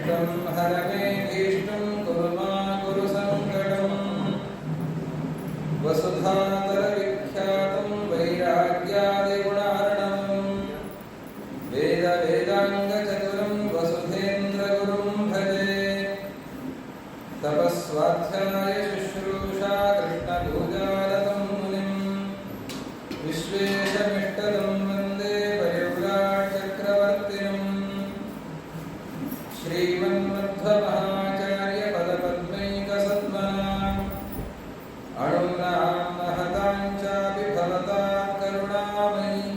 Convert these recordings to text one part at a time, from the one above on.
इष्टं हर मे भीष्टं कुरु मा कुरु संकटं वसुधातरविख्यातं वैराग्यादिगुणार्णवं वेदाङ्गचतुरं वसुधेन्द्रगुरुं भजे तपस्वाध्याय शुश्रूषा कृष्णपूजारतं मुनिं विश्वेशमिष्टदं वन्दे परिव्राट्चक्रवर्तिनं श्रीमन्मध्वमहाचार्यपदपद्मैकसद्मनाम् अणुनां महतां चापि भवतां करुणामयि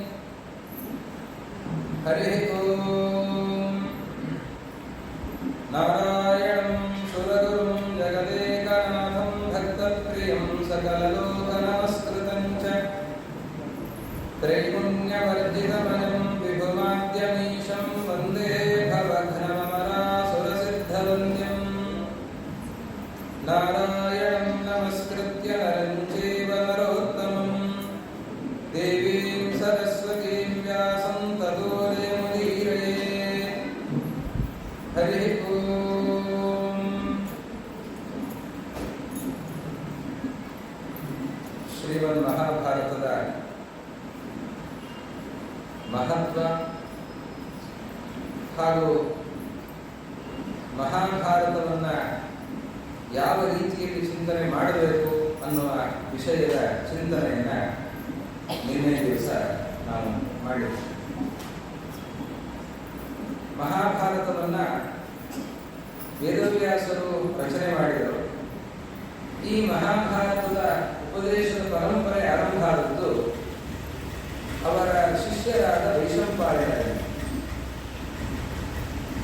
हरिः ॐ नारायणं सुरगुरुं जगदेकनाथं भक्तप्रियं सकललोकनमस्कृतं च त्रैगुण्यवर्जितमजं विभुमाद्यमीशं वन्दे भवघ्नममरासुरसिद्धवन्द्यं नारायणं नमस्कृत्य नरं चैव नरोत्तमं देवीं सरस्वतीं व्यासं ततो जयमुदीरयेत् हरिः ॐ ಶ್ರೀಮನ್ಮಹಾಭಾರತದ ಮಹತ್ವ ಹಾಗೂ ಮಹಾಭಾರತವನ್ನು ಯಾವ ರೀತಿಯಲ್ಲಿ ಚಿಂತನೆ ಮಾಡಬೇಕು ಅನ್ನುವ ವಿಷಯದ ಚಿಂತನೆಯನ್ನು ನಿನ್ನೆ ದಿವಸ ನಾವು ಮಾಡಿದ್ವಿ. ಮಹಾಭಾರತವನ್ನು ವೇದವ್ಯಾಸರು ರಚನೆ ಮಾಡಿದರು. ಈ ಮಹಾಭಾರತದ ಉಪದೇಶದ ಪರಂಪರೆ ಆರಂಭ ಆದದ್ದು ಅವರ ಶಿಷ್ಯರಾದ ವೈಶಂಪಾಯನರಿಂದ.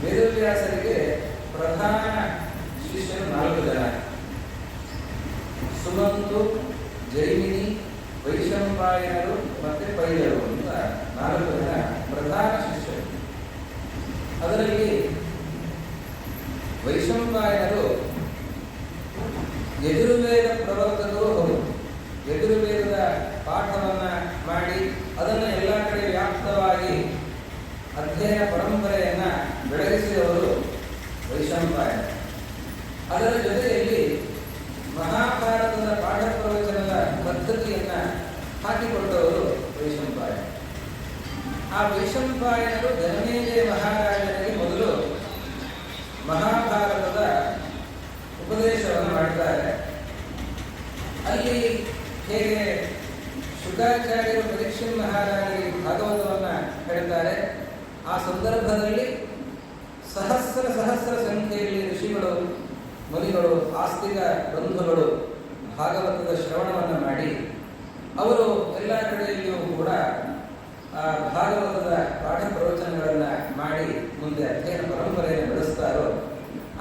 ವೇದವ್ಯಾಸರಿಗೆ ಪ್ರಧಾನ ಶಿಷ್ಯರು 4 ಜನ: ಸುಮಂತು, ಜೈಮಿನಿ, ವೈಶಂಪಾಯನರು ಮತ್ತೆ ಪೈಲರು ಅಂತ 4 ಜನ ಪ್ರಧಾನ ಶಿಷ್ಯರು. ಅದರಲ್ಲಿ ವೈಶಂಪಾಯನರು ಯಜುರ್ವೇದ ಪ್ರವರ್ತಕರು ಹೌದು. ಯಜುರ್ವೇದದ ಪಾಠವನ್ನು ಮಾಡಿ ಅದನ್ನು ಎಲ್ಲ ಕಡೆ ವ್ಯಾಪ್ತವಾಗಿ ಅಧ್ಯಯನ ಪರಂಪರೆಯನ್ನು ಬೆಳೆಸಿದವರು ವೈಶಂಪಾಯನ. ಅದರ ಜೊತೆಯಲ್ಲಿ ಮಹಾಭಾರತದ ಪಾಠ ಪ್ರವಚನದ ಪದ್ಧತಿಯನ್ನು ಹಾಕಿಕೊಟ್ಟವರು ವೈಶಂಪಾಯನ. ಆ ವೈಶಂಪಾಯನರು ಜನಮೇಜಯ ಮಹಾರಾಜನಿಗೆ ಮೊದಲು ಮಹಾಭಾರತದ ಉಪದೇಶವನ್ನು ಮಾಡ್ತಾರೆ. ಅಲ್ಲಿ ಹೇಗೆ ಶುಕಾಚಾರ್ಯರು ಪರೀಕ್ಷೆ ಮಹಾರಾಜರಿಗೆ ಭಾಗವತವನ್ನು ಹೇಳ್ತಾರೆ, ಆ ಸಂದರ್ಭದಲ್ಲಿ ಸಹಸ್ರ ಸಂಖ್ಯೆಯಲ್ಲಿ ಋಷಿಗಳು, ಮುನಿಗಳು, ಆಸ್ತಿಕ ಬಂಧುಗಳು ಭಾಗವತದ ಶ್ರವಣವನ್ನು ಮಾಡಿ ಅವರು ಎಲ್ಲ ಕಡೆಯಲ್ಲಿಯೂ ಕೂಡ ಭಾಗವತದ ಪಾಠ ಪ್ರವಚನಗಳನ್ನು ಮಾಡಿ ಮುಂದೆ ಅಧ್ಯಯನ ಪರಂಪರೆಯನ್ನು ಬೆಳೆಸ್ತಾರೋ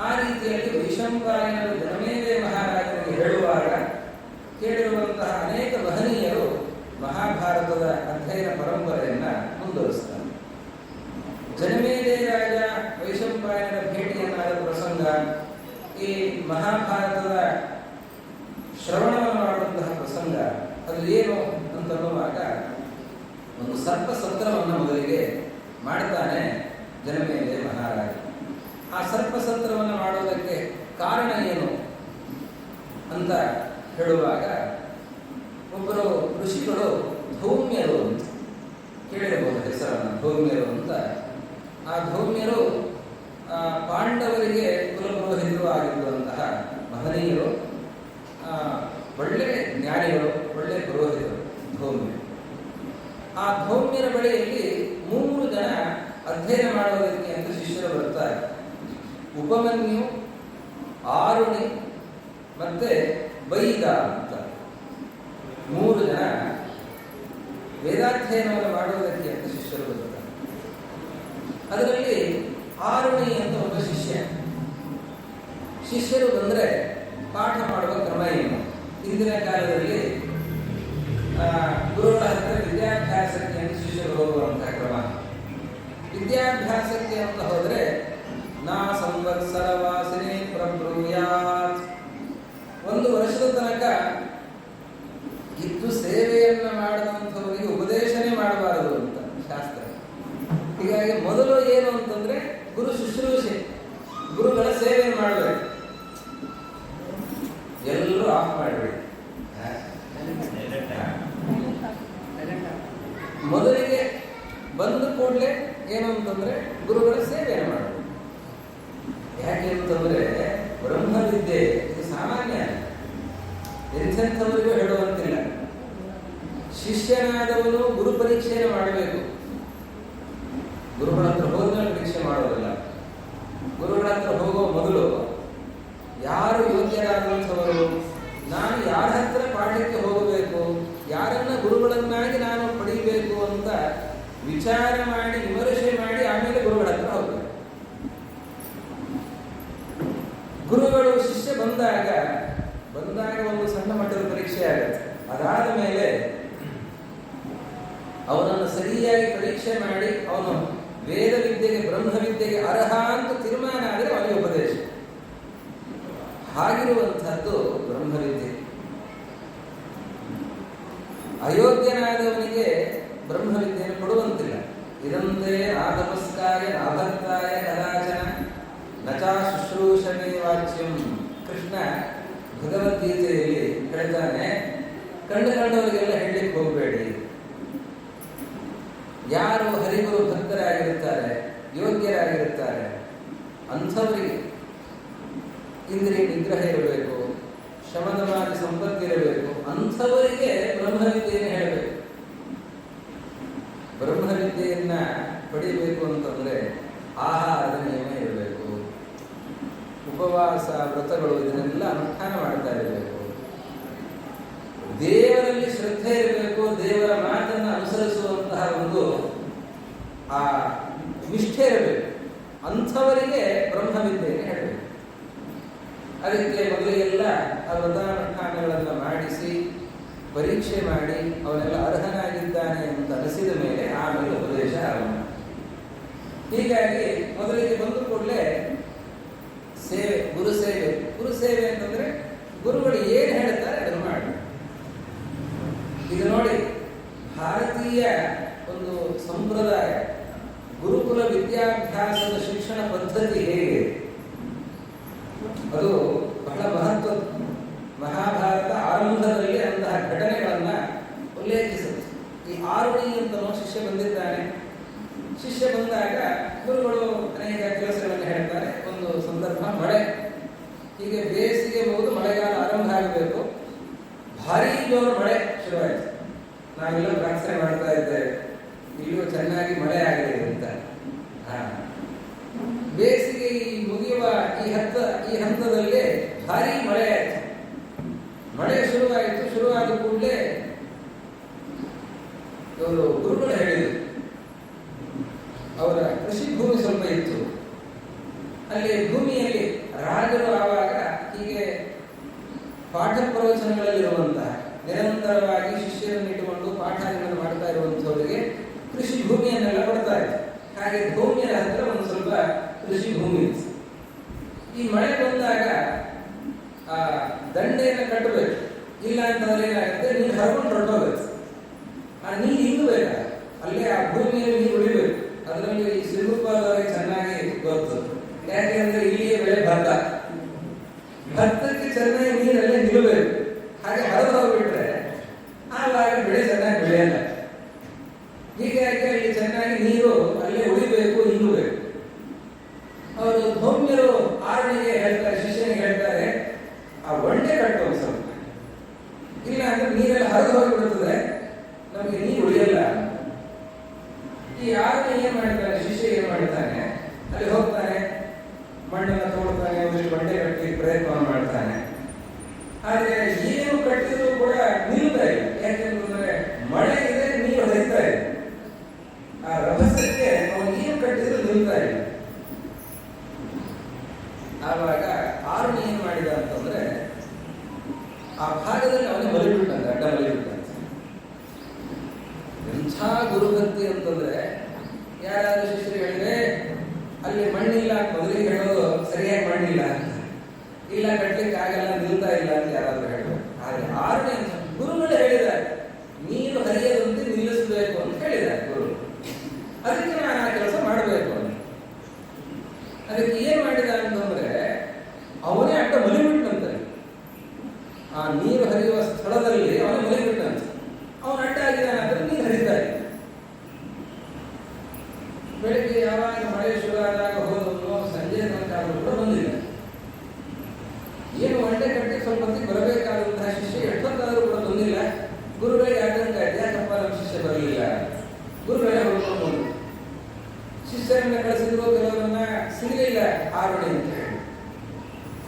ಆ ರೀತಿಯಲ್ಲಿ ವೈಶಂಪಾಯನರು ಜನಮೇಜಯ ಮಹಾರಾಜನಿಗೆ ಹೇಳುವಾಗ ಕೇಳಿರುವಂತಹ ಅನೇಕ ಮಹನೀಯರು ಮಹಾಭಾರತದ ಅಧ್ಯಯನ ಪರಂಪರೆಯನ್ನು ಮುಂದುವರಿಸ್ತಾರೆ. ಜನಮೇಜಯ ರಾಜ ವೈಶಂಪಾಯನರ ಭೇಟಿಯನ್ನಾದ ಪ್ರಸಂಗ, ಈ ಮಹಾಭಾರತದ ಶ್ರವಣವನ್ನು ಮಾಡುವಂತಹ ಪ್ರಸಂಗ, ಅದು ಏನು ಅಂತನ್ನುವಾಗ ಒಂದು ಸರ್ಪ ಸತ್ರವನ್ನು ಮೊದಲಿಗೆ ಮಾಡ್ತಾನೆ ಜನಮೇಜಯ ಮಹಾರಾಜ. ಆ ಸರ್ಪ ಸತ್ರವನ್ನು ಮಾಡುವುದಕ್ಕೆ ಕಾರಣ ಏನು ಅಂತ ಹೇಳುವಾಗ ಒಬ್ಬರು ಋಷಿಗಳು ಧೌಮ್ಯರು ಅಂತ ಕೇಳಿರಬಹುದು ಹೆಸರನ್ನು, ಧೌಮ್ಯರು ಅಂತ. ಆ ಧೌಮ್ಯರು ಪಾಂಡವರಿಗೆ ಕುಲಪುರೋಹಿತರು ಆಗಿರುವಂತಹ ಮಹನೀಯರು, ಒಳ್ಳೆ ಜ್ಞಾನಿಗಳು, ಒಳ್ಳೆ ಪುರೋಹಿತರು ಧೌಮ್ಯರು. ಆ ಧೌಮ್ಯರ ಬಳಿಯಲ್ಲಿ 3 ಜನ ಅಧ್ಯಯನ ಮಾಡುವುದಕ್ಕೆ ಅಂತ ಶಿಷ್ಯರು ಬರ್ತಾರೆ. ಉಪಮನ್ಯು, ಆರುಣಿ ಮತ್ತೆ ಬೈದ ಅಂತ 3 ಜನ ವೇದಾಧ್ಯಯನವನ್ನು ಮಾಡುವುದಕ್ಕೆ ಅಂತ ಶಿಷ್ಯರು ಬರ್ತಾರೆ. ಅದರಲ್ಲಿ ಆರುಣಿ ಅಂತ ಒಬ್ಬ ಶಿಷ್ಯರು ಬಂದರೆ ಪಾಠ ಮಾಡುವ ಕ್ರಮ ಏನು? ಹಿಂದಿನ ಕಾಲದಲ್ಲಿ ಗುರುಗಳ ಹತ್ರ ವಿದ್ಯಾಭ್ಯಾಸಕ್ಕೆ ಅಂತ ಶಿಷ್ಯರು ಹೋಗುವಂತಹ ಕ್ರಮ. ವಿದ್ಯಾಭ್ಯಾಸಕ್ಕೆ ಅಂತ ಹೋದರೆ ನಾ ಸಂವತ್ಸರ ವಾಸಿನೇ ಪ್ರಬ್ರೂಯಾತ್, 1 ವರ್ಷದ ತನಕ ಇದ್ದು ಸೇವೆಯನ್ನು ಮಾಡದಂಥವರಿಗೆ ಉಪದೇಶನೇ ಮಾಡಬಾರದು ಅಂತ ಶಾಸ್ತ್ರ. ಹೀಗಾಗಿ ಮೊದಲು ಏನು ಅಂತಂದ್ರೆ ಗುರು ಶುಶ್ರೂಷೆ, ಗುರುಗಳ ಸೇವೆ ಮಾಡಬೇಕು. ಎಲ್ಲರೂ ಆಫ್ ಮಾಡಬೇಡಿ. ಮೊದಲಿಗೆ ಬಂದ ಕೂಡಲೇ ಏನು ಅಂತಂದ್ರೆ ಗುರುಗಳ ಸೇವೆಯನ್ನು ಮಾಡಬೇಕು. ಯಾಕೆ ಅಂತಂದ್ರೆ ಬ್ರಹ್ಮವಿದ್ಯೆ ಇದು ಸಾಮಾನ್ಯ, ಎಂಥವರಿಗೂ ಹೇಳುವಂತಿಲ್ಲ. ಶಿಷ್ಯನಾದವನು ಗುರು ಪರೀಕ್ಷೆಯನ್ನು ಮಾಡಬೇಕು. ಗುರುಗಳ ಹತ್ರ ಹೋದ್ಮೇಲೆ ಪರೀಕ್ಷೆ ಮಾಡೋದಿಲ್ಲ. ಗುರುಗಳ ಹತ್ರ ಹೋಗೋ ಮೊದಲು ಯಾರು ಯೋಗ್ಯರಾದಂಥವರು, ನಾನು ಯಾರ ಹತ್ರ ಪಾಠಕ್ಕೆ ಹೋಗಬೇಕು, ಯಾರನ್ನ ಗುರುಗಳನ್ನಾಗಿ ನಾನು ಪಡೀಬೇಕು ಅಂತ ವಿಚಾರ ಮಾಡಿ ವಿಮರ್ಶೆ ಮಾಡಿ ಆಮೇಲೆ ಗುರುಗಳ ಹತ್ರ ಹೋಗಬೇಕು. ಗುರುಗಳು ಶಿಷ್ಯ ಬಂದಾಗ ಒಂದು ಸಣ್ಣ ಮಟ್ಟದ ಪರೀಕ್ಷೆ ಆಗುತ್ತೆ. ಅದಾದ ಮೇಲೆ ಅವನನ್ನು ಸರಿಯಾಗಿ ಪರೀಕ್ಷೆ ಮಾಡಿ ಅವನು ವೇದ ವಿದ್ಯೆಗೆ ಬ್ರಹ್ಮವಿದ್ಯೆಗೆ ಅರ್ಹ ಅಂತ ತೀರ್ಮಾನ ಆದರೆ ಅವನಿಗೆ ಉಪದೇಶ. ಹಾಗಿರುವಂತಹದ್ದು ಬ್ರಹ್ಮವಿದ್ಯೆ. ಅಯೋಗ್ಯನಾದವನಿಗೆ ಬ್ರಹ್ಮವಿದ್ಯೆಯನ್ನು ಕೊಡುವಂತಿಲ್ಲ. ಇದಂತೆ ಆತಪಸ್ಕಾಯ ನಾಭಕ್ತಾಯ ಕದಾಚನ ನಚಾ ಶುಶ್ರೂಷಣೆ ವಾಚ್ಯಂ. ಕೃಷ್ಣ ಭಗವದ್ಗೀತೆಯಲ್ಲಿ ಹೇಳ್ತಾನೆ, ಕಂಡವರಿಗೆಲ್ಲ ಹೇಳಲಿಕ್ಕೆ ಹೋಗಬೇಡಿ. ಯಾರು ಹರಿಗುರು ಭಕ್ತರಾಗಿರುತ್ತಾರೆ, ಯೋಗ್ಯರಾಗಿರುತ್ತಾರೆ, ಅಂಥವರಿಗೆ ಇಂದ್ರಿಯ ನಿಗ್ರಹ ಇರಬೇಕು, ಶಮದಮಾದಿ ಸಂಪತ್ತಿರಬೇಕು. ಅಂಥವರಿಗೆ ಬ್ರಹ್ಮವಿದ್ಯೆಯನ್ನು ಹೇಳಬೇಕು. ಬ್ರಹ್ಮವಿದ್ಯೆಯನ್ನ ಪಡಿಬೇಕು ಅಂತಂದ್ರೆ ಆಹಾರದ ನಿಯಮ ಇರಬೇಕು, ಉಪವಾಸ ವ್ರತಗಳು ಇದನ್ನೆಲ್ಲ ಅನುಷ್ಠಾನ ಮಾಡ್ತಾ ಇರಬೇಕು, ದೇವರಲ್ಲಿ ಶ್ರದ್ಧೆ ಇರಬೇಕು, ದೇವರ ಮಾತನ್ನು ಅನುಸರಿಸುವಂತಹ ಒಂದು ಆ ನಿಷ್ಠೆ ಇರಬೇಕು. ಅಂಥವರಿಗೆ ಬ್ರಹ್ಮವಿದ್ಯೆಯನ್ನು ಹೇಳಬೇಕು. ಅದಕ್ಕೆ ಮೊದಲಿಗೆಲ್ಲ ಆ ವ್ರತಾನುಷ್ಠಾನಗಳನ್ನು ಮಾಡಿಸಿ ಪರೀಕ್ಷೆ ಮಾಡಿ ಅವನೆಲ್ಲ ಅರ್ಹನಾಗಿದ್ದಾನೆ ಅಂತ ಅನಿಸಿದ ಮೇಲೆ ಆಮೇಲೆ ಉಪದೇಶ ಆರಂಭ. ಹೀಗಾಗಿ ಮೊದಲಿಗೆ ಬಂದ ಕೂಡಲೇ ಸೇವೆ, ಗುರುಸೇವೆ ಅಂತಂದ್ರೆ ಗುರುಗಳು ಏನು ಹೇಳ್ತಾರೆ ಅದನ್ನು ಮಾಡಿ. ಇದು ನೋಡಿ, ಭಾರತೀಯ ಒಂದು ಸಂಪ್ರದಾಯ ಗುರುಕುಲ ವಿದ್ಯಾಭ್ಯಾಸದ ಶಿಕ್ಷಣ ಪದ್ಧತಿ ಹೇಗೆ, ಅದು ಬಹಳ ಮಹತ್ವ. ಮಹಾಭಾರತ ಆರಂಭದಲ್ಲಿ ಅಂತಹ ಘಟನೆಗಳನ್ನ ಉಲ್ಲೇಖಿಸುತ್ತೆ. ಈ ಆರುಣಿ ಅಂತ ಶಿಷ್ಯ ಬಂದಿದ್ದಾನೆ. ಶಿಷ್ಯ ಬಂದಾಗ ಗುರುಗಳು ಅನೇಕ ಕೆಲಸಗಳನ್ನು ಹೇಳ್ತಾರೆ. ಒಂದು ಸಂದರ್ಭ ಮಳೆ, ಹೀಗೆ ಬೇಸಿಗೆ ಮುಗಿದು ಮಳೆಗಾಲ ಆರಂಭ ಆಗಬೇಕು. ಭಾರೀ ಜೋರು ಮಳೆ ಶುರುವಾಯಿತು. ನಾವೆಲ್ಲ ಪ್ರಾರ್ಥನೆ ಮಾಡ್ತಾ ಇದ್ದೇವೆ, ಇಲ್ಲೂ ಚೆನ್ನಾಗಿ ಮಳೆ ಆಗಲಿ ಅಂತ. ಬೇಸಿಗೆ ಮುಗಿಯುವ ಈ ಹಂತದಲ್ಲೇ ಭಾರೀ ಮಳೆ ಆಯಿತು. ಮಳೆ ಶುರುವಾಯಿತು. ಶುರುವಾದ ಕೂಡಲೇ ಇವರು ಗುರುಗಳು ಹೇಳಿದರು, ಅವರ ಕೃಷಿ ಭೂಮಿ ಸ್ವಲ್ಪ ಇತ್ತು. ಅಲ್ಲಿ ಭೂಮಿಯಲ್ಲಿ ರಾಜರು ಆವಾಗ ಹೀಗೆ ಪಾಠ ಪ್ರವಚನಗಳಲ್ಲಿರುವಂತಹ ನಿರಂತರವಾಗಿ ಶಿಷ್ಯರನ್ನು ಇಟ್ಟುಕೊಂಡು ಪಾಠಗಳನ್ನು ಮಾಡ್ತಾ ಇರುವಂತಹವರಿಗೆ ಕೃಷಿ ಭೂಮಿಯನ್ನೆಲ್ಲ ಕೊಡ್ತಾ ಇತ್ತು. ಹಾಗೆ ಭೂಮಿಯ ಹತ್ರ ಒಂದು ಸ್ವಲ್ಪ ಕೃಷಿ ಭೂಮಿ ಇತ್ತು. ಈ ಮಳೆ ಬಂದಾಗ ಆ ದಂಡೆಯನ್ನು ಕಟ್ಟಬೇಕು. ಇಲ್ಲ ಅಂತಂದ್ರೆ ಏನಾಗುತ್ತೆ, ನೀರು ಹರ್ಕೊಂಡು ಹೊರಟೋಗುತ್ತೆ. ಆ ನೀರು ಹಿಂಗಬೇಕ, ಅಲ್ಲೇ ಆ ಭೂಮಿಯಲ್ಲಿ ನೀರು ಉಳಿಬೇಕು. ಅದರಲ್ಲಿ ಈ ಸಿರುಪಾದವರಿಗೆ ಚೆನ್ನಾಗಿ ಗೊತ್ತು. ಯಾಕೆಂದ್ರೆ ಇಲ್ಲಿಯೇ ಬೆಳೆ ಭತ್ತಕ್ಕೆ ಚೆನ್ನಾಗಿ ನೀರಲ್ಲೇ ನಿಲ್ಲಬೇಕು. ಹಾಗೆ ಹರಿದು ಹೋಗ್ಬಿಟ್ರೆ ಆವಾಗ ಬೆಳೆ ಚೆನ್ನಾಗಿ ಬೆಳೆಯಲ್ಲ. ಹೀಗಾಗಿ ಅಲ್ಲಿ ಚೆನ್ನಾಗಿ ನೀರು ಅಲ್ಲೇ ಉಳಿಬೇಕು, ಹಿಂಗಬೇಕು. ಅವರು ಭೂಮಿಯರು ಆರಣಿಗೆ ಹೇಳ್ತಾರೆ, ಶಿಷ್ಯನಿಗೆ ಹೇಳ್ತಾರೆ, ಆ ಒಂಟೆ ಕಟ್ಟು ಸ್ವಲ್ಪ, ಇಲ್ಲ ಅಂದ್ರೆ ನೀರೆಲ್ಲ ಹರಿದು ಹೋಗಿಬಿಡುತ್ತದೆ, ನಮಗೆ ನೀರು ಉಳಿಯಲ್ಲ. ಈ ಆರಣಿ ಏನ್ ಮಾಡ್ತಾನೆ, ಶಿಷ್ಯ ಏನ್ ಮಾಡ್ತಾನೆ, ಅಲ್ಲಿ ಹೋಗ್ತಾನೆ, ಮಣ್ಣನ್ನು ತೋಡ್ತಾನೆ, ಒಂದಿಷ್ಟು ಬಂಡೆ ಕಟ್ಟಿ ಪ್ರಯತ್ನ ಮಾಡ್ತಾನೆ. ಆದ್ರೆ ಏನು ಕಟ್ಟಿದ್ರು ಕೂಡ ನಿಲ್ತಾ ಇಲ್ಲ. ಯಾಕೆಂತಂದ್ರೆ ಮಳೆ ಇದೆ, ನೀರು ಹರಿತಾ ಇದೆ. ಆ ರಭಸಕ್ಕೆ ಅವನು ಏನು ಕಟ್ಟಿದ್ರು ನಿಲ್ತಾ ಇಲ್ಲ. ಆವಾಗ ಆರುಣಿ ಏನ್ ಮಾಡಿದ ಅಂತಂದ್ರೆ ಆ ಭಾಗದಲ್ಲಿ ಅವನೇ ಮಲಿಬಿಟ್ಟಂತೆ, ಅಡ್ಡ ಮಲಿಬಿಟ್ಟಂತೆ. ಎಂಥ ಗುರುಭಕ್ತಿ ಅಂತಂದ್ರೆ, ಯಾರಾದ್ರೂ ಶಿಷ್ಯರು ಹೇಳಿದ್ರೆ ಅಲ್ಲಿ ಮಣ್ಣಿಲ್ಲ ಅಂತ ಮೊದಲಿಗೆ ಹೇಳೋದು, ಸರಿಯಾಗಿ ಮಣ್ಣಿಲ್ಲ ಅಂತ, ಇಲ್ಲ ಕಟ್ಲಿಕ್ಕೆ ಆಗಲ್ಲ, ನಿಲ್ತಾ ಇಲ್ಲ ಅಂತ ಯಾರಾದ್ರೂ ಹೇಳೋದು. ಆದ್ರೆ ಆರುಣಿ ಅಂತ ಗುರುಗಳು ಹೇಳಿದ್ದಾರೆ, ನೀರು ಹರಿಯದಂತೆ ನಿಲ್ಲಿಸಬೇಕು ಅಂತ ಹೇಳಿದ್ದಾರೆ ಗುರುಗಳು. ಅದಕ್ಕೆ ನಾನು ಆ ಕೆಲಸ ಮಾಡಬೇಕು ಅಂತ. ಅದಕ್ಕೆ ಏನ್ ಮಾಡಿದ ಅಂತಂದ್ರೆ ಕಳಿಸಿದ್ರು, ಕೆಲವರನ್ನ ಸಿಗಲಿಲ್ಲ ಆರುಣಿ ಅಂತ ಹೇಳಿ.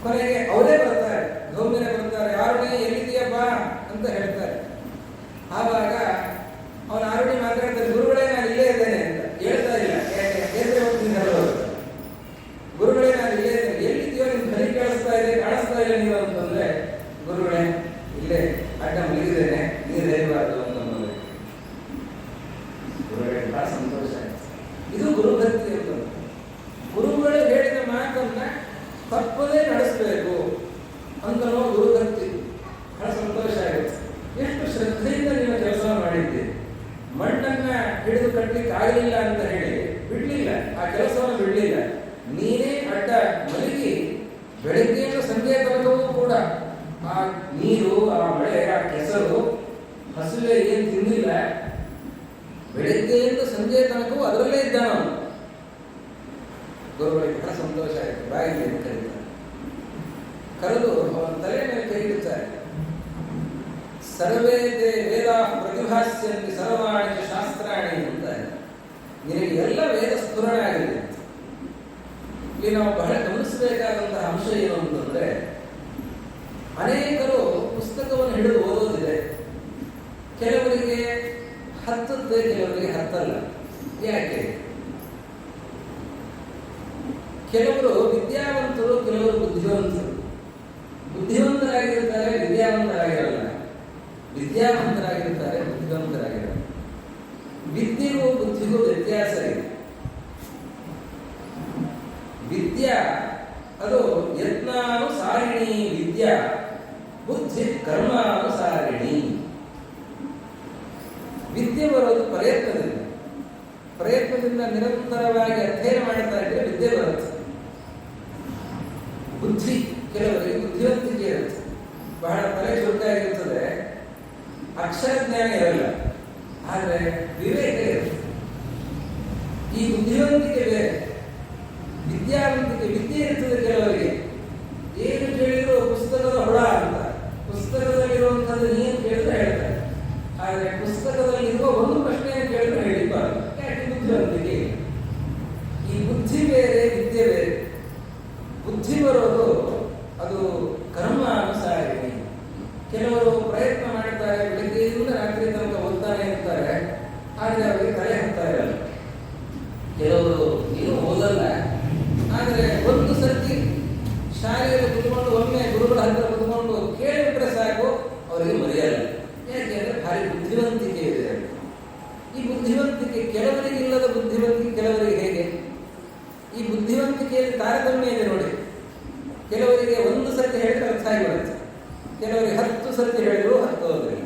ಕೊನೆಗೆ ಅವರೇ ಬರ್ತಾರೆ, ಗೌಮ್ಯರೇ ಬರ್ತಾರೆ, ಆರುಣಿ ಎಲ್ಲಿದೆಯಪ್ಪ ಅಂತ ಹೇಳ್ತಾರೆ. ಆವಾಗ ಅವನ ಆರುಣಿ ಮಾತಾಡ್ತಾರೆ, ಗುರುಗಳೇ ನಾನು ಇಲ್ಲೇ ಇದ್ದೇನೆ ಅಂತ. ಹೇಳ್ತಾ ಇಲ್ಲ, ಯಾಕೆ ಹೋಗ್ತೀನಿ ಹೇಳೋರು. ಗುರುಗಳೇ ನಾನು ಇಲ್ಲೇ ಇದ್ದೇನೆ, ಎಲ್ಲಿದೆಯೋ ನಿಮ್ಗೆ ಧ್ವನಿ ಕಾಣಿಸ್ತಾ ಇಲ್ಲ ನೀವು ಅಂತಂದ್ರೆ, ಗುರುಗಳೇ ಇಲ್ಲೇ ಅಡ್ಡ ಮಲಗಿದ್ದೇನೆ, ನೀರು ಹೇಳಬಾರ್ದು ಅಂತ ಅನ್ನೋದು. ಗುರುಗಳಿಗೆ ಬಹಳ ಸಂತೋಷ ಆಯ್ತು. ಇದು ಗುರುಭಕ್ತಿ ಅಂತ. ಗುರುಗಳು ಹೇಳಿದ ಮಾತನ್ನ ತಪ್ಪದೇ ನಡೆಸಬೇಕು ಅಂತನೋ ಗುರುಭಕ್ತಿ. ಬಹಳ ಸಂತೋಷ ಆಗುತ್ತೆ. ಎಷ್ಟು ಶ್ರದ್ಧೆಯಿಂದ ನೀವು ಕೆಲಸ ಮಾಡಿದ್ದೀರಿ. ಮಣ್ಣನ್ನ ಹಿಡಿದು ಕಟ್ಟಲಿಕ್ಕೆ ಆಗಲಿಲ್ಲ ಅಂತ ಹೇಳಿ ಬಿಡ್ಲಿಲ್ಲ, ಆ ಕೆಲಸವನ್ನು ಬಿಡ್ಲಿಲ್ಲ. ನೀನೇ ಅಡ್ಡ ಮಲಗಿ ಬೆಳಗ್ಗೆಯಿಂದ ಸಂಜೆ ತನಕವೂ ಕೂಡ ಆ ನೀರು, ಆ ಮಳೆ, ಆ ಕೆಸರು, ಹಸುವೆ ಏನು ತಿಂದಿಲ್ಲ. ಬೆಳಗ್ಗೆಯಿಂದ ಸಂಜೆ ತನಕವೂ ಅದರಲ್ಲೇ ಇದ್ದ ನಾವು. ಗುರುಗಳಿಗೆ ಬಹಳ ಸಂತೋಷ ಆಯಿತು. ಬಾಯಿಗೆ ಅಂತ ಕರೀತಾರೆ. ಕರೆದು ಅವನ ತಲೆ ಮೇಲೆ ಕೈ ಇಡುತ್ತಾರೆ. ಸರ್ವೇ ವೇದ ಪ್ರತಿಭಾಸ್ಯಂತಿ ಸರ್ವಾಣಿ ಶಾಸ್ತ್ರಾಣಿ ಅಂತ. ನಿನಗೆ ಎಲ್ಲ ವೇದ ಸ್ಫುರಣ ಆಗಿದೆ. ಇಲ್ಲಿ ನಾವು ಬಹಳ ಗಮನಿಸಬೇಕಾದಂತಹ ಅಂಶ ಏನು ಅಂತಂದ್ರೆ, ಅನೇಕರು ಪುಸ್ತಕವನ್ನು ಹಿಡಿದು ಓದೋದಿದೆ. ಕೆಲವರಿಗೆ ಹತ್ತುತ್ತೆ, ಕೆಲವರಿಗೆ ಹತ್ತಲ್ಲ. ಯಾಕೆ? ಕೆಲವರು ವಿದ್ಯಾವಂತರು, ಕೆಲವರು ಬುದ್ಧಿವಂತರು. ಬುದ್ಧಿವಂತರಾಗಿರ್ತಾರೆ, ವಿದ್ಯಾವಂತರಾಗಿರಲ್ಲ. ವಿದ್ಯಾವಂತರಾಗಿರ್ತಾರೆ, ಬುದ್ಧಿವಂತರಾಗಿರಲ್ಲ. ವಿದ್ಯೆಗೂ ಬುದ್ಧಿಗೂ ವ್ಯತ್ಯಾಸ ಇದೆ. ವಿದ್ಯಾ ಅದು ಯತ್ನಾನುಸಾರಿಣಿ ವಿದ್ಯಾ, ಬುದ್ಧಿ ಕರ್ಮಾನುಸಾರಿಣಿ. ವಿದ್ಯೆ ಬರೋದು ಪ್ರಯತ್ನದಿಂದ ನಿರಂತರವಾಗಿ ಅಧ್ಯಯನ ಮಾಡ್ತಾ ಇದ್ರೆ ವಿದ್ಯೆ ಬರುತ್ತೆ. ಬುದ್ಧಿ, ಕೆಲವರಿಗೆ ಬುದ್ಧಿವಂತಿಕೆ ಇರುತ್ತೆ, ಬಹಳ ತಲೆ ಚುರುಕಾಗಿರ್ತದೆ, ಅಕ್ಷರ ಜ್ಞಾನ ಇರಲ್ಲ, ಆದರೆ ವಿವೇಕ ಇರುತ್ತೆ. ಈ ಬುದ್ಧಿವಂತಿಕೆ ಬೇರೆ, ವಿದ್ಯಾವಂತಿಕೆ. ವಿದ್ಯೆ ಇರ್ತದೆ ಕೆಲವರಿಗೆ, ಏನು ಕೇಳಿದ್ರು ಪುಸ್ತಕದ ಹೊಳ ಅಂತ, ಪುಸ್ತಕದಲ್ಲಿರುವಂಥದ್ದು ನೀನು ಕೇಳಿದ್ರೆ ಹೇಳ್ತಾರೆ. ಆದರೆ ಪುಸ್ತಕದಲ್ಲಿರುವ ಒಂದು ಪ್ರಶ್ನೆಯನ್ನು ಕೇಳಿದ್ರೆ ಹೇಳಿಬಾರದು. ಯಾಕೆ? ಬುದ್ಧಿವಂತಿಕೆ. ಈ ಬುದ್ಧಿ ಬೇರೆ, ವಿದ್ಯೆ ಬೇರೆ. ಬುದ್ಧಿ ಬರೋದು ಅದು ಕರ್ಮ ಅನುಸಾರಿಣಿ. ಕೆಲವರು ಪ್ರಯತ್ನ ಮಾಡ್ತಾರೆ, ಬೆಳಿಗ್ಗೆಯಿಂದ ರಾತ್ರಿ ತನಕ ಓದ್ತಾನೆ ಇರ್ತಾರೆ, ಆದರೆ ಅವರಿಗೆ ತಲೆ ಹತ್ತಾ ಇರಲ್ಲ. ಕೆಲವರು ಏನು ಓದಲ್ಲ, ಆದರೆ ಒಂದು ಸರ್ತಿ ಶಾಲೆಯಲ್ಲಿ ಕುತ್ಕೊಂಡು ಒಮ್ಮೆ ಗುರುಗಳ ಹತ್ರ ಕುತ್ಕೊಂಡು ಕೇಳಿಬಿಟ್ರೆ ಸಾಕು, ಅವರಿಗೆ ಮರೆಯಲ್ಲ. ಯಾಕೆಂದ್ರೆ ಭಾರಿ ಬುದ್ಧಿವಂತಿಕೆ ಇದೆ. ಈ ಬುದ್ಧಿವಂತಿಕೆ ಕೆಲವರಿಗೆ ಇಲ್ಲದ ಬುದ್ಧಿವಂತಿಕೆ ಕೆಲವರಿಗೆ ಹೇಗೆ? ಈ ಬುದ್ಧಿವಂತಿಕೆಯಲ್ಲಿ ತಾರತಮ್ಯ ಇದೆ ನೋಡಿ. ಕೆಲವರಿಗೆ ಒಂದು ಸರ್ತಿ ಹೇಳಿದ್ರೆ ಅರ್ಥ ಆಗಿಬಿಡುತ್ತೆ, ಕೆಲವರಿಗೆ 10 ಸರ್ತಿ ಹೇಳಿದ್ರು ಅರ್ಥ ಹೋದ್ರಿಲ್ಲ.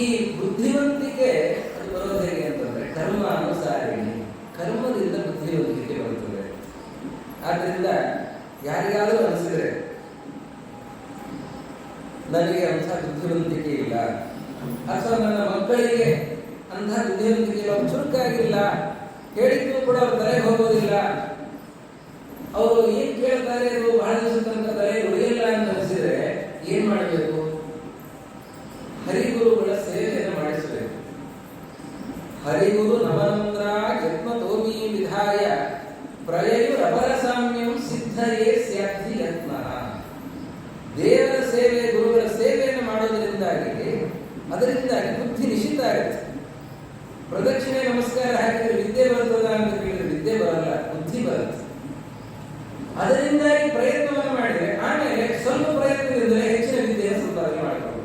ಈ ಬುದ್ಧಿವಂತಿಕೆ ಅದು ಬರೋದು ಹೇಗೆ ಅಂತಂದ್ರೆ ಕರ್ಮ ಅನುಸಾರಿಣಿ. ಕರ್ಮದಿಂದ ಬುದ್ಧಿವಂತಿಕೆ ಬರುತ್ತದೆ. ಆದ್ದರಿಂದ ಯಾರಿಗಾದರೂ ಅನಿಸಿದ್ರೆ ನನಗೆ ಅಂಥ ಬುದ್ಧಿವಂತಿಕೆ ಇಲ್ಲ, ಅಥವಾ ನನ್ನ ಮಕ್ಕಳಿಗೆ ಅಂಥ ಬುದ್ಧಿವಂತಿಕೆ ಇಲ್ಲ, ಚುರುಕಾಗಿಲ್ಲ, ಹೇಳಿದ್ದು ಕೂಡ ಅವ್ರ ತಲೆಗೆ ಹೋಗೋದಿಲ್ಲ, ಅವರು ಏನ್ ಕೇಳ್ತಾರೆ ಅದು ಬಹಳ ದಿವಸ ತನಕ ತಲೆಗೆ ಉಳಿಯಲ್ಲ ಅಂತ ಅನಿಸಿದ್ರೆ ಏನ್ ಮಾಡಬೇಕು? ಹರಿಗುರುಗಳ ಸೇವೆಯನ್ನು ಮಾಡಿಸಬೇಕು. ಹರಿಗುರು ನವನಂದ್ರ ಯತ್ನತೋಮಿ ವಿಧಾಯ ಪ್ರಯಯುರಪರ ಸಾಮ್ಯಂ ಸಿದ್ಧಯೇ ಸ್ಯಾಧಿ ಯತ್ನ. ದೇವರ ಸೇವೆ, ಗುರುಗಳ ಸೇವೆಯನ್ನು ಮಾಡೋದರಿಂದಾಗಿ ಅದರಿಂದಾಗಿ ಬುದ್ಧಿ ನಿಶ್ಚಿತ ಆಗುತ್ತೆ. ಪ್ರದಕ್ಷಿಣೆ ನಮಸ್ಕಾರ ಹಾಕಿದ್ರೆ ವಿದ್ಯೆ ಬರ್ತದ ಅಂತ ಕೇಳಿದ್ರೆ ವಿದ್ಯೆ ಬರಲ್ಲ, ಬುದ್ಧಿ ಬರುತ್ತೆ. ಅದರಿಂದಾಗಿ ಪ್ರಯತ್ನವನ್ನು ಮಾಡಿದ್ರೆ ಆಮೇಲೆ ಸ್ವಲ್ಪ ಪ್ರಯತ್ನದಿಂದಲೇ ಹೆಚ್ಚಿನ ವಿದ್ಯೆಯನ್ನು ಸಂಪಾದನೆ ಮಾಡಿಕೊಂಡು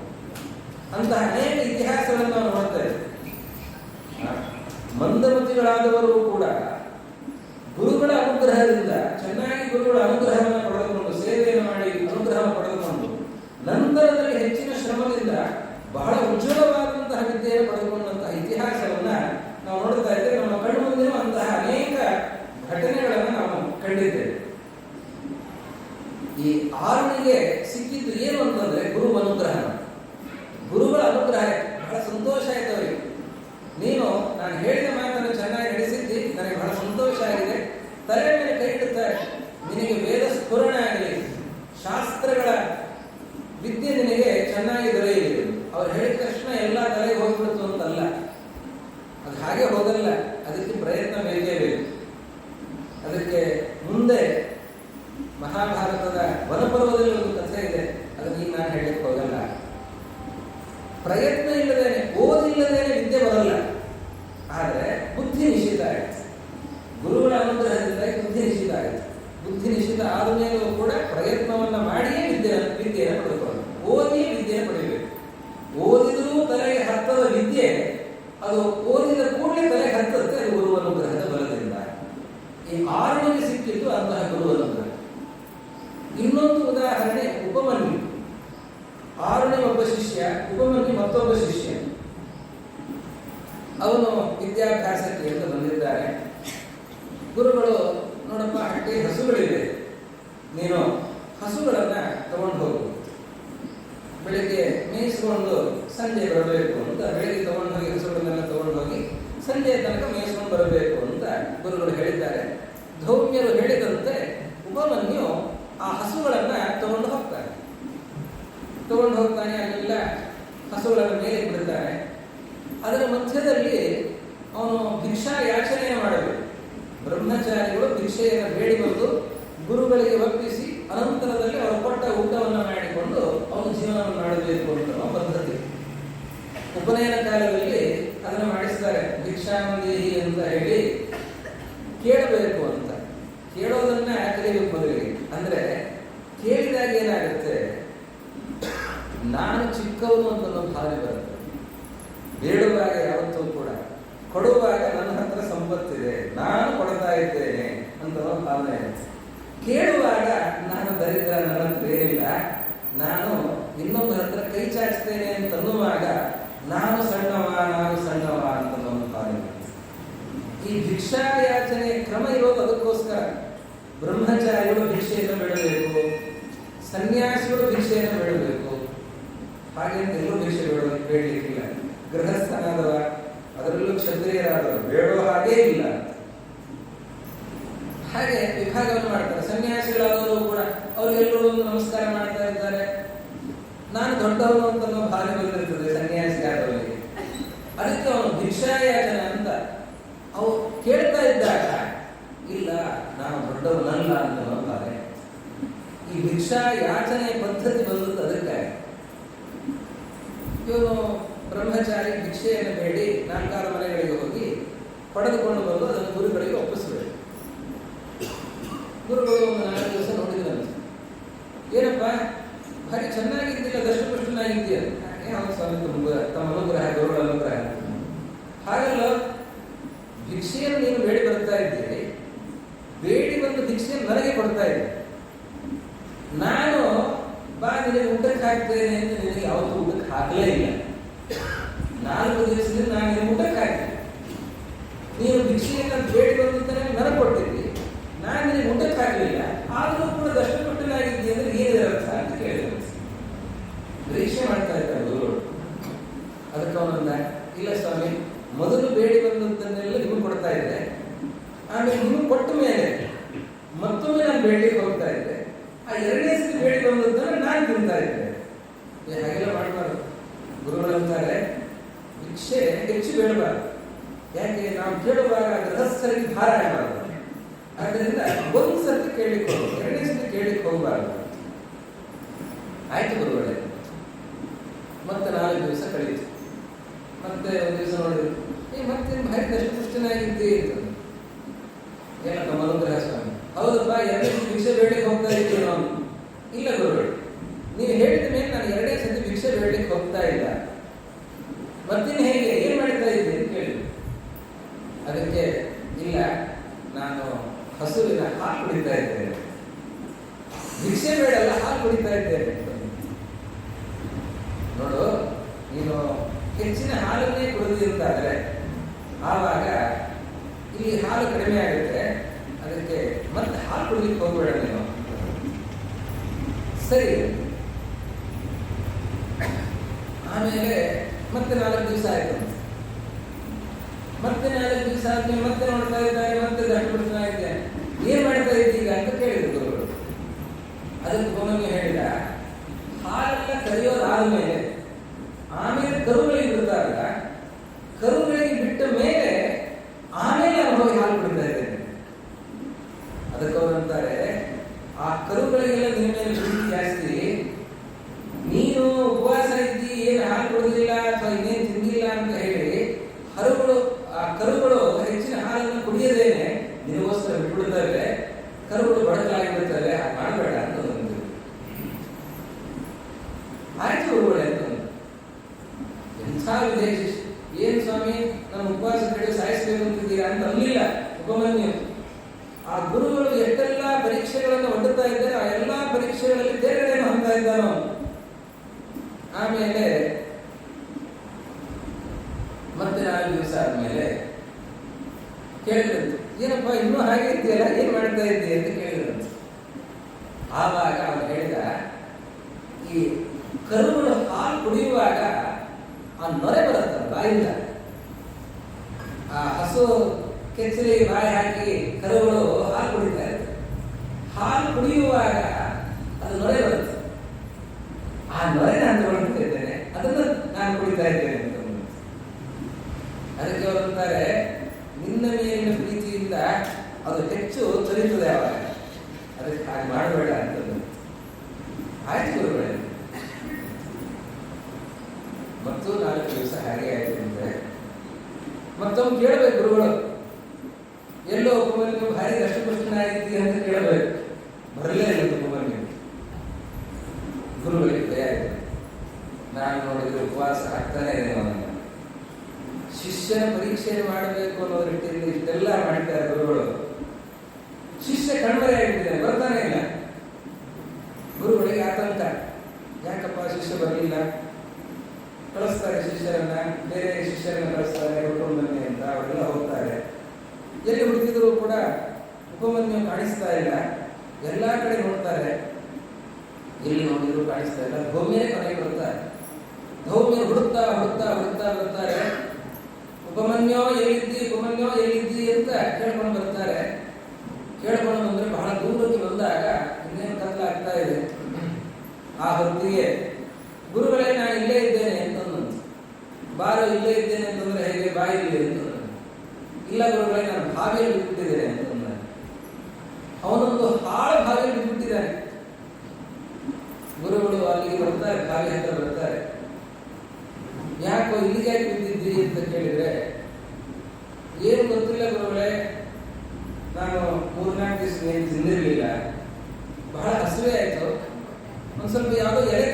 ಅಂತಹ ಅನೇಕ ಇತಿಹಾಸಗಳನ್ನು ನಾವು ನೋಡ್ತಾ ಇದ್ದೇವೆ. ಮಂದಮತಿಗಳಾದವರು ಕೂಡ ಗುರುಗಳ ಅನುಗ್ರಹದಿಂದ ಚೆನ್ನಾಗಿ ಗುರುಗಳ ಅನುಗ್ರಹವನ್ನು ಪಡೆದುಕೊಂಡು ಸೇವೆಯನ್ನು ಮಾಡಿ ಅನುಗ್ರಹವನ್ನು ಪಡೆದುಕೊಂಡು ನಂತರದಲ್ಲಿ ಹೆಚ್ಚಿನ ಶ್ರಮದಿಂದ ಬಹಳ ಉಜ್ವಲವಾದಂತಹ ವಿದ್ಯೆಯನ್ನು ಪಡೆದುಕೊಂಡಂತಹ ಇತಿಹಾಸವನ್ನ ನಾವು ನೋಡ್ತಾ ಇದ್ದೇವೆ. ನಮ್ಮ ಕಣ್ಣು ಮುಂದಿನ ಅಂತಹ ಅನೇಕ ಘಟನೆಗಳನ್ನು ನಾವು ಕಂಡಿದ್ದೇವೆ. ಈ ಆರುಣಿಗೆ ಸಿಕ್ಕಿದ್ದು ಏನು ಅಂತಂದ್ರೆ ಗುರು ಅನುಗ್ರಹ, ಗುರುಗಳ ಅನುಗ್ರಹ. ಬಹಳ ಸಂತೋಷ ಆಯ್ತು ಅವರಿಗೆ. ನೀನು ನಾನು ಹೇಳಿದ ಮಾತನ್ನು ಚೆನ್ನಾಗಿ ನಡೆಸಿದ್ದಿ, ನನಗೆ ಬಹಳ ಸಂತೋಷ ಆಗಿದೆ. ತಲೆ ಮೇಲೆ ಕೈ ಇಡುತ್ತಾರೆ, ನಿನಗೆ ವೇದ ಸ್ಫುರಣ ಆಗಲಿ, ಶಾಸ್ತ್ರಗಳ ವಿದ್ಯೆ ನಿನಗೆ ಚೆನ್ನಾಗಿ ದೊರೆಯಲಿ. ಅವ್ರು ಹೇಳಿದ ತಕ್ಷಣ ಎಲ್ಲ ತಲೆಗೆ ಹೋಗ್ಬಿಡ್ತು ಅಂತಲ್ಲ, ಅದು ಹಾಗೆ ಹೋಗಲ್ಲ, ಅದಕ್ಕೆ ಪ್ರಯತ್ನ ಬೇಕೇ ನಿಷಿದ್ಧ ಆಯಿತು. ಬುದ್ಧಿ ನಿಷಿದ್ಧ ಆದ ಮೇಲೂ ಕೂಡ ಪ್ರಯತ್ನವನ್ನು ಮಾಡಿಯೇ ವಿದ್ಯೆಯನ್ನು ಪಡೆದುಕೊಳ್ಳೋದು. ಓದಿಯೇ ವಿದ್ಯೆಯನ್ನು ಪಡೆಯಬೇಕು. ಓದಿದರೂ ತಲೆಗೆ ಹತ್ತದ ವಿದ್ಯೆ ಅದು ಓದಿದ ಕೂಡಲೇ ತಲೆಗೆ ಹತ್ತುತ್ತೆ. ಅದು ಗುರು ಅನುಗ್ರಹದ ಬಲದಿಂದ. ಈ ಆರನಿಗೆ ಸಿಕ್ಕಿದ್ದು ಅಂತಹ ಗುರು ಅನುಗ್ರಹ. ಇನ್ನೊಂದು ಉದಾಹರಣೆ ಉಪಮನ್ಯು. ಆರನೇ ಒಬ್ಬ ಶಿಷ್ಯ, ಉಪಮನ್ಯು ಮತ್ತೊಬ್ಬ ಶಿಷ್ಯ. ಅವನು ವಿದ್ಯಾಭ್ಯಾಸಕ್ಕೆ ಎಂದು ಬಂದಿದ್ದಾರೆ. ಗುರುಗಳು, ನೋಡಪ್ಪ, ಹಟ್ಟಿ ಹಸುಗಳಿವೆ, ನೀನು ಹಸುಗಳನ್ನ ತಗೊಂಡು ಹೋಗು, ಬೆಳಿಗ್ಗೆ ಮೇಯಿಸ್ಕೊಂಡು ಸಂಜೆ ಬರಬೇಕು ಅಂತ. ಬೆಳಿಗ್ಗೆ ತಗೊಂಡು ಹೋಗಿ ಹಸುಗಳನ್ನೆಲ್ಲ ತಗೊಂಡು ಹೋಗಿ ಸಂಜೆ ತನಕ ಮೇಯಿಸ್ಕೊಂಡು ಬರಬೇಕು ಅಂತ ಗುರುಗಳು ಹೇಳಿದ್ದಾರೆ. ಧೌಮ್ಯರು ಹೇಳಿದಂತೆ ಉಪಮನ್ಯು ಆ ಹಸುಗಳನ್ನ ತಗೊಂಡು ಹೋಗ್ತಾನೆ. ಅಲ್ಲೆಲ್ಲ ಹಸುಗಳನ್ನು ಮೇಲೆ ಬಿಡ್ತಾನೆ. ಅದರ ಮಧ್ಯದಲ್ಲಿ ಅವನು ಭಿಕ್ಷಾ ಯಾಚನೆಯನ್ನು ಮಾಡಬೇಕು. ಬ್ರಹ್ಮಚಾರಿಗಳು ಭಿಕ್ಷೆಯನ್ನು ಬೇಡಿ ಬಂದು ಗುರುಗಳಿಗೆ ಒಪ್ಪಿಸಿ ಅನಂತರದಲ್ಲಿ ಅವರು ಕೊಟ್ಟ ಊಟವನ್ನು ಮಾಡಿಕೊಂಡು ಅವನು ಜೀವನವನ್ನು ಮಾಡಬೇಕು ಅಂತ ಪದ್ಧತಿ. ಉಪನಯನ ಕಾಲದಲ್ಲಿ ಅದನ್ನು ಮಾಡಿಸ್ತಾರೆ. ಭಿಕ್ಷಾಂದೇಹಿ ಅಂತ ಹೇಳಿ ಕೇಳಬೇಕು ಅಂತ. ಕೇಳೋದನ್ನ ಕಲಿಬೇಕು ಮೊದಲಿಗೆ. ಅಂದ್ರೆ ಕೇಳಿದಾಗ ಏನಾಗುತ್ತೆ, ನಾನು ಚಿಕ್ಕವನು ಅಂತ ಒಂದು ಭಾವನೆ ಬರುತ್ತೆ. ಬೇಡುವಾಗ ಯಾವತ್ತೂ ಕೂಡ, ಕೊಡುವಾಗ ನನ್ನ ಹತ್ರ ಸಂಪತ್ತಿದೆ, ನಾನು ಕೊಡ್ತಾ ಇದ್ದೇನೆ ಅಂತ ಒಂದು ಭಾವನೆ ಇರುತ್ತೆ. ಕೇಳುವಾಗ ನಾನು ದರಿದ್ರ, ನನ್ನ ಹತ್ರ ಏನಿಲ್ಲ, ನಾನು ಇನ್ನೊಬ್ಬರ ಹತ್ರ ಕೈ ಚಾಚ್ತೇನೆ ಅಂತ ಅನ್ನುವಾಗ ನಾನು ಸಣ್ಣವ ಅಂತ ಒಂದು ಭಾವನೆ ಇರುತ್ತೆ. ಈ ಭಿಕ್ಷಾಯಾಚನೆ ಕ್ರಮ ಇರೋದು ಅದಕ್ಕೋಸ್ಕರ. ಬ್ರಹ್ಮಚಾರಿಗಳು ಭಿಕ್ಷೆಯನ್ನು ಬೇಡಬೇಕು, ಸನ್ಯಾಸಿಗಳು ಭಿಕ್ಷೆಯನ್ನು ಬೇಡಬೇಕು. ಹಾಗೆ ಎಲ್ಲರೂ ಭಿಕ್ಷೆ ಬೇಡಲಿಕ್ಕಿಲ್ಲ. ಗೃಹಸ್ಥನಾದವ, ಅದರಲ್ಲೂ ಕ್ಷತ್ರಿಯರಾದವರು ಬೇಡೋ ಹಾಗೇ ಇಲ್ಲ. ಹಾಗೆ ವಿಭಾಗವನ್ನು ಮಾಡ್ತಾರೆ. ಸನ್ಯಾಸಿಗಳಾದವರು ಕೂಡ ಅವರೆಲ್ಲರೂ ಒಂದು ನಮಸ್ಕಾರ ಮಾಡ್ತಾ ಇದ್ದಾರೆ. ನಾನು ದೊಡ್ಡವನು ಅಂತ ಭಾವನೆ ಬಂದಿರ್ತದೆ ಸನ್ಯಾಸಿ ಆದವರಿಗೆ. ಅದಕ್ಕೆ ಅವನು ಭಿಕ್ಷಾಯಾಚನ ಅಂತ ಅವು ಕೇಳ್ತಾ ಇದ್ದಾಗ, ಇಲ್ಲ ನಾನು ದೊಡ್ಡವನಲ್ಲ ಅಂತ ಅಂತಾರೆ. ಈ ಭಿಕ್ಷಾ ಯಾಚನೆಯ ಪದ್ಧತಿ ಬಂದದ್ದು ಅದಕ್ಕೆ. ಇವನು ಬ್ರಹ್ಮಚಾರಿ ಭಿಕ್ಷೆಯನ್ನು ಬೇಡಿ 4 ಮನೆಗಳಿಗೆ ಹೋಗಿ ಪಡೆದುಕೊಂಡು ಬಂದು ಅದನ್ನು ಗುರುಗಳಿಗೆ ಒಪ್ಪಿಸಬೇಕು. ಗುರುಗಳು ಒಂದು 4 ದಿವಸ ನೋಡಿದ್ರಂತೆ. ಏನಪ್ಪ, ಭಾರಿ ಚೆನ್ನಾಗಿದ್ದಿಲ್ಲ, ದಷ್ಟಪುಷ್ಟನಾಗಿದ್ದೀಯ. ಹೌದು ಸ್ವಾಮಿ, ತಮ್ಮ ಅನುಗ್ರಹ, ಗುರುಗಳ ಅನುಗ್ರಹ. ಹಾಗಲ್ಲ, ಭಿಕ್ಷೆಯನ್ನು ನೀನು ಬೇಡಿ ಬರ್ತಾ ಇದ್ದೀರಿ, ಬೇಡಿ ಬಂದು ಭಿಕ್ಷೆಯನ್ನು ನನಗೆ ಕೊಡ್ತಾ ಇದ್ದೆ. ನಾನು ಬಾ ನಿನಗೆ ಊಟಕ್ಕೆ ಹಾಕ್ತೇನೆ ಅಂತ ನಿನಗೆ ಯಾವತ್ತೂ ಊಟಕ್ಕೆ ಹಾಕಲೇ ಇಲ್ಲ. 4 ದಿವಸದಿಂದ ನಾನು ನಿನಗೆ ಊಟಕ್ಕೆ ಹಾಕ್ತೇನೆ. ನೀನು ಭಿಕ್ಷೆಯನ್ನು ಬೇಡಿ ಬಂದಿದ್ದಾನೆ ನನಗೆ ಕೊಟ್ಟಿದ್ದಿ, ನಾನು ನಿನಗೆ ಊಟಕ್ಕೆ ಹಾಕಲಿಲ್ಲ. ಆದರೂ ಕೂಡ ದಷ್ಟಪುಷ್ಟನಾಗಿದ್ದಿ ಅಂದ್ರೆ ಏನಿದೆ ಅರ್ಥ ಅಂತ ಕೇಳಿದ್ರು. ಪರೀಕ್ಷೆ ಮಾಡ್ತಾ ಇದ್ದಾರೆ ಗುರುಗಳು. ಅದಕ್ಕೆ ಅವನಂದ, ಇಲ್ಲ ಸ್ವಾಮಿ, ಮೊದಲು ಬೇಡಿ ಬಂದಂತನ್ನೆಲ್ಲ ನಿಮಗೆ ಕೊಡ್ತಾ ಇದ್ದೆ, ಆಮೇಲೆ ನಿಮಗೆ ಕೊಟ್ಟ ಮೇಲೆ ಮತ್ತೊಮ್ಮೆ ನಾನು ಬೇಡಿಗೆ ಹೋಗ್ತಾ ಇದ್ದೆ. ಆ 2ನೇ ಸತಿ ಬೇಡಿ ಬಂದದ್ದನ್ನು ನಾನು ತಿಂತಾ ಇದ್ದೆ. ಹಾಗೆಲ್ಲ ಮಾಡಬಾರ್ದು. ಗುರುಗಳು ಅಂತಾರೆ, ಭಿಕ್ಷೆ ಹೆಚ್ಚು ಬೇಡಬಾರ್ದು. ಯಾಕೆ, ನಾವು ಕೇಳುವಾಗ ಗೃಹಸ್ಥರಿಗೆ ಭಾರ ಆಗಬಾರ್ದು. ಆದ್ದರಿಂದ ಒಂದು ಸರ್ತಿ ಕೇಳಿಕ್ಕೆ ಹೋಗ್ಬೇಕು, 2ನೇ ಸತಿ ಕೇಳಿಕ್ಕೆ ಹೋಗಬಾರ್ದು. ಆಯ್ತು ಗುರುಗಳೇ. ಮತ್ತೆ 4 ದಿವಸ ಕಳೀತು. ಮತ್ತೆ ಒಂದು ದಿವಸ ನೋಡಿದ್ರು, ಮತ್ತೆ ಭಾರಿ ದಷ್ಟಪುಷ್ಟನಾಗಿದ್ದಿ ಅಂತ. ಏನಪ್ಪ ಮನುಗ್ರಹ ಸ್ವಾಮಿ? ಹೌದಪ್ಪ, 2ನೇ ಸತಿ ಭಿಕ್ಷೆ ಬೇಡಲಿಕ್ಕೆ ಹೋಗ್ತಾ ಇದ್ದೀವಿ ನಾವು. ಇಲ್ಲ ಗುರುಗಳು, ನೀವು ಹೇಳಿದ ಮೇಲೆ ನಾನು 2ನೇ ಸತಿ ಭಿಕ್ಷೆ ಬೇಡಲಿಕ್ಕೆ ಹೋಗ್ತಾ ಇಲ್ಲ. ಮತ್ತಿನ ಹೇಗೆ, ಏನ್ ಮಾಡ್ತಾ ಇದ್ದೀನಿ ಅಂತ ಕೇಳಿದ್ರು. ಅದಕ್ಕೆ ಇಲ್ಲ, ನಾನು ಹಸುವಿನ ಹಾಲು ಕುಡಿತಾ ಇದ್ದೇನೆ, ಭಿಕ್ಷೆ ಬೇಡಲ್ಲ, ಹಾಲು ಕುಡಿತಾ ಇದ್ದೇನೆ. ನೋಡು, ನೀನು ಹೆಚ್ಚಿನ ಹಾಲನ್ನೇ ಕುಡಿದಿರ್ತಾದ್ರೆ ಆವಾಗ ಇಲ್ಲಿ ಹಾಲು ಕಡಿಮೆ ಆಗುತ್ತೆ. ಅದಕ್ಕೆ ಮತ್ತೆ ಹಾಲು ಕುಡಿಲಿಕ್ಕೆ ಹೋಗ್ಬೇಡ ನೀನು. ಸರಿ. ಆಮೇಲೆ ಮತ್ತೆ 4 ದಿವಸ ಆಯ್ತು. ಮತ್ತೆ 4 ದಿವಸ ಆದ್ಮೇಲೆ ಮತ್ತೆ ನೋಡ್ತಾ ಇದ್ದಾರೆ, ಮತ್ತೆ ದಷ್ಟಪುಷ್ಟನಾಗಿದ್ದೇನೆ. ಏನ್ ಮಾಡ್ತಾ ಇದ್ದೀಗ ಅಂತ ಕೇಳಿದ್ರು ಗುರುಗಳು. ಅದಕ್ಕೆ ಒಮ್ಮೊಮ್ಮೆ ಹೇಳಿದ, ಹಾಲೆಲ್ಲ ಕರೆಯೋದಾದ್ಮೇಲೆ ಆಮೇಲೆ ಕರುಗಳಿಗೆ ಬಿಡ್ತಾರಲ್ಲ, ಕರುಗಳಿಗೆ ಬಿಟ್ಟ ಮೇಲೆ ಆಮೇಲೆ ಅವ್ರು ಹೋಗಿ ಹಾಲು ಕುಡಿತಾ ಇದ್ದೇನೆ. ಅದಕ್ಕೆ ಅವ್ರು ಅಂತಾರೆ, ಆ ಕರುಗಳಿಗೆಲ್ಲ ನಿನ್ನ ಮೇಲೆ ಪ್ರೀತಿ ಜಾಸ್ತಿ, ನೀನು ಉಪವಾಸ ಇದ್ದಿ, ಏನು ಹಾಲು ಕುಡಿದಿಲ್ಲ ಅಥವಾ ಇನ್ನೇನು ತಿಂದಿಲ್ಲ ಅಂತ ಹೇಳಿ ಆ ಕರುಗಳು ಹೆಚ್ಚಿನ ಹಾಲನ್ನು ಕುಡಿಯದೇನೆ ನಿನಗೋಸ್ಕರ ಬಿಟ್ಬಿಡ್ತವೆ. ಆ ಗುರುಗಳು ಎಷ್ಟೆಲ್ಲ ಪರೀಕ್ಷೆಗಳನ್ನು ಒಡ್ಡುತ್ತಾ ಇದ್ದಾರೆ, ಆ ಎಲ್ಲಾ ಪರೀಕ್ಷೆಗಳಲ್ಲಿ ತೇರ್ಗಡೆಯನ್ನು ಹೊಂದ್ತಾ ಇದ್ದಾನೋ. ಆಮೇಲೆ ಮತ್ತೆ 4 ದಿವಸ ಆದ್ಮೇಲೆ ಕೇಳಿದಂತೆ, ಏನಪ್ಪ ಇನ್ನೂ ಹಾಗೆ ಇದೆಯಲ್ಲ, ಏನ್ ಮಾಡ್ತಾ ಇದ್ದೀಯ ಅಂತ ಕೇಳಿದಂತೆ. ಆವಾಗ ಅವನು ಹೇಳಿದ, ಈ ಕರುಗಳು ಹಾಲು ಕುಡಿಯುವಾಗ ಆ ನೊರೆ ಬರುತ್ತಲ್ಲ ಬಾಯಿಂದ, ಆ ಹಸು ಕೆಚ್ಚಲಿ ಬಾಯಿ ಹಾಕಿ ಕರುಗಳು ಹಾಲು ಕುಡಿತಾ ಇರ್ತವೆ. ಹಾಲು ಕುಡಿಯುವಾಗ ಅದು ನೊರೆ ಬರುತ್ತೆ. ಆ ನೊರೆ ನಾನು ತಗೊಳ್ತಾ ಇದ್ದೇನೆ, ಅದನ್ನು ನಾನು ಕುಡಿತಾ ಇದ್ದೇನೆ ಅಂತ. ಅದಕ್ಕೆ ಅವರಂತಾರೆ, ನಿನ್ನ ಮೇಲಿನ ಪ್ರೀತಿಯಿಂದ ಅದು ಹೆಚ್ಚು ಚಲಿತದೆ ಅವಾಗ, ಅದಕ್ಕೆ ಹಾಗೆ ಮಾಡಬೇಡ ಅಂತಂದು. ಆಯ್ತು ಗುರುಗಳೇ. ಮತ್ತು 4 ದಿವಸ ಹಾಗೆ ಆಯ್ತು ಅಂದ್ರೆ ಮತ್ತೊಮ್ಮೆ ಕೇಳಬೇಕು ಗುರುಗಳು, ಎಲ್ಲೋ ಉಪಮನ್ಯು ಭಾರಿ ದಷ್ಟಪುಷ್ಟನಾಗಿದ್ದೀಯ ಅಂತ ಕೇಳಬೇಕು. ಬರಲೇ ಇಲ್ಲ ಉಪಮನ್ಯು. ಗುರುಗಳಿಗೆ ಭಯ ಇದೆ, ನಾನು ನೋಡಿದ್ರೆ ಉಪವಾಸ ಆಗ್ತಾನೆ ಇದೆ. ಅವನನ್ನು ಶಿಷ್ಯನ ಪರೀಕ್ಷೆ ಮಾಡಬೇಕು ಅನ್ನೋ ರೀತಿಯಲ್ಲಿ ಇಷ್ಟೆಲ್ಲ ಮಾಡ್ತಾರೆ ಗುರುಗಳು. ಶಿಷ್ಯ ಕಣ್ಮರೆ ಆಗಿಬಿಟ್ಟಿದ್ದಾನೆ, ಬರ್ತಾನೆ ಇಲ್ಲ. ಗುರುಗಳಿಗೆ ಆತಂಕ, ಯಾಕಪ್ಪ ಶಿಷ್ಯ ಬರಲಿಲ್ಲ. ಕಳಿಸ್ತಾರೆ ಶಿಷ್ಯರನ್ನ, ಬೇರೆ ಶಿಷ್ಯರನ್ನ ಕಳಿಸ್ತಾರೆ, ಹುಡ್ಕೊಂಡು ಬನ್ನಿ ಅಂತ. ಅವರೆಲ್ಲ ಹೋಗ್ತಾರೆ. ಎಲ್ಲಿ ಹುಡುಕಿದ್ರು ಕೂಡ ಉಪಮನ್ಯು ಕಾಣಿಸ್ತಾ ಇಲ್ಲ. ಎಲ್ಲಾ ಕಡೆ ನೋಡ್ತಾರೆ, ಎಲ್ಲಿ ನೋಡಿದ್ರು ಕಾಣಿಸ್ತಾ ಇಲ್ಲ. ಧೌಮ್ಯನೇ ಕೊನೆಗೆ ಬರ್ತಾರೆ. ಧೌಮ್ಯ ಹುಡುಕ್ತಾ ಹುಡುಕ್ತಾ ಹುಡುಕ್ತಾ ಬರ್ತಾರೆ. ಉಪಮನ್ಯೋ ಎಲ್ಲಿದ್ದಿ, ಉಪಮನ್ಯೋ ಎಲ್ಲಿದ್ದಿ ಅಂತ ಕೇಳ್ಕೊಂಡು ಬರ್ತಾರೆ. ಕೇಳ್ಕೊಂಡು ಬಂದ್ರೆ ಬಹಳ ದೂರಕ್ಕೆ ಬಂದಾಗ ಇನ್ನೇನು ಕತ್ಲಾಗ್ತಾ ಇದೆ. ಆ ಹೊತ್ತಿಗೆ ಗುರುಗಳೇ ನಾನು ಇಲ್ಲೇ ಇದ್ದೇನೆ ಅಂತಂದಂತೆ. ಬಾರೋ ಇಲ್ಲೇ ಇದ್ದೇನೆ ಅಂತಂದ್ರೆ ಹೇಗೆ, ಬಾಯಿಲಿ ಅಂತಂದ್ರೆ, ಇಲ್ಲ ಗುರುಗಳೇ ನಾನು ಬಾವಿಯಲ್ಲಿ ಬಿಟ್ಬಿಟ್ಟಿದ್ದೇನೆ ಅಂತಂದ್ರೆ. ಅವನೊಂದು ಹಾಳು ಬಾವಿಯಲ್ಲಿ ಬಿಟ್ಬಿಟ್ಟಿದ್ದಾನೆ. ಗುರುಗಳು ಅಲ್ಲಿಗೆ ಬರ್ತಾರೆ, ಬಾವಿ ಹತ್ರ ಬರ್ತಾರೆ. ಯಾಕೋ ಇಲ್ಲಿಗೆ ಯಾಕೆ ಬಿದ್ದಿದ್ರಿ ಅಂತ ಕೇಳಿದ್ರೆ, ಏನು ಗೊತ್ತಿಲ್ಲ ಗುರುಗಳೇ, ನಾನು 3-4 ದಿವಸ ಏನು ತಿಂದಿರಲಿಲ್ಲ, ಬಹಳ ಹಸಿವೆ ಆಯ್ತು, ಒಂದ್ ಸ್ವಲ್ಪ ಯಾವುದೋ ಎಲೆ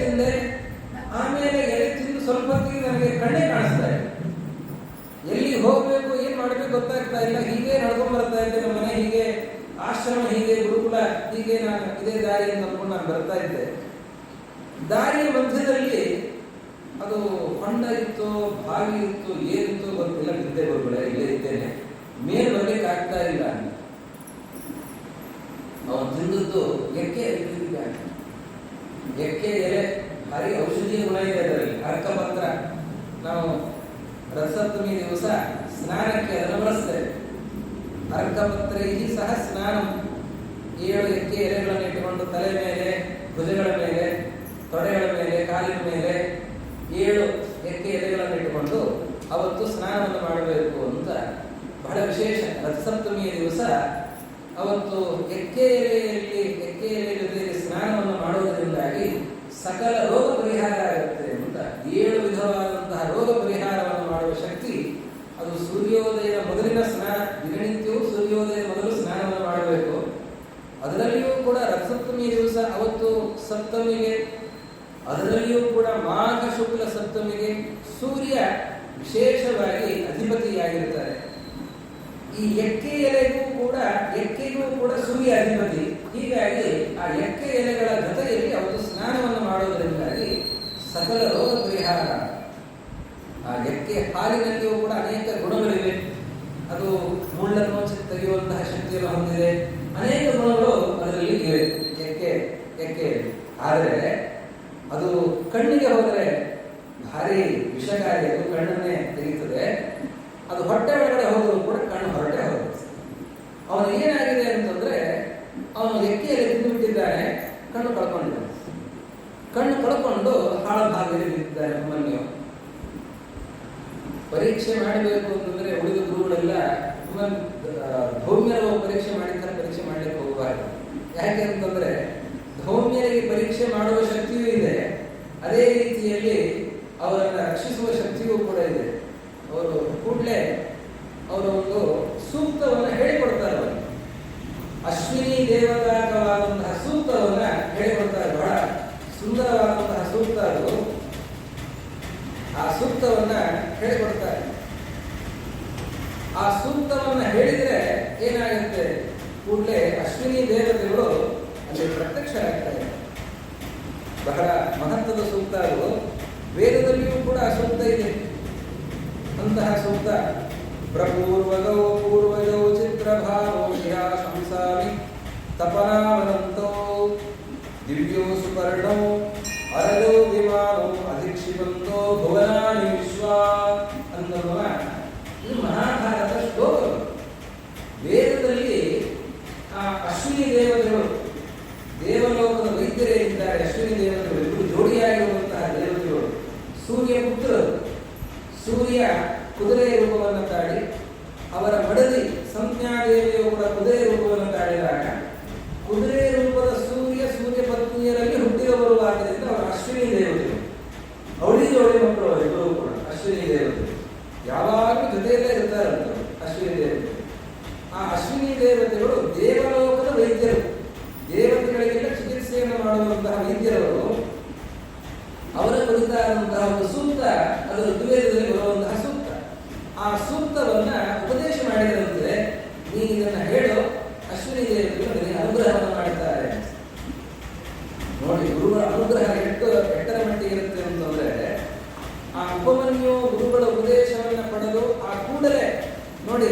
ತಿಂದೆ, ಆಮೇಲೆ ಎಲೆ ತಿಂದು ಸ್ವಲ್ಪ ಹೊತ್ತಿಗೆ ನನಗೆ ಕಣ್ಣೇ ಕಾಣಿಸ್ತಾ ಇದೆ. ಎಲ್ಲಿ ಹೋಗ್ಬೇಕು, ಏನ್ ಮಾಡ್ಬೇಕು ಗೊತ್ತಾಗ್ತಾ ಇಲ್ಲ. ಹೀಗೆ ನಡ್ಕೊಂಡ್ ಬರ್ತಾ ಇದ್ದೆ, ನಮ್ಮ ಮನೆ ಹೀಗೆ, ಆಶ್ರಮ ಹೀಗೆ, ಗುರುಕುಲ ಹೀಗೆ, ನಾನು ಇದೇ ದಾರಿ ಅಂತ ಅಂದ್ಕೊಂಡು ನಾನು ಬರ್ತಾ ಇದ್ದೆ. ದಾರಿಯ ಮಧ್ಯದಲ್ಲಿ ಅದು ಹೊಂಡ ಇತ್ತು, ಬಾವಿ ಇತ್ತು, ಏನಿತ್ತು ಗೊತ್ತಿಲ್ಲ, ಬಿದ್ದೆ ಗುರುಗಳೇ, ಇಲ್ಲೇ ಇದ್ದೇನೆ, ಮೇಲೆ ಬರ್ಲಿಕ್ಕೆ ಆಗ್ತಾ ಇಲ್ಲ. ಅವನು ತಿಂದದ್ದು ಎಕ್ಕೆ ತಿಂದಿದ್ದಾನೆ. ಎಕ್ಕೆ ಎಲೆ ಭಾರಿ ಔಷಧೀಯ ಗುಣ ಇದೆ ಅದರಲ್ಲಿ. ಅರ್ಕಪತ್ರ, ನಾವು ರಥಸಪ್ತಮಿ ದಿವಸ ಸ್ನಾನಕ್ಕೆ ಅದನ್ನು ಬಳಸ್ತೇವೆ. ಅರ್ಕಪತ್ರೈ ಸಹ ಸ್ನಾನ. 7 ಎಕ್ಕೆ ಎಲೆಗಳನ್ನು ಇಟ್ಟುಕೊಂಡು ತಲೆ ಮೇಲೆ, ಭುಜಗಳ ಮೇಲೆ, ತೊಡೆಗಳ ಮೇಲೆ, ಕಾಲಿನ ಮೇಲೆ 7 ಎಕ್ಕೆ ಎಲೆಗಳನ್ನು ಇಟ್ಟುಕೊಂಡು ಅವತ್ತು ಸ್ನಾನವನ್ನು ಮಾಡಬೇಕು ಅಂತ ಬಹಳ ವಿಶೇಷ. ರಥಸಪ್ತಮಿಯ ದಿವಸ ಅವತ್ತು ಎಕ್ಕೆ ಎಲೆ ಜೊತೆಯಲ್ಲಿ ಸ್ನಾನವನ್ನು ಮಾಡುವುದರಿಂದಾಗಿ ಸಕಲ ರೋಗ ಪರಿಹಾರ ಆಗುತ್ತೆ ಅಂತ. 7 ವಿಧವಾದಂತಹ ರೋಗ ಪರಿಹಾರವನ್ನು ಮಾಡುವ ಶಕ್ತಿ ಅದು ಸೂರ್ಯೋದಯದ ಮೊದಲಿನ ಸ್ನಾನ. ದಿನನಿತ್ಯವೂ ಸೂರ್ಯೋದಯದ ಮೊದಲು ಸ್ನಾನವನ್ನು ಮಾಡಬೇಕು. ಅದರಲ್ಲಿಯೂ ಕೂಡ ರಥಸಪ್ತಮಿ ದಿವಸ ಅವತ್ತು ಸಪ್ತಮಿಗೆ, ಅದರಲ್ಲಿಯೂ ಕೂಡ ಮಾಘ ಶುಕ್ಲ ಸಪ್ತಮಿಗೆ ಸೂರ್ಯ ವಿಶೇಷವಾಗಿ ಅಧಿಪತಿಯಾಗಿರ್ತಾರೆ. ಈ ಎಕ್ಕೆಗೂ ಕೂಡ ಸೂರ್ಯ ಅಧಿಪತಿ. ಹೀಗಾಗಿ ಆ ಎಕ್ಕೆ ಎಲೆಗಳ ಜೊತೆಯಲ್ಲಿ ಅವತ್ತು ಸ್ನಾನವನ್ನು ಮಾಡೋದರಿಂದಾಗಿ ಸಕಲ ರೋಗ ಪರಿಹಾರ. ಆ ಎಕ್ಕೆ ಹಾಲಿನಲ್ಲಿಯೂ ಕೂಡ ಅನೇಕ ಗುಣಗಳಿವೆ. ಅದು ಮುಳ್ಳನ್ನು ತೆಗೆಯುವಂತಹ ಶಕ್ತಿಯನ್ನು ಹೊಂದಿದೆ. ಅನೇಕ ಗುಣಗಳು ಅದರಲ್ಲಿ ಇವೆ ಎಕ್ಕೆ. ಆದರೆ ಅದು ಕಣ್ಣಿಗೆ ಹೋದರೆ ಭಾರಿ ವಿಷಕಾರಿ, ಅದು ಕಣ್ಣನ್ನೇ ತೆಗೆಯುತ್ತದೆ. ಅದು ಹೊಟ್ಟೆ ಒಳಗಡೆ ಹೋದರೂ ಕೂಡ ಕಣ್ಣು ಹೊರಟೆ ಹೋಗುತ್ತೆ. ಅವನು ಏನಾಗಿದೆ ಅಂತಂದ್ರೆ, ಅವನು ಎಕ್ಕೆಯಲ್ಲಿ ತಿಂದುಬಿಟ್ಟಿದ್ದಾನೆ, ಕಣ್ಣು ಕಳ್ಕೊಂಡು ಹಾಳು ಭಾಗದಲ್ಲಿ ಬಿದ್ದಿದ್ದಾನೆ. ಉಪಮನ್ಯು ಪರೀಕ್ಷೆ ಮಾಡಬೇಕು ಅಂತಂದ್ರೆ ಉಳಿದ ಗುರುಗಳೆಲ್ಲ ಧೌಮ್ಯರ ಪರೀಕ್ಷೆ ಮಾಡಿದ್ದಾರೆ, ಪರೀಕ್ಷೆ ಮಾಡಲಿಕ್ಕೆ ಹೋಗಬಾರದು. ಯಾಕೆ ಅಂತಂದ್ರೆ ಧೌಮ್ಯರಿಗೆ ಪರೀಕ್ಷೆ ಮಾಡುವ ಶಕ್ತಿಯೂ ಇದೆ, ಅದೇ ರೀತಿಯಲ್ಲಿ ಅವರನ್ನು ರಕ್ಷಿಸುವ ಶಕ್ತಿಯೂ ಕೂಡ ಇದೆ. ಅವರು ಕೂಡಲೇ ಅವರು ಒಂದು ಸೂಕ್ತವನ್ನು ಹೇಳಿಕೊಡ್ತಾರೆ. ಅವರು ಅಶ್ವಿನಿ ದೇವತಾಕವಾದಂತಹ ಸೂಕ್ತವನ್ನ ಹೇಳಿಕೊಡ್ತಾರೆ. ಬಹಳ ಸುಂದರವಾದಂತಹ ಸೂಕ್ತ ಅದು. ಆ ಸೂಕ್ತವನ್ನ ಹೇಳಿಕೊಡ್ತಾರೆ. ಆ ಸೂಕ್ತವನ್ನ ಹೇಳಿದ್ರೆ ಲೋಕದ ಸೂಕ್ತ ಅದು. ವೇದದಲ್ಲಿಯೂ ಕೂಡ ಆ ಸೂಕ್ತ ಇದೆ. ಅಂತಹ ಸೂಕ್ತ ಪ್ರಪೂರ್ವಗೌ ಪೂರ್ವಜೌ ಚಿತ್ರಭಾವೋ ಶಿರಾ ಶಂಸಾಮಿ ತಪನಾವನಂತೋ ದಿವ್ಯೋ ಸುಪರ್ಣೋ ಅರಜೋ ವಿಮಾನೋ ಅಧಿಕ್ಷಿಪಂತೋ ಭುವನಾನಿ ವಿಶ್ವ ಅನ್ನುವ ಇದು ಮಹಾಭಾರತ ಶ್ಲೋಕ. ವೇದದಲ್ಲಿ ಆ ಅಶ್ವಿನಿ ದೇವತೆಗಳು, ದೇವಲೋಕದ ವೈದ್ಯರೇ ಇದ್ದಾರೆ. ಅಶ್ವಿನಿ ದೇವತೆಗಳು ಇಬ್ಬರು ಜೋಡಿಯಾಗಿರುವಂತಹ ದೇವತೆಗಳು, ಸೂರ್ಯ ಪುತ್ರರು. ಸೂರ್ಯ ಕುದುರೆಯ ರೂಪವನ್ನು ತಾಳಿ, ಅವರ ಮಡದಿ ಸಂಜ್ಞಾದೇವಿಯು ಕೂಡ ಕುದುರೆಯ ರೂಪವನ್ನು ತಾಳಿದಾಗ ಕುದುರೆ ರೂಪದ ಸೂರ್ಯ ಸೂರ್ಯ ಪತ್ನಿಯರಲ್ಲಿ ಹುಟ್ಟಿದವರು. ಆದ್ದರಿಂದ ಅವರು ಅಶ್ವಿನಿ ದೇವತೆಗಳು. ಅವಳಿ ಜೋಡಿ ಮಕ್ಕಳು ಅವರಿಬ್ಬರು ಕೂಡ ಅಶ್ವಿನಿ ದೇವತೆಗಳು. ಯಾವಾಗಲೂ ಜೊತೆಯಲ್ಲೇ ಇರ್ತಾರಂತವರು ಅಶ್ವಿನಿ ದೇವತೆಗಳು. ಆ ಅಶ್ವಿನಿ ದೇವತೆಗಳು ದೇವಲೋಕದ ವೈದ್ಯರು, ದೇವತೆಗಳಿಗೆಲ್ಲ ಚಿಕಿತ್ಸೆಯನ್ನು ಮಾಡುವಂತಹ ವೈದ್ಯರವರು. ಅವರ ಕುರಿತಾದಂತಹ ಒಂದು ಸೂಕ್ತ, ಅದು ಋಗ್ವೇದದಲ್ಲಿ ಬರುವಂತಹ ಸೂಕ್ತ. ಆ ಸೂಕ್ತವನ್ನ ಉಪದೇಶ ಮಾಡಿದಂತೆ, ನೀನು ಇದನ್ನ ಹೇಳು, ಅಶ್ವಿನಿ ದೇವತೆಗಳು ನಿನಗೆ ಅನುಗ್ರಹವನ್ನು ಮಾಡ್ತಾರೆ. ನೋಡಿ, ಗುರುಗಳ ಅನುಗ್ರಹ ಎಟ್ಟರ ಮಟ್ಟಿಗೆ ಇರುತ್ತೆ ಅಂತಂದ್ರೆ, ಆ ಉಪಮನ್ಯು ಗುರುಗಳ ಉಪದೇಶವನ್ನು ಪಡೆದು ಆ ಕೂಡಲೇ ನೋಡಿ,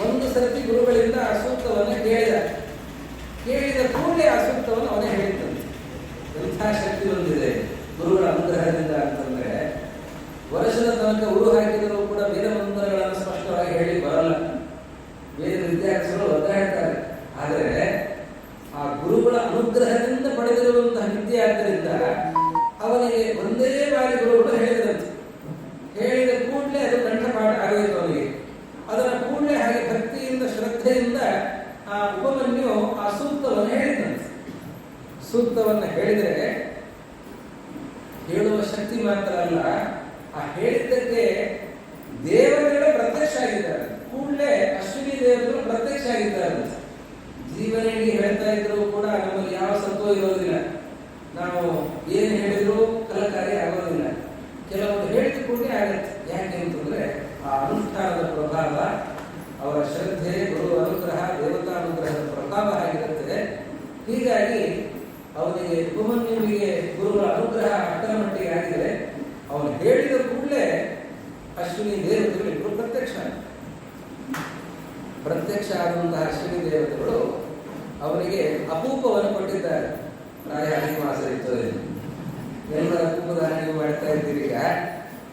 ಒಂದು ಸರ್ತಿ ಗುರುಗಳಿಂದ ಆ ಸೂಕ್ತವನ್ನು ಕೇಳಿದ ಕೂಡಲೇ ಆ ಸೂಕ್ತವನ್ನು ಅವನೇ ಹೇಳಿದ್ದಂತೆ. ಎಂಥ ಶಕ್ತಿ ಹೊಂದಿದೆ ಗುರುಗಳ ಅನುಗ್ರಹದಿಂದ ಅಂತಂದ್ರೆ, ವರ್ಷದ ತನಕ ಉರು ಹಾಕಿದರೂ ಕೂಡ ವೇದ ಮಂತ್ರಗಳನ್ನು ಸ್ಪಷ್ಟವಾಗಿ ಹೇಳಿ ಬರಲ್ಲ. ವೇದ ವಿದ್ಯಾರ್ಥಿಗಳು ಒದ್ದಾಡ್ತಾರೆ. ಆದರೆ ಆ ಗುರುಗಳ ಅನುಗ್ರಹದಿಂದ ಪಡೆದಿರುವಂತಹ ವಿದ್ಯೆ ಆದ್ದರಿಂದ ಅವನಿಗೆ ಒಂದೇ ಬಾರಿ ಗುರುಗಳು ಹೇಳಿದಂತೆ. ಹೇಳಿದ ಕೂಡಲೇ ಅದು ಕಂಠಪಾಠ ಆಗೋಯ್ತು ಅವನಿಗೆ. ಅದರ ಕೂಡಲೇ ಹಾಗೆ ಭಕ್ತಿಯಿಂದ ಶ್ರದ್ಧೆಯಿಂದ ಆ ಉಪಮನ್ಯು ಆ ಸೂಕ್ತವನ್ನು ಹೇಳಿದಂತೆ. ಸೂಕ್ತವನ್ನು ಹೇಳಿದರೆ ಹೇಳುವ ಶಕ್ತಿ ಮಾತ್ರ ಅಲ್ಲ, ಆ ಹೇಳಿದ್ದಕ್ಕೆ ದೇವತೆಗಳೇ ಪ್ರತ್ಯಕ್ಷ ಆಗಿದ್ದಾರೆ. ಕೂಡಲೇ ಅಶ್ವಿನಿ ದೇವತೆಗಳು ಪ್ರತ್ಯಕ್ಷ ಆಗಿದ್ದಾರೆ. ಜೀವನಿಗೆ ಹೇಳ್ತಾ ಇದ್ರು ಕೂಡ ನಮ್ಮಲ್ಲಿ ಯಾವ ಸತ್ವ ಇರೋದಿಲ್ಲ. ನಾವು ಏನು ಹೇಳಿದ್ರು ಫಲಕಾರಿ ಆಗೋದಿಲ್ಲ. ಕೆಲವರು ಹೇಳಿದ ಕೂಡಲೇ ಆಗತ್ತೆ. ಯಾಕೆ ಅಂತಂದ್ರೆ ಆ ಅನುಷ್ಠಾನದ ಪ್ರಭಾವ, ಅವರ ಶ್ರದ್ಧೆ, ಗುರು ಅನುಗ್ರಹ, ದೇವತಾನುಗ್ರಹದ ಪ್ರಭಾವ ಆಗಿರುತ್ತದೆ. ಹೀಗಾಗಿ ಅವನಿಗೆ ಉಪಮನ್ಯುವಿಗೆ ಗುರುಗಳ ಅನುಗ್ರಹ ಅಷ್ಟರ ಮಟ್ಟಿಗೆ ಆಗಿದೆ. ಅವನು ಹೇಳಿದ ಕೂಡಲೇ ಅಶ್ವಿನಿ ದೇವತೆಗಳು ಪ್ರತ್ಯಕ್ಷ ಆದಂತಹ ಅಶ್ವಿನಿ ದೇವತೆಗಳು ಅವನಿಗೆ ಅಪೂಪವನ್ನು ಕೊಟ್ಟಿದ್ದಾರೆ. ಪ್ರಾಯ ಅಧಿವಾಸ ಇರ್ತದೆ, ಎಲ್ಲರ ಅಪೂಪದ ನೀವು ಮಾಡ್ತಾ ಇದ್ದೀರಿ. ಈಗ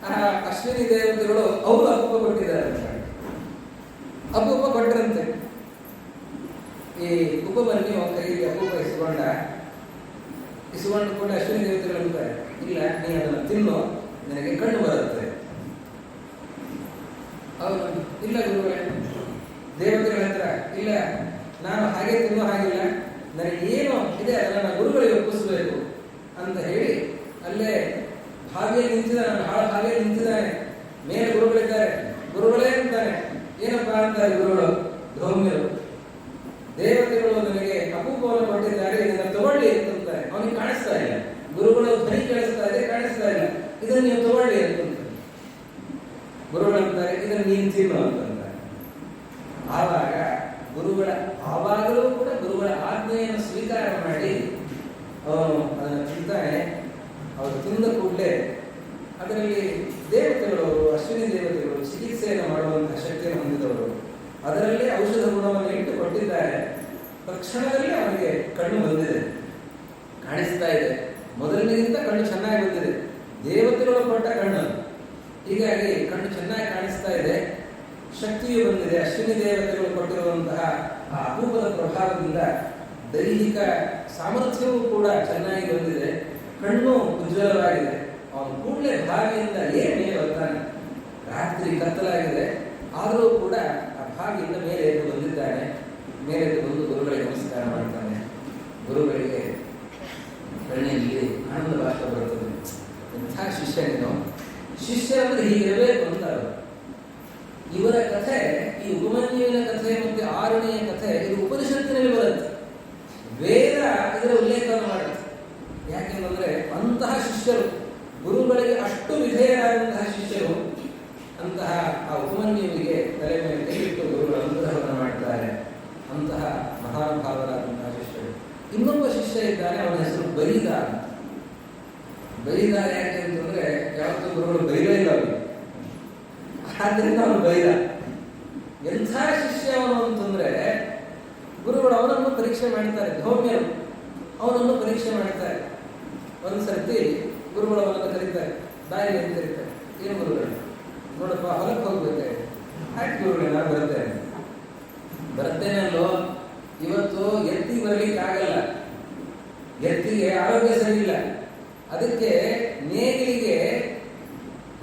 ಆ ಅಶ್ವಿನಿ ದೇವತೆಗಳು ಅವರು ಅಪೂಪ ಕೊಟ್ಟಿದ್ದಾರೆ. ಅಪೂಪ ಕೊಟ್ಟರಂತೆ. ಈ ಉಪಮನ್ಯು ಕೈಗೆ ಅಪೂಪ ಇಸ್ಕೊಂಡು ಕೂಡ ಅಶ್ವಿನಿ ದೇವತೆಗಳು ಅಂತಾರೆ, ಇಲ್ಲ ನೀನು ಅದನ್ನು ತಿನ್ನು, ನನಗೆ ಕಣ್ಣು ಬರುತ್ತೆ. ಅವನು ಇಲ್ಲ ಗುರುಗಳೇ, ದೇವತೆಗಳ ಹತ್ರ ಇಲ್ಲ, ನಾನು ಹಾಗೆ ತಿನ್ನೋ ಹಾಗಿಲ್ಲ, ನನಗೆ ಏನು ಇದೆ ಅದನ್ನು ಗುರುಗಳಿಗೆ ಒಪ್ಪಿಸಬೇಕು ಅಂತ ಹೇಳಿ ಅಲ್ಲೇ ಹಾಗೆ ನಿಂತಿದ್ದಾನೆ. ಹಾಗೆ ನಿಂತಿದ್ದಾನೆ. ಮೇಲೆ ಗುರುಗಳಿದ್ದಾರೆ. ಗುರುಗಳೇ ಅಂತಾನೆ. ಏನಪ್ಪಾ ಅಂತಾರೆ ಗುರುಗಳು? ಧೌಮ್ಯರು. ದೇವತೆಗಳು ನನಗೆ ಅಪೂಪವನ್ನು ಕೊಟ್ಟಿದ್ದಾರೆ, ಇದನ್ನು ತಗೊಳ್ಳಿ ಅಂತಂತಾರೆ. ಅವನಿಗೆ ಕಾಣಿಸ್ತಾ ಇಲ್ಲ. ಗುರುಗಳು ಧ್ವನಿ ಕೇಳಿಸ್ತಾ ಇದೆ, ಕಾಣಿಸ್ತಾ ಇಲ್ಲ. ಇದನ್ನು ನೀವು ತಗೊಳ್ಳಿ ಅಂತಂತಾರೆ. ಗುರುಗಳಂತಾರೆ ಇದನ್ನು ನೀನು ತಿನ್ನು ಅಂತಂತಾರೆ. ಆವಾಗಲೂ ಕೂಡ ಗುರುಗಳ ಆಜ್ಞೆಯನ್ನು ಸ್ವೀಕಾರ ಮಾಡಿ ಅವನು ಅದನ್ನು ತಿಂತಾನೆ. ಅವರು ತಿಂದ ಕೂಡಲೇ ಅದರಲ್ಲಿ ದೇವತೆಗಳು, ಅಶ್ವಿನಿ ದೇವತೆಗಳು ಚಿಕಿತ್ಸೆಯನ್ನು ಮಾಡುವಂತಹ ಶಕ್ತಿಯನ್ನು ಹೊಂದಿದವರು. ಅದರಲ್ಲೇ ಔಷಧ ಗುಣವನ್ನು ಇಟ್ಟು ಕೊಟ್ಟಿದ್ದಾರೆ. ತಕ್ಷಣದಲ್ಲಿ ಅವನಿಗೆ ಕಣ್ಣು ಬಂದಿದೆ, ಕಾಣಿಸ್ತಾ ಇದೆ. ಮೊದಲನೇಗಿಂತ ಕಣ್ಣು ಚೆನ್ನಾಗಿ ಬಂದಿದೆ. ದೇವತೆಗಳು ಕೊಟ್ಟ ಕಣ್ಣು, ಹೀಗಾಗಿ ಕಣ್ಣು ಚೆನ್ನಾಗಿ ಕಾಣಿಸ್ತಾ ಇದೆ. ಶಕ್ತಿಯು ಬಂದಿದೆ. ಅಶ್ವಿನಿ ದೇವತೆಗಳು ಕೊಟ್ಟಿರುವಂತಹ ಆ ಅಪೂಪದ ಪ್ರಭಾವದಿಂದ ದೈಹಿಕ ಸಾಮರ್ಥ್ಯವೂ ಕೂಡ ಚೆನ್ನಾಗಿ ಬಂದಿದೆ. ಕಣ್ಣು ಉಜ್ವಲವಾಗಿದೆ. ಅವನು ಕೂಡಲೇ ಬಾವಿಯಿಂದ ಮೇಲೆ ಬರ್ತಾನೆ. ರಾತ್ರಿ ಕತ್ತಲಾಗಿದೆ, ಆದರೂ ಕೂಡ ಆ ಬಾವಿಯಿಂದ ಮೇಲೆ ಎದ್ದು ಬಂದಿದ್ದಾನೆ. ಮೇಲೆ ಎದ್ದು ಬಂದು ಗುರುಗಳಿಗೆ ನಮಸ್ಕಾರ ಮಾಡ್ತಾನೆ. ಗುರುಗಳಿಗೆ ಕಣ್ಣಲ್ಲಿ ಆನಂದ ಭಾಷ ಬರುತ್ತದೆ. ಎಂಥ ಶಿಷ್ಯನೇನೋ, ಶಿಷ್ಯ ಅಂದ್ರೆ ಹೀಗಿರಬೇಕು ಅಂತಾರೆ. ಇವರ ಕಥೆ, ಈ ಉಪಮನ್ಯುವಿನ ಕಥೆ ಮತ್ತೆ 6ನೆಯ ಕಥೆ, ಇದು ಉಪನಿಷತ್ತಿನಲ್ಲಿ ಬರುತ್ತೆ. ವೇದ ಇದರ ಉಲ್ಲೇಖವನ್ನು ಮಾಡುತ್ತೆ. ಯಾಕೆಂದ್ರೆ ಅಂತಹ ಶಿಷ್ಯರು, ಗುರುಗಳಿಗೆ ಅಷ್ಟು ವಿಧೇಯರಾದಂತಹ ಶಿಷ್ಯರು, ಅಂತಹ ಆ ಉಪಮನ್ಯುವಿಗೆ ತಲೆ ಮೇಲೆ ಕೈಯಿಟ್ಟು ಗುರುಗಳ ಅನುಗ್ರಹವನ್ನು ಮಾಡ್ತಾರೆ. ಅಂತಹ ಮಹಾನುಭಾವರಾದಂತಹ ಶಿಷ್ಯರು. ಇನ್ನೊಬ್ಬ ಶಿಷ್ಯ ಇದ್ದಾನೆ, ಅವನ ಹೆಸರು ಬಲಿದ. ಬೈದ ಯಾಕೆ ಅಂತಂದ್ರೆ ಯಾವತ್ತೂ ಗುರುಗಳು ಬೈಲೇ ಇಲ್ಲ ಅವನು, ಆದ್ರಿಂದ ಅವನು ಬೈದ. ಎಂಥ ಶಿಷ್ಯ ಅವನು ಅಂತಂದ್ರೆ ಗುರುಗಳು ಅವನನ್ನು ಪರೀಕ್ಷೆ ಮಾಡ್ತಾರೆ, ಧೌಮ್ಯರು ಅವನನ್ನು ಪರೀಕ್ಷೆ ಮಾಡ್ತಾರೆ. ಒಂದು ಸರ್ತಿ ಗುರುಗಳು ಅವನನ್ನು ಕರೀತಾರೆ, ಬಾಯಿಗೆ ಅಂತ ಕರೀತಾರೆ. ಏನು ಗುರುಗಳು, ನೋಡಪ್ಪ ಹೊಲಕ್ಕೆ ಹೋಗ್ಬೇಕಾದ್ರೆ. ಆಯ್ತು ಗುರುಗಳೇ, ನಾನು ಬರ್ತೇನೆ ಅಲ್ಲೋ. ಇವತ್ತು ಎತ್ತಿಗೆ ಬರ್ಲಿಕ್ಕೆ ಆಗಲ್ಲ, ಎತ್ತಿಗೆ ಆರೋಗ್ಯ ಸರಿ ಇಲ್ಲ, ಅದಕ್ಕೆ ನೇಗಿಲಿಗೆ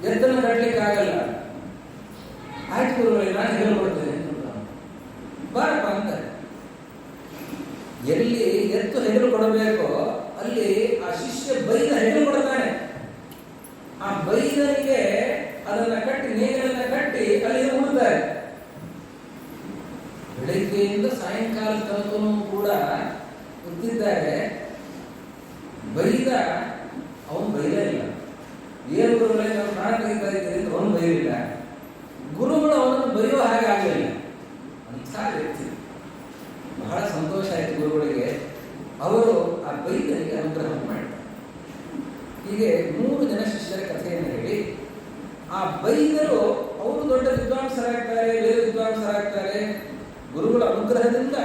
ಎತ್ತನ್ನು ಕಟ್ಟಲಿಕ್ಕೆ ಆಗಲ್ಲ. ಆಯ್ತು ಗುರುಗಳೇ, ನಾನು ಹೇಳ್ಕೊಡ್ತೇನೆ ಬಾರಪ್ಪ ಅಂತ. ಎಲ್ಲಿ ಎತ್ತು ಹೆಗಲು ಕೊಡಬೇಕೋ ಅಲ್ಲಿ ಆ ಶಿಷ್ಯ ಬೈದ ಹೆಗಲು ಕೊಡ್ತಾನೆ. ಆ ಬೈದನಿಗೆ ಅದನ್ನ ಕಟ್ಟಿ, ನೇಗಿಲನ್ನ ಕಟ್ಟಿ ಅಲ್ಲಿ ಉಳಿತಾರೆ. ಬೆಳಿಗ್ಗೆಯಿಂದ ಸಾಯಂಕಾಲ ತನಕನೂ ಕೂಡ ಕೂತಿದ್ದಾರೆ. ಬೈದ ಅವನು ಬೈದ ಇಲ್ಲ. ಏನು ಗುರುಗಳೇ ನಾವು ಪ್ರಾಣ ತೆಗಿತಾ ಇದ್ದೀರಿ ಅಂತ ಅವನು ಬೈಲಿಲ್ಲ. ಗುರುಗಳು ಅವನನ್ನು ಬೈಯೋ ಹಾಗೆ ಆಗಲಿಲ್ಲ. ಅಂಥ ವ್ಯಕ್ತಿ. ಬಹಳ ಸಂತೋಷ ಆಯಿತು ಗುರುಗಳಿಗೆ. ಅವರು ಆ ಬೈದನಿಗೆ ಅನುಗ್ರಹ ಮಾಡಿದ್ದಾರೆ. ಹೀಗೆ 3 ಜನ ಶಿಷ್ಯರ ಕಥೆಯನ್ನು ಹೇಳಿ, ಆ ಬೈದರು ಅವರು ದೊಡ್ಡ ವಿದ್ವಾಂಸರಾಗ್ತಾರೆ, ಬೇರೆ ವಿದ್ವಾಂಸರಾಗ್ತಾರೆ. ಗುರುಗಳ ಅನುಗ್ರಹದಿಂದ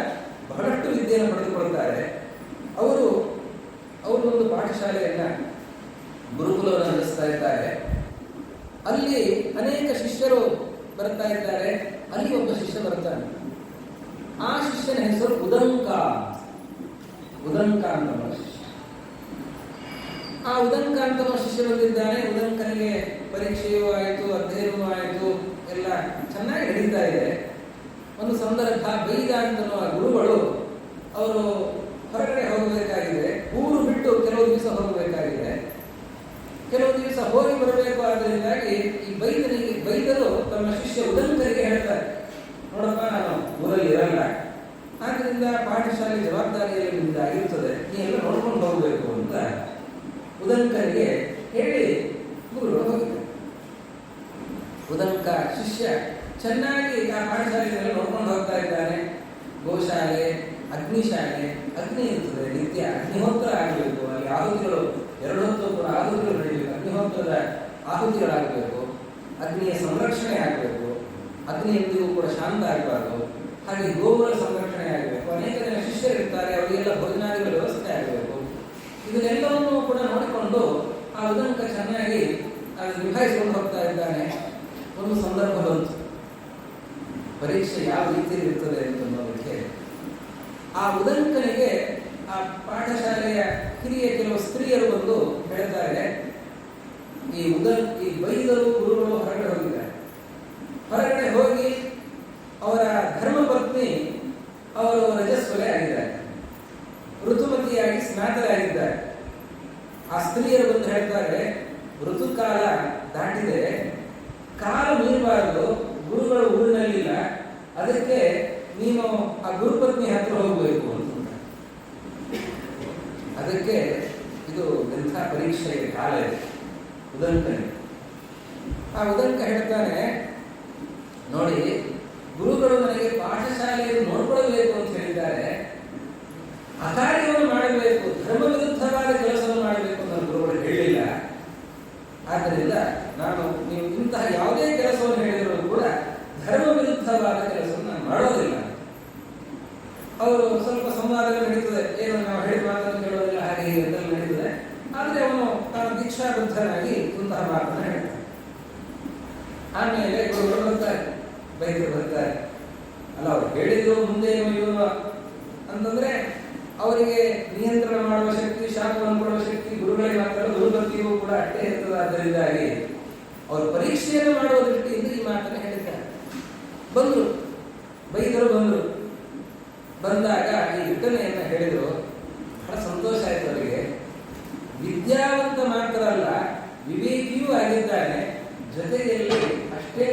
ಬಹಳಷ್ಟು ವಿದ್ಯೆಯನ್ನು ಪಡೆದುಕೊಳ್ತಾರೆ. ಅವರು ಒಂದು ಪಾಠಶಾಲೆಯನ್ನ, ಗುರುಕುಲವನ್ನು ನಡೆಸ್ತಾ ಇದ್ದಾರೆ. ಅಲ್ಲಿ ಅನೇಕ ಶಿಷ್ಯರು ಬರ್ತಾ ಇದ್ದಾರೆ. ಅಲ್ಲಿ ಒಬ್ಬ ಶಿಷ್ಯ ಬರ್ತಾನೆ. ಆ ಶಿಷ್ಯನ ಹೆಸರು ಉದಂಕ ಅಂತ ಶಿಷ್ಯ. ಆ ಉದಂಕ ಅಂತ ಶಿಷ್ಯ ಬಂದಿದ್ದಾನೆ. ಉದಂಕನಿಗೆ ಪರೀಕ್ಷೆಯೂ ಆಯಿತು, ಅಧ್ಯಯನವೂ ಆಯಿತು, ಎಲ್ಲ ಚೆನ್ನಾಗಿ ನಡೀತಾ ಇದೆ. ಒಂದು ಸಂದರ್ಭ ಬೈದ ಅಂತ ಗುರುಗಳು ಅವರು ಹೊರಗಡೆ ಹೋಗಬೇಕಾಗಿದೆ, ಊರು ಬಿಟ್ಟು ಕೆಲವು ದಿವಸ ಹೋಗಬೇಕಾಗಿದೆ. ಕೆಲವು ದಿವಸ ಹೋಗಿ ಬರಬೇಕು. ಆದ್ದರಿಂದಾಗಿ ಈ ಬೈದರು ತಮ್ಮ ಶಿಷ್ಯ ಉದಂಕರಿಗೆ ಹೇಳ್ತಾರೆ, ನೋಡಪ್ಪ ನಾನು ಊರಲ್ಲಿ ಇರಲ್ಲ, ಆದ್ರಿಂದ ಪಾಠಶಾಲೆ ಜವಾಬ್ದಾರಿಯಲ್ಲಿ ನಿಮ್ಗೆ ಆಗಿರ್ತದೆ, ನೀವೆಲ್ಲ ನೋಡ್ಕೊಂಡು ಹೋಗಬೇಕು ಅಂತ ಉದಂಕರಿಗೆ ಹೇಳಿ ಗುರುಗಳು ಹೋಗಿದ್ದಾರೆ. ಉದಂಕ ಶಿಷ್ಯ ಚೆನ್ನಾಗಿ ಆ ಪಾಠಶಾಲೆಯಲ್ಲಿ ನೋಡ್ಕೊಂಡು ಹೋಗ್ತಾ ಇದ್ದಾನೆ. ಗೋಶಾಲೆ, ಅಗ್ನಿಶಾಲೆ, ಅಗ್ನಿ ಇರ್ತದೆ, ನಿತ್ಯ ಅಗ್ನಿಹೋತ್ರ ಆಗಬೇಕು. ಅಲ್ಲಿ ಆಹುತಿಗಳು 2 ಹೊತ್ತು ಕೂಡ ಆಹುತಿಗಳು ನಡೀಬೇಕು. ಅಗ್ನಿಹೋತ್ರದ ಆಹುತಿಗಳಾಗಬೇಕು, ಅಗ್ನಿಯ ಸಂರಕ್ಷಣೆ ಆಗಬೇಕು, ಅಗ್ನಿ ಎಂದಿಗೂ ಕೂಡ ಶಾಂತ ಆಗಬಾರ್ದು. ಹಾಗೆ ಗೋವುಗಳ ಸಂರಕ್ಷಣೆ ಆಗಬೇಕು. ಅನೇಕ ಜನ ಶಿಷ್ಯರಿರ್ತಾರೆ, ಅವರಿಗೆಲ್ಲ ಭೋಜನಾದಿಗಳ ವ್ಯವಸ್ಥೆ ಆಗಬೇಕು. ಇದನ್ನೆಲ್ಲವನ್ನೂ ಕೂಡ ನೋಡಿಕೊಂಡು ಆ ಉದಂಕ ಚೆನ್ನಾಗಿ ಅದನ್ನು ನಿಭಾಯಿಸಿಕೊಂಡು ಹೋಗ್ತಾ ಇದ್ದಾನೆ. ಒಂದು ಸಂದರ್ಭ ಬಂತು, ಪರೀಕ್ಷೆ ಯಾವ ರೀತಿಯಲ್ಲಿ ಇರ್ತದೆ ಅಂತ ಅನ್ನೋದಕ್ಕೆ. ಆ ಉದಂಕನಿಗೆ ಆ ಪಾಠಶಾಲೆಯ ಹಿರಿಯ ಕೆಲವು ಸ್ತ್ರೀಯರು ಬಂದು ಹೇಳ್ತಾರೆ, ಈ ಬೈದರು ಗುರುಗಳು ಹೊರಗಡೆ ಹೋಗಿದ್ದಾರೆ. ಹೊರಗಡೆ ಹೋಗಿ ಅವರ ಧರ್ಮಪತ್ನಿ ಅವರು ರಜಸ್ವಲೆ ಆಗಿದ್ದಾರೆ, ಋತುಮತಿಯಾಗಿ ಸ್ನಾತರಾಗಿದ್ದಾರೆ. ಆ ಸ್ತ್ರೀಯರು ಬಂದು ಹೇಳ್ತಾರೆ, ಋತುಕಾಲ ದಾಟಿದೆ, ಕಾಲ ಮೀರಬಾರದು, ಗುರುಗಳು ಊರಿನಲ್ಲಿಲ್ಲ, ಅದಕ್ಕೆ ನೀನು ಆ ಗುರುಪತ್ನಿ ಹತ್ರ ಹೋಗಬೇಕು ಅಂತ. ಅದಕ್ಕೆ ಇದು ಎಂಥ ಪರೀಕ್ಷೆಯ ಕಾಲ ಇದೆ ಉದಂಕನಿಗೆ. ಆ ಉದಂಕ ಹೇಳ್ತಾನೆ, ನೋಡಿ ಗುರುಗಳು ನನಗೆ ಪಾಠಶಾಲೆಯನ್ನು ನೋಡ್ಕೊಳ್ಬೇಕು ಅಂತ ಹೇಳಿದ್ದಾರೆ, ಅಕಾರ್ಯವನ್ನು ಮಾಡಬೇಕು, ಧರ್ಮ ವಿರುದ್ಧವಾದ ಕೆಲಸವನ್ನು ಮಾಡಬೇಕು ಅಂತ ಗುರುಗಳು ಹೇಳಿಲ್ಲ. ಆದ್ದರಿಂದ ನಾನು ನೀವು ಇಂತಹ ಯಾವುದೇ ಕೆಲಸವನ್ನು ಹೇಳಿದರೂ ಕೂಡ ಧರ್ಮ ವಿರುದ್ಧವಾದ ಕೆಲಸವನ್ನು ನಾನು ಮಾಡೋದಿಲ್ಲ. ಅವರು ಸ್ವಲ್ಪ ಸಂವಾದಗಳು ನಡೀತದೆ, ಏನು ನಾವು ಹೇಳಿದ ಮಾತನ್ನು ಕೇಳೋದಿಲ್ಲ, ಹಾಗೆ ಹೀಗೆ ಎಂತೆಲ್ಲ ನಡೀತದೆ. ಆದರೆ ಅವನು ತಾನು ದೀಕ್ಷಾಬದ್ಧನಾಗಿ ಇಂತಹ ಮಾತನ್ನು ಹೇಳ್ತಾನೆ. ಆಮೇಲೆ ಗುರುಗಳು ಬರ್ತಾರೆ, ಬೈದರು ಬರ್ತಾರೆ. ಅಲ್ಲ, ಅವ್ರು ಹೇಳಿದ್ರು ಮುಂದೆ ಇವನು ಅಂತಂದ್ರೆ ಅವರಿಗೆ ನಿಯಂತ್ರಣ ಮಾಡುವ ಶಕ್ತಿ, ಶಾಪವನ್ನು ಕೊಡುವ ಶಕ್ತಿ ಗುರುಗಳಿಗೆ ಮಾತ್ರ, ಗುರುಭಕ್ತಿಗೂ ಕೂಡ ಅಷ್ಟೇ ಇರ್ತದೆ. ಆದ್ದರಿಂದಾಗಿ ಅವರು ಪರೀಕ್ಷೆಯನ್ನು ಮಾಡುವ ದೃಷ್ಟಿಯಿಂದ ಈ ಮಾತನ್ನು ಹೇಳಿದ್ದಾರೆ. ಬಂದರು, ಬೈದರು, ಬಂದಾಗ ಈ ಘಟನೆಯನ್ನು ಹೇಳಿದರು. ಬಹಳ ಸಂತೋಷ ಆಯಿತು ಅವರಿಗೆ. ವಿದ್ಯಾವಂತ ಮಾತ್ರ ಅಲ್ಲ, ವಿವೇಕಿಯೂ ಆಗಿದ್ದಾನೆ, ಜೊತೆಯಲ್ಲಿ ಅಷ್ಟೇ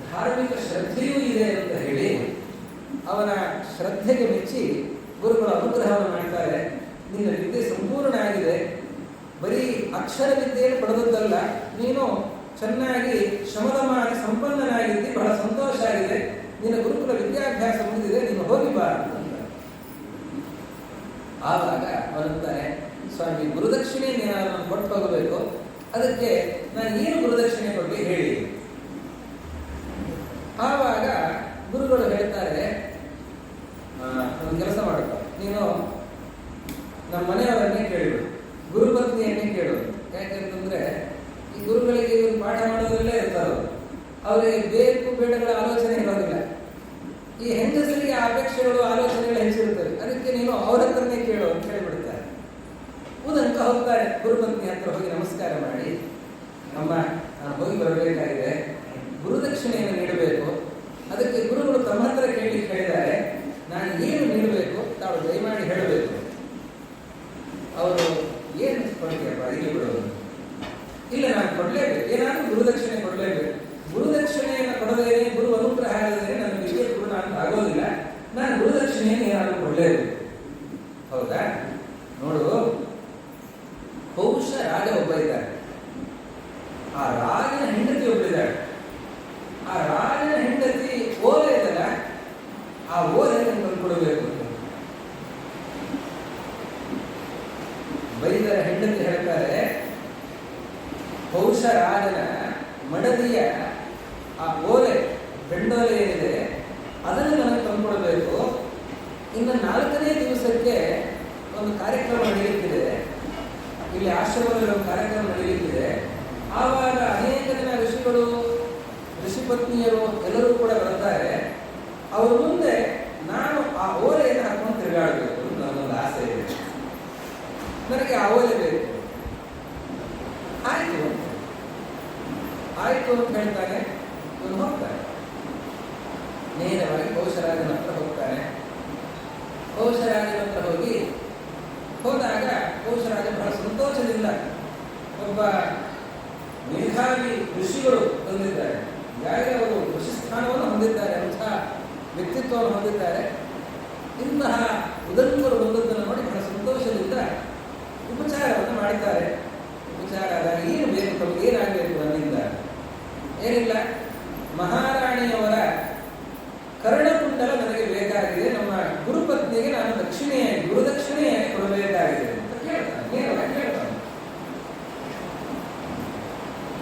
ಧಾರ್ಮಿಕ ಶ್ರದ್ಧೆಯೂ ಇದೆ ಅಂತ ಹೇಳಿ ಅವನ ಶ್ರದ್ಧೆಗೆ ಮೆಚ್ಚಿ ಗುರುಗಳು ಅನುಗ್ರಹವನ್ನು ಮಾಡ್ತಾರೆ. ನಿನ್ನ ವಿದ್ಯೆ ಸಂಪೂರ್ಣ ಆಗಿದೆ, ಬರೀ ಅಕ್ಷರ ವಿದ್ಯೆಯನ್ನು ಪಡೆದದ್ದಲ್ಲ, ನೀನು ಚೆನ್ನಾಗಿ ಶ್ರಮದಮಾನ ಸಂಪನ್ನನಾಗಿದ್ದಿ, ಬಹಳ ಸಂತೋಷ ಆಗಿದೆ, ನಿನ್ನ ಗುರುಕುಲ ವಿದ್ಯಾಭ್ಯಾಸ ಮುಗಿದಿದೆ, ನೀನು ಹೋಗಿ ಬಾ ಅಂತ. ಆವಾಗ ಅವನಂತಾನೆ, ಸ್ವಾಮಿ ಗುರುದಕ್ಷಿಣೆ ಏನಾದ್ರು ನಾನು ಕೊಟ್ಟು ಹೋಗಬೇಕು, ಅದಕ್ಕೆ ನಾನು ಏನು ಗುರುದಕ್ಷಿಣೆ ಕೊಡಲಿ ಹೇಳಿ. ಆವಾಗ ಗುರುಗಳು ಹೇಳ್ತಾರೆ, ಒಂದು ಕೆಲಸ ಮಾಡಪ್ಪ, ನೀನು ನಮ್ಮ ಮನೆಯವರನ್ನೇ ಕೇಳಿಬಿಡು, ಗುರುಪತ್ನಿಯನ್ನೇ ಕೇಳು. ಯಾಕೆಂತಂದ್ರೆ ಈ ಗುರುಗಳಿಗೆ ಇವರು ಪಾಠ ಮಾಡೋದ್ರಲ್ಲೇ ಇರ್ತಾರೋ, ಅವರಿಗೆ ಬೇಕು ಬೇಡಗಳ ಆಲೋಚನೆ ಇರೋದಿಲ್ಲ. ಈ ಹೆಂಗಸರಿಗೆ ಅಪೇಕ್ಷೆಗಳು ಆಲೋಚನೆಗಳು ಹೆಚ್ಚಿರುತ್ತವೆ. ಅದಕ್ಕೆ ನೀನು ಅವರ ಹತ್ರನೇ ಕೇಳು ಅಂತ ಹೇಳಿಬಿಡ್ತಾರೆ. ಉದಂಕ ಹೋಗ್ತಾರೆ, ಗುರುಪತ್ನಿ ಹತ್ರ ಹೋಗಿ ನಮಸ್ಕಾರ ಮಾಡಿ, ಅಮ್ಮ ನಾನು ಹೋಗಿ ಬರಬೇಕಾಗಿದೆ, ಗುರುದಕ್ಷಿಣೆಯನ್ನು ನೀಡಬೇಕು, ಅದಕ್ಕೆ ಗುರುಗಳು ತಮ್ಮ ಹತ್ರ ಹೇಳಿದ್ದಾರೆ, ನಾನು ಏನು ನೀಡಬೇಕು ತಾವು ದಯಮಾಡಿ ಹೇಳಬೇಕು. ಅವರು ಏನು ಕೊಡ್ತೀಯಪ್ಪ ಇಲ್ಲಿ ಬಿಡೋದು? ಇಲ್ಲ, ನಾನು ಕೊಡಲೇಬೇಕು, ಏನಾದರೂ ಗುರುದಕ್ಷಿಣೆ ಕೊಡಲೇಬೇಕು. ಗುರುದಕ್ಷಿಣೆಯನ್ನು ಕೊಡದೇನೆ, ಗುರು ಅನುಗ್ರಹ ಆಗದೇನೆ ನನ್ನ ವಿಷಯ ಗುರು ನಾನು ಆಗೋದಿಲ್ಲ, ನಾನು ಗುರುದಕ್ಷಿಣೆಯನ್ನು ಏನಾದರೂ ಕೊಡಲೇಬೇಕು. ಹೌದಾ? ನೋಡು, ಪೌಷ ರಾಜ ಒಬ್ಬ ಇದ್ದಾರೆ, ಆ ರಾಜನ ಹೆಂಡತಿ ಒಬ್ಬಳಿದ್ದಾಳೆ. ಆ ರಾಜನ ಹೆಂಡತಿ ಓಲೆ ಇದ್ದಲ್ಲ, ಆ ಓಲೆಯನ್ನು ತಂದುಕೊಡಬೇಕು. ಬೈದರ ಹೆಂಡತಿ ಹೇಳ್ತಾರೆ, ಪೌಷ ರಾಜನ ಮಡದಿಯ ಆ ಓಲೆ, ಬೆಂಡೋಲೆ ಏನಿದೆ ಅದನ್ನು ನನಗೆ ತಂದುಕೊಡಬೇಕು. ಇನ್ನು 4ನೇ ದಿವಸಕ್ಕೆ ಒಂದು ಕಾರ್ಯಕ್ರಮ ನಡೆಯುತ್ತಿದೆ, ಇಲ್ಲಿ ಆಶ್ರಮದಲ್ಲಿ ಒಂದು ಕಾರ್ಯಕ್ರಮ ನಡೆಯುತ್ತಿದೆ. ಆವಾಗ ಅನೇಕ ಜನ ಋಷಿಗಳು, ಋಷಿಪತ್ನಿಯರು ಎಲ್ಲರೂ ಕೂಡ ಬರ್ತಾರೆ. ಅವ್ರ ಮುಂದೆ ನಾನು ಆ ಓಲೆಯನ್ನು ಹಾಕೊಂಡು ತಿರುಗಾಡಬೇಕು, ನನ್ನೊಂದು ಆಸೆ ಇದೆ, ನನಗೆ ಆ ಓಲೆ ಬೇಕು. ಆಯ್ತು ಆಯ್ತು ಅಂತ ಹೇಳ್ತಾನೆ. ಇವನು ಹೋಗ್ತಾನೆ, ನೇರವಾಗಿ ಪೌಷರಾಜನ ಹತ್ರ ಹೋಗ್ತಾನೆ. ಪೌಷರಾಜನ ಹತ್ರ ಹೋದಾಗ ಪೌಷರಾಜ ಬಹಳ ಸಂತೋಷದಿಂದ, ಒಬ್ಬ ಮೇಧಾವಿ ಋಷಿಗಳು ಬಂದಿದ್ದಾರೆ, ಯಾರೇ ಅವರು ಋಷಿ ಸ್ಥಾನವನ್ನು ಹೊಂದಿದ್ದಾರೆ, ಅಂತಹ ವ್ಯಕ್ತಿತ್ವವನ್ನು ಹೊಂದಿದ್ದಾರೆ. ಇಂತಹ ಉದಂಕರು ಬಂದದ್ದನ್ನು ನೋಡಿ ಬಹಳ ಸಂತೋಷದಿಂದ ಉಪಚಾರವನ್ನು ಮಾಡಿದ್ದಾರೆ. ಉಪಚಾರ ಆದಾಗ ಏನು ಬೇಕು, ತಮಗೆ ಏನಾಗಬೇಕು ನನ್ನಿಂದ? ಏನಿಲ್ಲ, ಮಹಾರಾಣಿಯವರ ಕರ್ಣಕುಂಡಲ ನನಗೆ ಬೇಕಾಗಿದೆ, ನಮ್ಮ ಗುರುಪತ್ನಿಗೆ ನಾನು ಗುರುದಕ್ಷಿಣೆಯಾಗಿ ಕೊಡಬೇಕಾಗಿದೆ ಅಂತ ಕೇಳ್ತಾನೆ.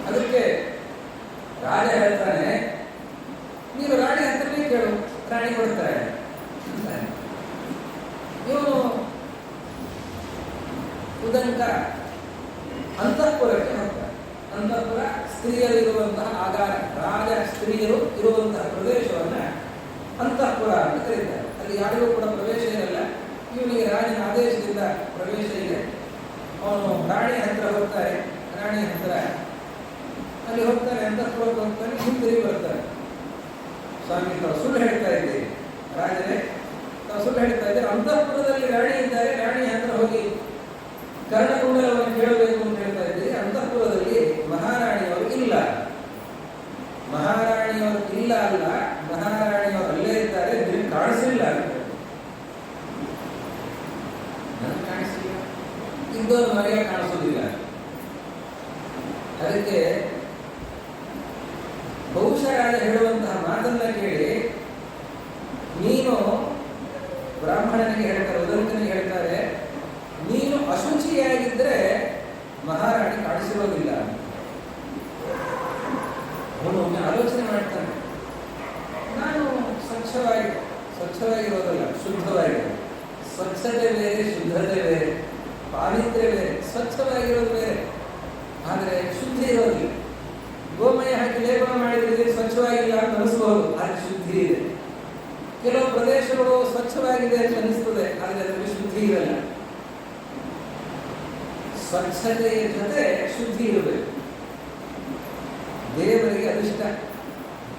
ಅದಕ್ಕೆ ರಾಜ ಹೇಳ್ತಾನೆ, ನೀನು ರಾಣಿ ಹತ್ರನೇ ಕೇಳು, ರಾಣಿ ಕೊಡ್ತಾರೆ. ಇವನು ಉದಂಕ ಅಂತಃಪುರಕ್ಕೆ ಹೋಗ್ತಾರೆ. ಅಂತಃಪುರ ಸ್ತ್ರೀಯರು ಇರುವಂತಹ ಆಗಾರ, ರಾಜ ಸ್ತ್ರೀಯರು ಇರುವಂತಹ ಪ್ರದೇಶವನ್ನ ಅಂತಃಪುರ ಅಂತ ಕರೀತಾರೆ. ಅಲ್ಲಿ ಯಾರಿಗೂ ಕೂಡ ಪ್ರವೇಶ ಇರಲ್ಲ, ಇವನಿಗೆ ರಾಜನ ಆದೇಶದಿಂದ ಪ್ರವೇಶ ಇದೆ. ಅವನು ರಾಣಿ ಹತ್ರ ಹೋಗ್ತಾರೆ, ರಾಣಿ ಹತ್ರ ಅಲ್ಲಿ ಹೋಗ್ತಾನೆ, ಅಂತಃಪುರಕ್ಕೆ ಹೋಗ್ತಾನೆ, ಹಿಂತಿರುಗಿ ಬರ್ತಾರೆ. ಸ್ವಾಮಿ, ತಾವು ಸುಳ್ಳು ಹೇಳ್ತಾ ಇದ್ದೀರಿ ರಾಜರೇ, ತಾವು ಸುಳ್ಳು ಹೇಳ್ತಾ ಇದ್ದೀರಿ, ಅಂತಃಪುರದಲ್ಲಿ ರಾಣಿ ಇದ್ದಾರೆ, ರಾಣಿ ಹತ್ರ ಹೋಗಿ ಕರ್ಣಕುಂಡಲವನ್ನು ಕೇಳಬೇಕು ಅಂತ ಹೇಳ್ತಾ ಇದ್ದೀರಿ, ಅಂತಃಪುರದಲ್ಲಿ ಮಹಾರಾಣಿಯವರು ಇಲ್ಲ. ಮಹಾರಾಣಿಯವರು ಇಲ್ಲ ಅಲ್ಲ, ಮಹಾರಾಣಿಯವರು ಅಲ್ಲೇ ಇದ್ದಾರೆ, ನಿಮಗೆ ಕಾಣಿಸಿಲ್ಲ ಅಂತ. ನನಗೆ ಕಾಣಿಸಿಲ್ಲ, ಇದ್ದವರು ನನಗೆ ಕಾಣಿಸೋದಿಲ್ಲ. ಅದಕ್ಕೆ ಬಹುಶಃ ಹೇಳುವಂತಹ ಮಾತನ್ನ ಕೇಳಿ, ನೀನು ಬ್ರಾಹ್ಮಣನಿಗೆ ಹೇಳ್ತಾರೆ, ಉದಂಕನಿಗೆ ಹೇಳ್ತಾರೆ, ನೀನು ಅಶುಚಿಯಾಗಿದ್ದರೆ ಮಹಾರಾಣಿ ಕಾಣಿಸಿರೋದಿಲ್ಲ. ಅವನು ಒಮ್ಮೆ ಆಲೋಚನೆ ಮಾಡ್ತಾನೆ, ನಾನು ಸ್ವಚ್ಛವಾಗಿರೋದಲ್ಲ, ಶುದ್ಧವಾಗಿರೋದು. ಸ್ವಚ್ಛತೆ ಬೇರೆ, ಶುದ್ಧತೆ ಬೇರೆ, ಪಾವಿತ್ರ್ಯ ಬೇರೆ. ಸ್ವಚ್ಛವಾಗಿರೋದು ಬೇರೆ, ಆದರೆ ಶುದ್ಧಿ ಇರೋದಿಲ್ಲ. ಗೋಮಯ ಹಾಕಿ ಲೇಪನ ಮಾಡಿದ್ರೆ ಸ್ವಚ್ಛವಾಗಿಲ್ಲ ಅಂತ ಅನಿಸ್ಬಹುದು, ಆದರೆ ಶುದ್ಧಿ ಇದೆ. ಕೆಲವು ಪ್ರದೇಶಗಳು ಸ್ವಚ್ಛವಾಗಿದೆ ಅಂತ ಅನಿಸ್ತದೆ, ಆದರೆ ಅದರಲ್ಲಿ ಶುದ್ಧಿ ಇರಲ್ಲ. ಸ್ವಚ್ಛತೆಯ ಜೊತೆ ಶುದ್ಧಿ ಇರಬೇಕು. ದೇವರಿಗೆ ಅದಿಷ್ಟ,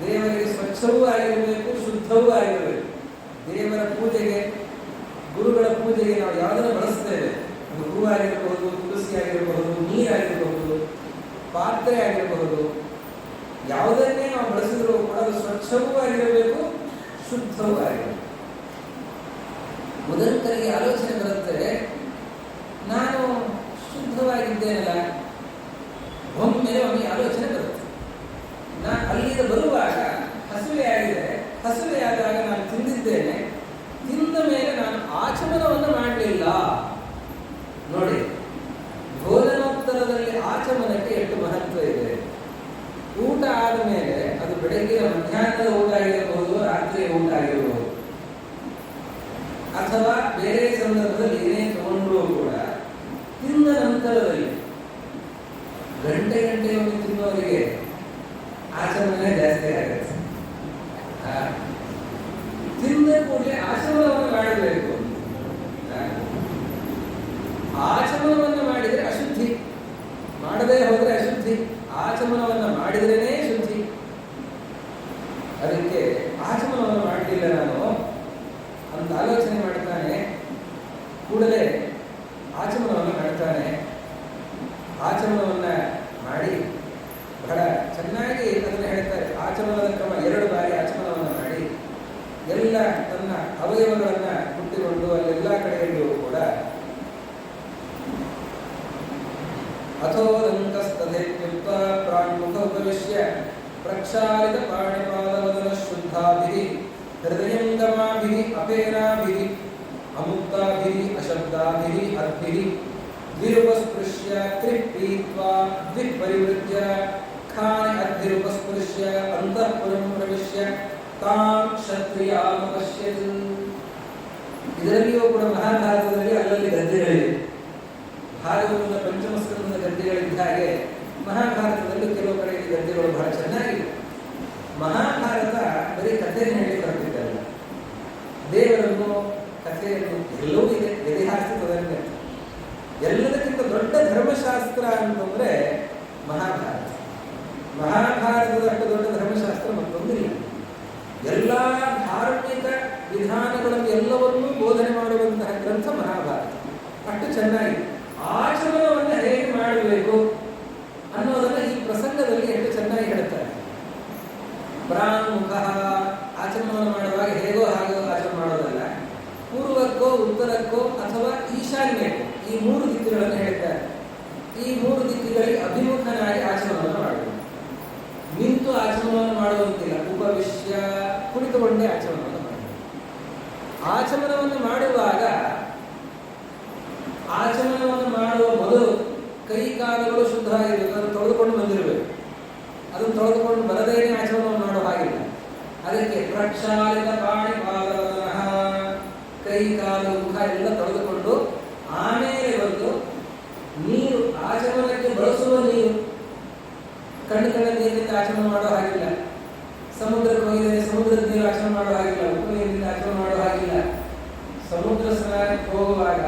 ದೇವರಿಗೆ ಸ್ವಚ್ಛವೂ ಆಗಿರಬೇಕು, ಶುದ್ಧವೂ ಆಗಿರಬೇಕು. ದೇವರ ಪೂಜೆಗೆ, ಗುರುಗಳ ಪೂಜೆಗೆ ನಾವು ಯಾವುದನ್ನು ಬಳಸ್ತೇವೆ, ಹೂ ಆಗಿರಬಹುದು, ತುಳಸಿ ಆಗಿರಬಹುದು, ನೀರಾಗಿರಬಹುದು, ಪಾತ್ರೆ ಆಗಿರಬಹುದು, ಯಾವುದನ್ನೇ ನಾವು ಬಳಸಿದ್ರು ಕೂಡ ಅದು ಸ್ವಚ್ಛವೂ ಆಗಿರಬೇಕು, ಶುದ್ಧವೂ ಆಗಿರಬೇಕು. ಉದಂಕರಿಗೆ ಆಲೋಚನೆ ಬರುತ್ತೆ, ನಾನು ಶುದ್ಧವಾಗಿದ್ದೇನಲ್ಲ, ಒಮ್ಮೆ ಆಲೋಚನೆ ಬರುತ್ತೆ. ನಾನು ಅಲ್ಲಿಂದ ಬರುವಾಗ ಹಸುವೆಯಾದಾಗ ನಾನು ತಿಂದಿದ್ದೇನೆ, ತಿಂದ ಮೇಲೆ ನಾನು ಆಚಮನವನ್ನು ಮಾಡಲಿಲ್ಲ. ನೋಡಿ, ಅಥವಾ ಬೇರೆ ಸಂದರ್ಭದಲ್ಲಿ ಏನೇ ತಗೊಂಡ್ರೂ ಕೂಡ ತಿಂದ ನಂತರದಲ್ಲಿ ಗಂಟೆ ಒಮ್ಮೆ ತಿನ್ನೋರಿಗೆ ಆಚರಣೆ ಜಾಸ್ತಿ ಆಗುತ್ತೆ. ತಿಂದ ಕೂಡಲೇ ಆಚರಣವನ್ನು ಮಾಡಬೇಕು. ಆಚಮನವನ್ನು ಮಾಡಿದರೆ ಅಶುದ್ಧಿ, ಮಾಡದೇ ಹೋದರೆ ಅಶುದ್ಧಿ, ಆಚಮನವನ್ನು ಮಾಡಿದ್ರೇನೆ ಶುದ್ಧಿ. ಅದಕ್ಕೆ ಆಚಮನವನ್ನು ಮಾಡಲಿಲ್ಲ ನಾನು ಅಂತ ಆಲೋಚನೆ ಮಾಡ್ತಾನೆ, ಕೂಡಲೇ ಆಚಮನವನ್ನು ಮಾಡ್ತಾನೆ. ಆಚಮನವನ್ನು ಮಾಡಿ ಬಹಳ ಚೆನ್ನಾಗಿ ಅದನ್ನು ಹೇಳ್ತಾರೆ. ಆಚಮನದ ಕ್ರಮ 2 ಬಾರಿ ಆಚಮನವನ್ನು ಮಾಡಿ ಎಲ್ಲ ತನ್ನ ಅವಯವಗಳನ್ನು ಹುಟ್ಟಿಕೊಂಡು ಅಲ್ಲೆಲ್ಲ ಕಡೆಯಲ್ಲಿಯೂ ಕೂಡ ಅಥೋದಂಕಸ್ತಥೇತ್ಯುಕ್ತ ಪ್ರಾಣ್ಮುಖ ಉಪವಿಶ್ಯ ಪ್ರಕ್ಷಾಲಿತ ಪಾಣಿಪಾದವದನ ಶುದ್ಧಾಭಿಃ ಹೃದಯಂಗಮಾಭಿಃ ಅಪೇನಾಭಿಃ ಅಮುಕ್ತಾಭಿಃ ಅಶಬ್ದಾಭಿಃ ಅರ್ಭಿಃ ದ್ವಿರುಪಸ್ಪೃಶ್ಯ ತ್ರಿಪೀತ್ವಾ ದ್ವಿಪರಿವೃಜ್ಯ ಖಾನಿ ಅರ್ಭಿರುಪಸ್ಪೃಶ್ಯ ಅಂತಃಪುರಂ ಪ್ರವಿಶ್ಯ ತಾಂ ಕ್ಷತ್ರಿಯಾಮಪಶ್ಯತ್. ಇದರಲ್ಲಿಯೂ ಕೂಡ ಮಹಾಭಾರತದಲ್ಲಿ ಅಲ್ಲಲ್ಲಿ ಗದ್ಯಗಳಿವೆ. ಭಾಗವತದ ಪಂಚಮಸ್ಕಂದದ ಗದ್ಯಗಳಿದ್ದ ಹಾಗೆ ಮಹಾಭಾರತದಲ್ಲಿ ಕೆಲವು ಕಡೆಯಲ್ಲಿ ಗದ್ಯಗಳು ಬಹಳ ಚೆನ್ನಾಗಿವೆ. ಮಹಾಭಾರತ ಬರೀ ಕಥೆಯನ್ನು ಹೇಳಿ ಹೊರಟಿದ್ದಲ್ಲ, ದೇವರನ್ನು ಕಥೆಯನ್ನು ಎಲ್ಲವೂ ಇದೆ. ಇತಿಹಾಸದಲ್ಲಿ ಎಲ್ಲದಕ್ಕಿಂತ ದೊಡ್ಡ ಧರ್ಮಶಾಸ್ತ್ರ ಅಂತಂದ್ರೆ ಮಹಾಭಾರತ. ಮಹಾಭಾರತದಷ್ಟು ದೊಡ್ಡ ಧರ್ಮಶಾಸ್ತ್ರ ಮತ್ತೊಂದಿಲ್ಲ. ಎಲ್ಲ ಧಾರ್ಮಿಕ ವಿಧಾನಗಳನ್ನು ಎಲ್ಲವನ್ನೂ ಬೋಧನೆ ಮಾಡುವಂತಹ ಗ್ರಂಥ ಮಹಾಭಾರತ. ಅಷ್ಟು ಚೆನ್ನಾಗಿದೆ. ಆಚರಣೆಯನ್ನು ಹೇಗೆ ಮಾಡಬೇಕು ಅನ್ನೋದನ್ನ ಈ ಪ್ರಸಂಗದಲ್ಲಿ ಎಷ್ಟು ಚೆನ್ನಾಗಿ ಹೇಳ್ತಾರೆ. ಪ್ರಾಣುಮುಖ, ಆಚರಣೆಯನ್ನು ಮಾಡುವಾಗ ಹೇಗೋ ಹಾಗೋ ಆಚರಣೆ ಮಾಡೋದಲ್ಲ, ಪೂರ್ವಕ್ಕೋ ಉತ್ತರಕ್ಕೋ ಅಥವಾ ಈಶಾನ್ಯಕ್ಕೋ ಈ 3 ದಿಕ್ಕುಗಳನ್ನು ಹೇಳ್ತಾರೆ. ಈ 3 ದಿಕ್ಕುಗಳಿಗೆ ಅಭಿಮುಖನಾಗಿ ಆಚರಣೆಯನ್ನು ಮಾಡಬೇಕು. ನಿಂತು ಆಚರಣೆಯನ್ನು ಮಾಡುವಂತಿಲ್ಲ. ಉಪವಿಶ್ಯ, ಕುಳಿತುಕೊಂಡೇ ಆಚರಣೆಯನ್ನು ಮಾಡಬೇಕು. ಆಚಮನವನ್ನು ಮಾಡುವಾಗ ಆಚಮನವನ್ನು ಮಾಡುವ ಮೊದಲು ಕೈ ಕಾಲುಗಳು ಶುದ್ಧವಾಗಿರಬೇಕು. ಅದನ್ನು ತೊಳೆದುಕೊಂಡು ಬಂದಿರಬೇಕು. ಅದನ್ನು ತೊಳೆದುಕೊಂಡು ಬರದೇನೆ ಆಚಮನವನ್ನು ಮಾಡುವ ಹಾಗಿಲ್ಲ. ಅದಕ್ಕೆ ಪ್ರಕ್ಷಾಲಿತ ಪಾಣಿಪಾದವದನಃ, ಕೈ ಕಾಲು ಮುಖ ಎಲ್ಲ ತೊಳೆದುಕೊಂಡು ಆಮೇಲೆ ಬಂದು ನೀರು, ಆಚಮನಕ್ಕೆ ಬಳಸುವ ನೀರು, ಕಣ್ಣು ನೀರಿನಿಂದ ಆಚರಣೆ ಮಾಡುವ ಹಾಗಿಲ್ಲ. ಸಮುದ್ರಕ್ಕೆ ಹೋಗಿದರೆ ಸಮುದ್ರದ ನೀರು ಆಚರಣೆ ಮಾಡುವ ಹಾಗಿಲ್ಲ. ಉಪ್ಪು ನೀರಿನಿಂದ ಆಚರಣೆ ಮಾಡುವ ಹಾಗಿಲ್ಲ. ಸಮುದ್ರ ಸ್ನಾನಕ್ಕೆ ಹೋಗುವಾಗ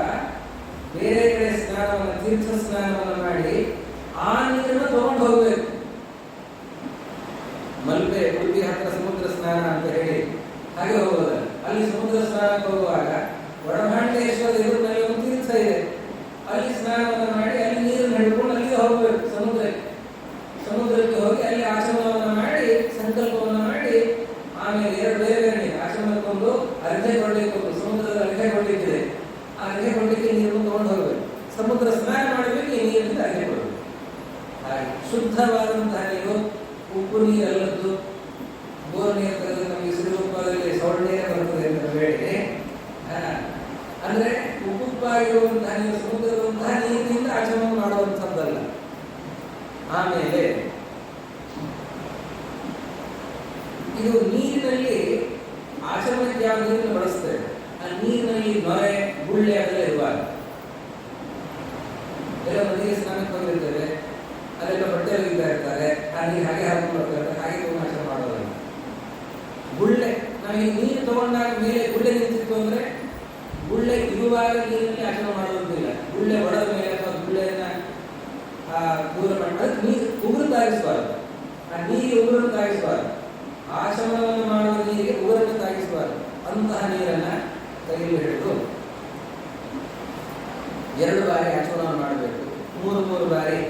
ಬೇರೆ ಕಡೆ ಸ್ನಾನವನ್ನು, ತೀರ್ಥ ಸ್ನಾನವನ್ನು ಮಾಡಿ ಆ ನೀರನ್ನು ತಗೊಂಡು ಹೋಗಬೇಕು. ಮಲ್ಪೆ, ಉಡುಪಿ ಹತ್ತಿರ ಸಮುದ್ರ ಸ್ನಾನ ಅಂತ ಹೇಳಿ ಹಾಗೆ ಹೋಗೋದಲ್ಲ. ಅಲ್ಲಿ ಸಮುದ್ರ ಸ್ನಾನಕ್ಕೆ ಹೋಗುವಾಗ ವಡಭಾಂಡೇಶ್ವರ ಎದುರು ಮೇಲೆ ಒಂದು ತೀರ್ಥ ಇದೆ. ಅಲ್ಲಿ ಸ್ನಾನವನ್ನು ಮಾಡಿ ಅಲ್ಲಿ ನೀರನ್ನು ಹಿಡ್ಕೊಂಡು ಅಲ್ಲಿಗೆ ಹೋಗಬೇಕು ಸಮುದ್ರಕ್ಕೆ ಹೋಗಿ ಅಲ್ಲಿ ಆಚರಣೆಯನ್ನು ಮಾಡಿ ಸಂಕಲ್ಪವನ್ನು ಮಾಡಿ ಆಮೇಲೆ 2 ಬೇರೆ ಬೇರೆ ನೀರು, ಆಚರಣೆಗೊಂದು ಅರ್ಧೆ ಕೊಳ್ಳಿಕ್ಕೊಂದು, ಸಮುದ್ರದ ಅರ್ಧೆ ಕೊಳ್ಳಿಕ್ಕಿದೆ. ಆ ಅರ್ಧೆ ಕೊಳ್ಳಿಕ್ಕೆ ನೀರನ್ನು ತಗೊಂಡು ಹೋಗಬೇಕು. ಸಮುದ್ರ ಸ್ನಾನ ಮಾಡಬೇಕು, ಈ ನೀರಿನಿಂದ ಅರ್ಧೆ ಕೊಡಬೇಕು. ಹಾಗೆ ಶುದ್ಧವಾದಂತಹ ನೀರು, ಉಪ್ಪು ನೀರಲ್ಲದ್ದು. ಬೋರ್ ನೀರು ತೆಗೆದು ನಮಗೆ ಸಿರುಗುಪ್ಪದಲ್ಲಿ ಸೌಳು ನೀರೇ ಬರ್ತದೆ ಅಂತ ಬೇಡಿ, ಅಂದ್ರೆ ಉಪ್ಪುಪ್ಪಾಗಿರುವಂತಹ ನೀರು, ಸಮುದ್ರದಂತಹ ನೀರಿನಿಂದ ಆಚರಣೆ ಮಾಡುವಂಥದ್ದಲ್ಲ. ಆಮೇಲೆ ಇದು ನೀರಿನಲ್ಲಿ ಆಚರಣೆಗೆ ಯಾವ ನೀರನ್ನು ಬಳಸ್ತೇವೆ, ಆ ನೀರಿನಲ್ಲಿ ನೊರೆ, ಗುಳ್ಳೆ ಅದೆಲ್ಲ ಇರಬಾರ್ದು. ಎಲ್ಲ ನದಿಗೆ ಸ್ನಾನಕ್ಕೆ ಬಂದಿರ್ತೇವೆ, ಅದೆಲ್ಲ ಬಟ್ಟೆ ಒಗಿತಾ ಇರ್ತಾರೆ, ಆ ನೀರು ಹಾಗೆ ಹಾಕೊಂಡು ಬರ್ತಾರೆ, ಹಾಗೆ ತಗೊಂಡು ಆಚರಣೆ ಮಾಡೋದಲ್ಲ. ಗುಳ್ಳೆ, ನಾವು ಈ ನೀರು ತಗೊಂಡಾಗ ಮೇಲೆ ಗುಳ್ಳೆ ನಿಂತಿತ್ತು ಅಂದ್ರೆ ಗುಳ್ಳೆ ಇರುವಾಗ ನೀರಿನಲ್ಲಿ ಆಚರಣೆ ಮಾಡುವಂತಿಲ್ಲ. ಗುಳ್ಳೆ ಹೊಡೆದ ಮೇಲೆ ಅಥವಾ ಗುಳ್ಳೆಯನ್ನ ದೂರ ಮಾಡಿ ನೀರು ಉಗುರು ತಾಗಿಸಬಾರದು. ಆ ನೀರಿಗೆ ಉಗುರನ್ನು ತಾಗಿಸಬಾರದು. ಆಚಮನವನ್ನು ಮಾಡುವ ನೀರಿಗೆ ಉಗುರನ್ನು ತಾಗಿಸಬಾರದು. ಅಂತಹ ನೀರನ್ನ ಕೈಯಲ್ಲಿ ಹಿಡಿದು 2 ಬಾರಿ ಆಚಮನವನ್ನು ಮಾಡಬೇಕು. 3 ಬಾರಿ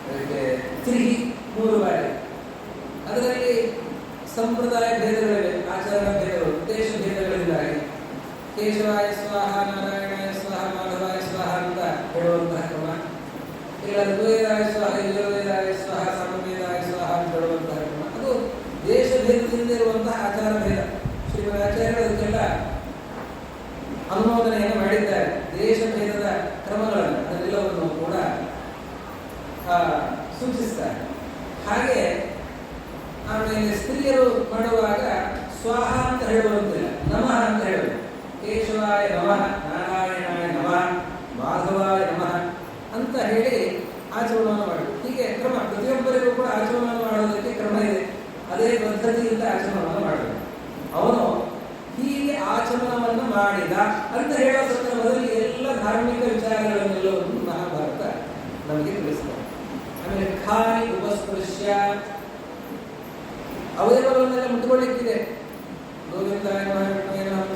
ಅದಕ್ಕೆ ತಿರುಗಿ 3 ಬಾರಿ. ಅದರಲ್ಲಿ ಸಂಪ್ರದಾಯ ಭೇದಗಳಿವೆ, ಆಚರಣಾ ಭೇದಗಳು, ದೇಶ ಭೇದಗಳಿಂದಾಗಿ ಕೇಶವಾಯ ಸ್ವಾಹ, ನಾರಾಯಣಾಯ ಸ್ವಾಹ, ಮಾಧವಾಯ ಸ್ವಾಹ ಅಂತ ಹೇಳುವಂತಹ ಕ್ರಮ, ಇಲ್ಲ ದ್ವೈತಾಯ ಸ್ವಾಹ, ಯುಜವೇದಾಯ ಸ್ವಾಹ, ಸಮವೇದಾಯ ಸ್ವಾಹ ಅಂತ ಹೇಳುವಂತಹ ಕ್ರಮ, ಅದು ದೇಶ ಭೇದದಿಂದ ಇರುವಂತಹ ಆಚಾರ ಭೇದ. ಶ್ರೀಮದಾಚಾರ್ಯರು ಅದಕ್ಕೆಲ್ಲ ಅನುಮೋದನೆಯನ್ನು ಮಾಡಿದ್ದಾರೆ. ದೇಶ ಭೇದದ ಕ್ರಮಗಳನ್ನು ಅದೆಲ್ಲವನ್ನು ಕೂಡ ಸೂಚಿಸ್ತಾರೆ. ಹಾಗೆ ಆಮೇಲೆ ಸ್ತ್ರೀಯರು ಮಾಡುವಾಗ ಸ್ವಾಹ ಅಂತ ಹೇಳುವಂತಿಲ್ಲ, ನಮಃ ಅಂತ ಹೇಳಬೇಕು. ಕೇಶವಾಯ ನಮಃ, ನಾರಾಯಣಾಯ ನಮಃ, ಮಾಧವಾಯ ನಮಃ ಅಂತ ಹೇಳಿ ಆಚರಣೆಯನ್ನು ಮಾಡಬೇಕು. ಹೀಗೆ ಕ್ರಮ ಪ್ರತಿಯೊಬ್ಬರಿಗೂ ಕೂಡ ಆಚರಣೆಯನ್ನು ಮಾಡೋದಕ್ಕೆ ಕ್ರಮ ಇದೆ. ಅದೇ ಪದ್ಧತಿಯಿಂದ ಆಚರಣೆಯನ್ನು ಮಾಡಬೇಕು. ಅವನು ಹೀಗೆ ಆಚರಣವನ್ನು ಮಾಡಿದ ಅಂತ ಹೇಳೋ ಸಂದರ್ಭದಲ್ಲಿ ಎಲ್ಲ ಧಾರ್ಮಿಕ ವಿಚಾರಗಳನ್ನೆಲ್ಲವನ್ನು ಮಹಾಭಾರತ ನಮಗೆ ತಿಳಿಸ್ತಾರೆ. ಆಮೇಲೆ ಖಾನಿ ಉಪಸ್ಪೃಶ್ಯ, ಅವಯವಗಳನ್ನೆಲ್ಲ ಮುಟ್ಟುಕೊಳ್ಳಿಕ್ಕಿದೆ. ಗೋವಿಂದಾಯ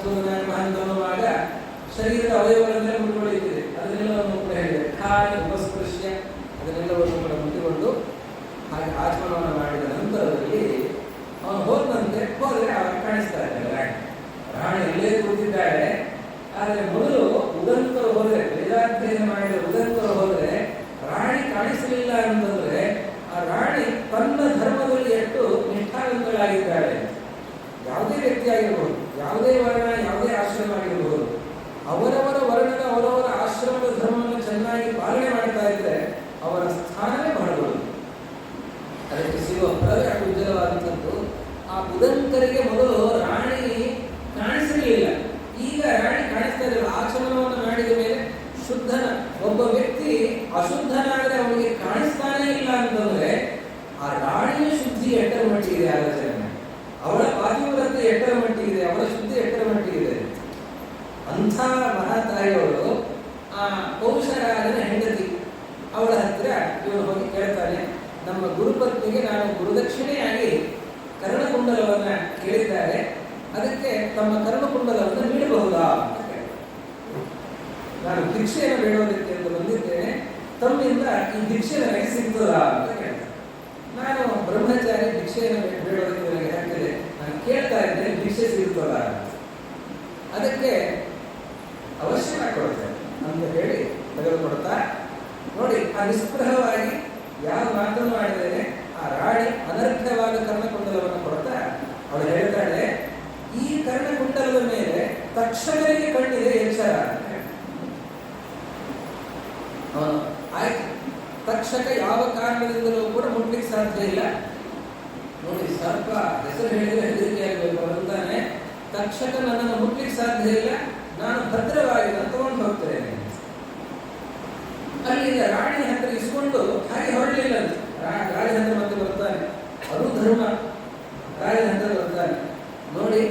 ಸೂರ್ಯನಾಯ ಮಹಂತನುವಾಗ ಶರೀರದ ಅವಯವಗಳನ್ನೆಲ್ಲ ಮುಟ್ಟುಕೊಳ್ಳಿಕ್ಕಿದೆ. ಅದನ್ನೆಲ್ಲವನ್ನು ಕೂಡ ಹೇಳಿದೆ. ಖಾನಿ ಉಪಸ್ಪೃಶ್ಯ, ಅದನ್ನೆಲ್ಲವನ್ನು ಕೂಡ ಮುಟ್ಟಿಕೊಂಡು ಹಾಗೆ ಆಚರಣವನ್ನು ಮಾಡಿದ ನಂತರದಲ್ಲಿ ಅವನು ಹೋದಂತೆ ಹೋದರೆ ಅವಾಗ ಕಾಣಿಸ್ತಾ ಇದ್ದಾಳೆ ರಾಣಿ ಇಲ್ಲೇ ಕೂತಿದ್ದಾಳೆ. ಆದರೆ ಮೊದಲು ಉದಂತರು ಹೋದರೆ, ವೇದಾಧ್ಯಯನ ಮಾಡಿದ ಉದಂತರು ಹೋದರೆ ರಾಣಿ ಕಾಣಿಸಲಿಲ್ಲ ಅಂತಂದ್ರೆ ಆ ರಾಣಿ ತನ್ನ ಧರ್ಮದಲ್ಲಿ ಎಷ್ಟು ನಿಷ್ಠಾವಂತಳಾಗಿದ್ದಾಳೆ. ಯಾವುದೇ ವ್ಯಕ್ತಿ ಆಗಿರಬಹುದು, ಯಾವುದೇ ವರ್ಣ, ಯಾವುದೇ ಆಶ್ರಮ ಆಗಿರಬಹುದು, ಅವರವರ ವರ್ಣದ ಅವರವರ ಆಶ್ರಮದ ಧರ್ಮವನ್ನು ಚೆನ್ನಾಗಿ ಪಾಲನೆ ಮಾಡ್ತಾ ಇದ್ರೆ ಅವರ ಸ್ಥಾನವೇ ಬಹಳ ದೊಡ್ಡದು. ಅದಕ್ಕೆ ಸಿಗುವ ಫಲವೇ ಅಷ್ಟು ಉಜ್ವಲವಾದಂಥದ್ದು. ಆ ಉದಂತರಿಗೆ ಮೊದಲು ರಾಣಿ ಕಾಣಿಸಲಿಲ್ಲ, ಈಗ ರಾಣಿ ಕಾಣಿಸ್ತಾ ಇರಲಿಲ್ಲ. ಆಚರಣವನ್ನು ಮಾಡಿದ ಮೇಲೆ ಶುದ್ಧನ ಒಬ್ಬ ವ್ಯಕ್ತಿ ಅಶುದ್ಧನಾದರೆ ಅವನಿಗೆ ಕಾಣಿಸ್ತಾನೇ ಇಲ್ಲ ಅಂತಂದ್ರೆ ಆ ರಾಣಿಯ ಶುದ್ಧಿ ಎಟ್ಟರ ಮಟ್ಟಿಗಿದೆ ಆಲೋಚನೆ, ಅವಳ ಪಾತಿವ್ರತೆ ಎಟ್ಟರ ಮಟ್ಟಿಗಿದೆ, ಅವಳ ಶುದ್ಧಿ ಎಟ್ಟರ ಮಟ್ಟಿಗಿದೆ. ಅಂಥ ಮಹಾತಾಯಿಯವರು ಆ ಪೌಷರಾಜನ ಹೆಂಡತಿ, ಅವಳ ಹತ್ತಿರ ಇವನು ಹೋಗಿ ಕೇಳ್ತಾನೆ, ನಮ್ಮ ಗುರುಪತ್ನಿಗೆ ನಾನು ಗುರುದಕ್ಷಿಣೆಯಾಗಿ ಕರ್ಣಕುಂಡಲವನ್ನ ಕೇಳಿದ್ದಾರೆ, ಅದಕ್ಕೆ ತಮ್ಮ ಕರ್ಣಕುಂಡಲವನ್ನು ನೀಡಬಹುದಾ ಅಂತ ಕೇಳ್ತಾರೆ. ನಾನು ಭಿಕ್ಷೆಯನ್ನು ಬೇಡೋದಕ್ಕೆ ಅಂತ ಬಂದಿದ್ದೇನೆ, ತಮ್ಮಿಂದ ಈ ಭಿಕ್ಷೆ ನನಗೆ ಸಿಗ್ತದಾ ಅಂತ ಕೇಳ್ತಾರೆ. ನಾನು ಬ್ರಹ್ಮಚಾರಿ, ಭಿಕ್ಷೆಯನ್ನು ಬೇಡೋದಕ್ಕೆ ನನಗೆ ಹಾಕಿದೆ, ನಾನು ಕೇಳ್ತಾ ಇದ್ದೇನೆ ಭಿಕ್ಷೆ ಸಿಗ್ತದ, ಅದಕ್ಕೆ ಅವಶ್ಯ ಕೊಡ್ತೇನೆ ಅಂತ ಹೇಳಿ ತೆಗೆದುಕೊಡ್ತಾ ನೋಡಿ. ಆ ನಿಸ್ಪೃಹವಾಗಿ ಯಾವ ಮಾತನ್ನು ಮಾಡಿದ್ದೇನೆ ಆ ರಾಣಿ ಅನರ್ಘವಾದ ಕರ್ಣಕುಂಡಲವನ್ನು ಕೊಡ್ತಾ ಅವಳು ಹೇಳ್ತಾಳೆ, ಈ ಕರ್ಣಕುಂಡಲದ ಮೇಲೆ ತಕ್ಷಕರಿಗೆ ಕಣ್ಣಿದೆ ಎಚ್ಚರ. ಆಯ್ತು, ತಕ್ಷಕ ಯಾವ ಕಾರಣದಿಂದಲೂ ಕೂಡ ಮುಟ್ಲಿಕ್ಕೆ ಸಾಧ್ಯ ಇಲ್ಲ. ನೋಡಿ, ಸರ್ಪ ಹೆಸರು ಹೇಳಿದ್ರೆ ಹೆದರಿಕೆ ಆಗಬೇಕು ಅಂತಾನೆ, ತಕ್ಷಕ ನನ್ನನ್ನು ಮುಟ್ಲಿಕ್ಕೆ ಸಾಧ್ಯ ಇಲ್ಲ, ನಾನು ಭದ್ರವಾಗಿ ತಗೊಂಡು ಹೋಗ್ತೇನೆ. ಅಲ್ಲಿ ರಾಣಿ ಹತ್ರ ಇಸ್ಕೊಂಡು ಹಾಗೆ ಹೊರಡಲಿಲ್ಲ ಅಂತ. ರಾಜಹಂದ್ರ ಮತ್ತೆ ಬರ್ತಾನೆ, ಅದು ಧರ್ಮ. ರಾಜಹಂದ್ರ ಬರ್ತಾನೆ, ನೋಡಿ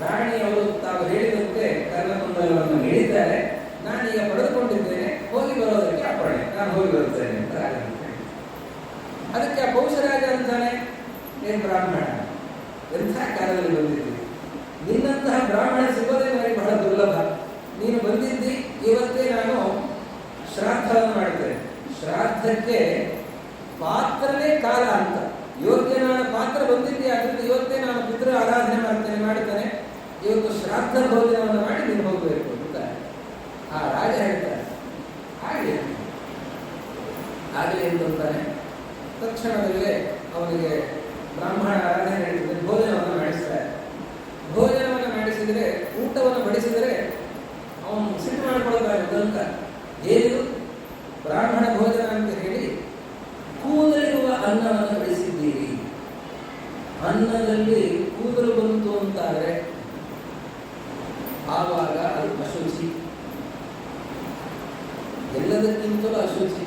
ರಾಣಿ ಅವರು ತಾವು ಹೇಳಿದಂತೆ ಕರ್ಣಕುಂಡಲವನ್ನು ಹೇಳಿದ್ದಾರೆ, ನಾನೀಗ ಪಡೆದುಕೊಂಡಿದ್ದೇನೆ, ಹೋಗಿ ಬರೋದಕ್ಕೆ ಅಪ್ಪಣೆ, ನಾನು ಹೋಗಿ ಬರ್ತೇನೆ ಅಂತ ರಾಜಹಂದ್ರ. ಅದಕ್ಕೆ ಆ ಪೌಷರಾಜ ಅಂತಾನೆ, ಏನ್ ಬ್ರಾಹ್ಮಣ, ಎಂಥ ಕಾಲದಲ್ಲಿ ಬಂದಿದ್ದೀವಿ, ನಿನ್ನಂತಹ ಬ್ರಾಹ್ಮಣ ಸಿಗೋದೇ ನನಗೆ ಬಹಳ ದುರ್ಲಭ. ನೀನು ಬಂದಿದ್ದಿ ಇವತ್ತೇ ನಾನು ಶ್ರಾದ್ದವನ್ನು ಮಾಡ್ತೇನೆ. ಶ್ರಾದ್ದಕ್ಕೆ ಪಾತ್ರನೇ ಕಾಲ ಅಂತ, ಯೋಗ್ಯನಾದ ಪಾತ್ರ ಬಂದಿದ್ದೆ, ಅದರಿಂದ ಇವತ್ತೇ ನಾನು ಪಿತೃ ಆರಾಧನೆ ಮಾಡ್ತೇನೆ, ಇವತ್ತು ಶ್ರಾದ್ದ ಭೋಜನವನ್ನು ಮಾಡಿ ನೀನು ಹೋಗಬೇಕು ಅಂತ ಆ ರಾಜ ಹೇಳ್ತಾರೆ. ಆಗಲಿ ಅಂತಂತಾನೆ. ತಕ್ಷಣದಲ್ಲೇ ಅವನಿಗೆ ಬ್ರಾಹ್ಮಣ ಆರಾಧನೆ ಹೇಳಿದ್ರೆ ಭೋಜನವನ್ನು ಮಾಡಿಸ್ತಾರೆ. ಭೋಜನವನ್ನು ಮಾಡಿಸಿದರೆ, ಊಟವನ್ನು ಬಡಿಸಿದರೆ ಅವನು ಸಿಟ್ಟು ಮಾಡಿಕೊಳ್ಳಬಾರದು ಅಂತ, ಏನು ಬ್ರಾಹ್ಮಣ ಭೋಜನ ಅಂತ ಹೇಳಿ ಕೂದಲಿರುವ ಅನ್ನವನ್ನು ಬಡಿಸಿದ್ದೀರಿ, ಅನ್ನದಲ್ಲಿ ಕೂದಲು ಬಂತು ಅಂತಾದರೆ ಆವಾಗ ಅದು ಅಶುಚಿ, ಎಲ್ಲದಕ್ಕಿಂತಲೂ ಅಶುಚಿ.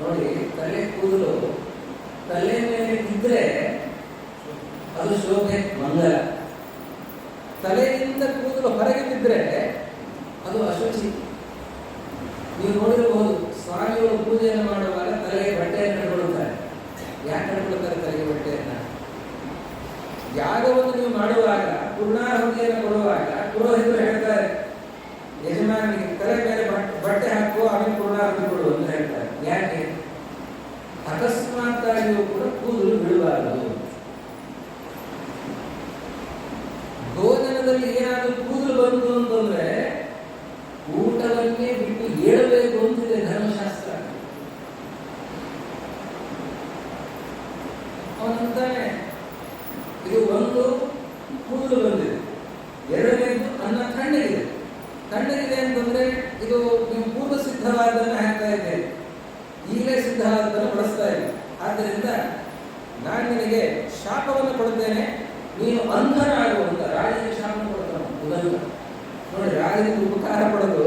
ನೋಡಿ, ತಲೆ ಕೂದಲು ತಲೆ ಮೇಲೆ ಇದ್ರೆ ಅದು ಶೋಭೆ, ಮಂಗಲ. ತಲೆಯಿಂದ ಕೂದಲು ಹೊರಗೆ ಬಿದ್ದರೆ ಅದು ಅಶುಚಿ. ನೀವು ನೋಡಿರಬಹುದು, ಸ್ವಾಮಿಗಳು ಪೂಜೆಯನ್ನು ಮಾಡುವಾಗ ತಲೆಗೆ ಬಟ್ಟೆಯನ್ನು ಕಟ್ಕೊಳ್ತಾರೆ. ಯಾಕೆ ಕಟ್ಕೊಳ್ತಾರೆ ತಲೆಗೆ ಬಟ್ಟೆಯನ್ನ? ಯಾಗವನ್ನು ನೀವು ಮಾಡುವಾಗ, ಪೂರ್ಣಾಹುತಿಯನ್ನು ಕೊಡುವಾಗ ಪುರೋಹಿತರು ಹೇಳ್ತಾರೆ, ಯಜಮಾನಿಗೆ ತಲೆ ಮೇಲೆ ಬಟ್ಟೆ ಹಾಕು, ಆಮೇಲೆ ಪೂರ್ಣಾಹುತಿ ಕೊಡು ಅಂತ ಹೇಳ್ತಾರೆ. ಯಾಕೆ? ಅಕಸ್ಮಾತ್ ಆಗಿಯೂ ಕೂಡ ಕೂದಲು ಬೀಳಬಾರದು. ಭೋಜನದಲ್ಲಿ ಏನಾದರೂ ಕೂದಲು ಬಂತು ಅಂತಂದ್ರೆ ಊಟವನ್ನೇ ಬಿಟ್ಟು ಏಳಬೇಕು ಅಂತಿದೆ ಧರ್ಮಶಾಸ್ತ್ರ. ಅವನಂತಾನೆ, ಇದು ಒಂದು ಕೂದಲು ಬಂದಿದೆ, ಎರಡನೇದು ಅನ್ನ ತಣ್ಣಗಿದೆ. ತಣ್ಣಗಿದೆ ಅಂತಂದ್ರೆ ಇದು ನೀವು ಪೂರ್ವ ಸಿದ್ಧವಾದನ್ನು ಹಾಕ್ತಾ ಇದ್ದೇನೆ, ಈಗಲೇ ಸಿದ್ಧವಾದನ್ನು ಬಳಸ್ತಾ ಇಲ್ಲ. ಆದ್ದರಿಂದ ನಾನು ನಿನಗೆ ಶಾಪವನ್ನು ಕೊಡುತ್ತೇನೆ, ನೀನು ಅಂಧನಾಗುವಂತ ರಾಜನಿಗೆ ಶಾಪ ಕೊಡ್ತಾನೆ. ಉದಂತ ನೋಡಿ, ರಾಜನಿಗೆ ಉಪಕಾರ ಪಡೆದು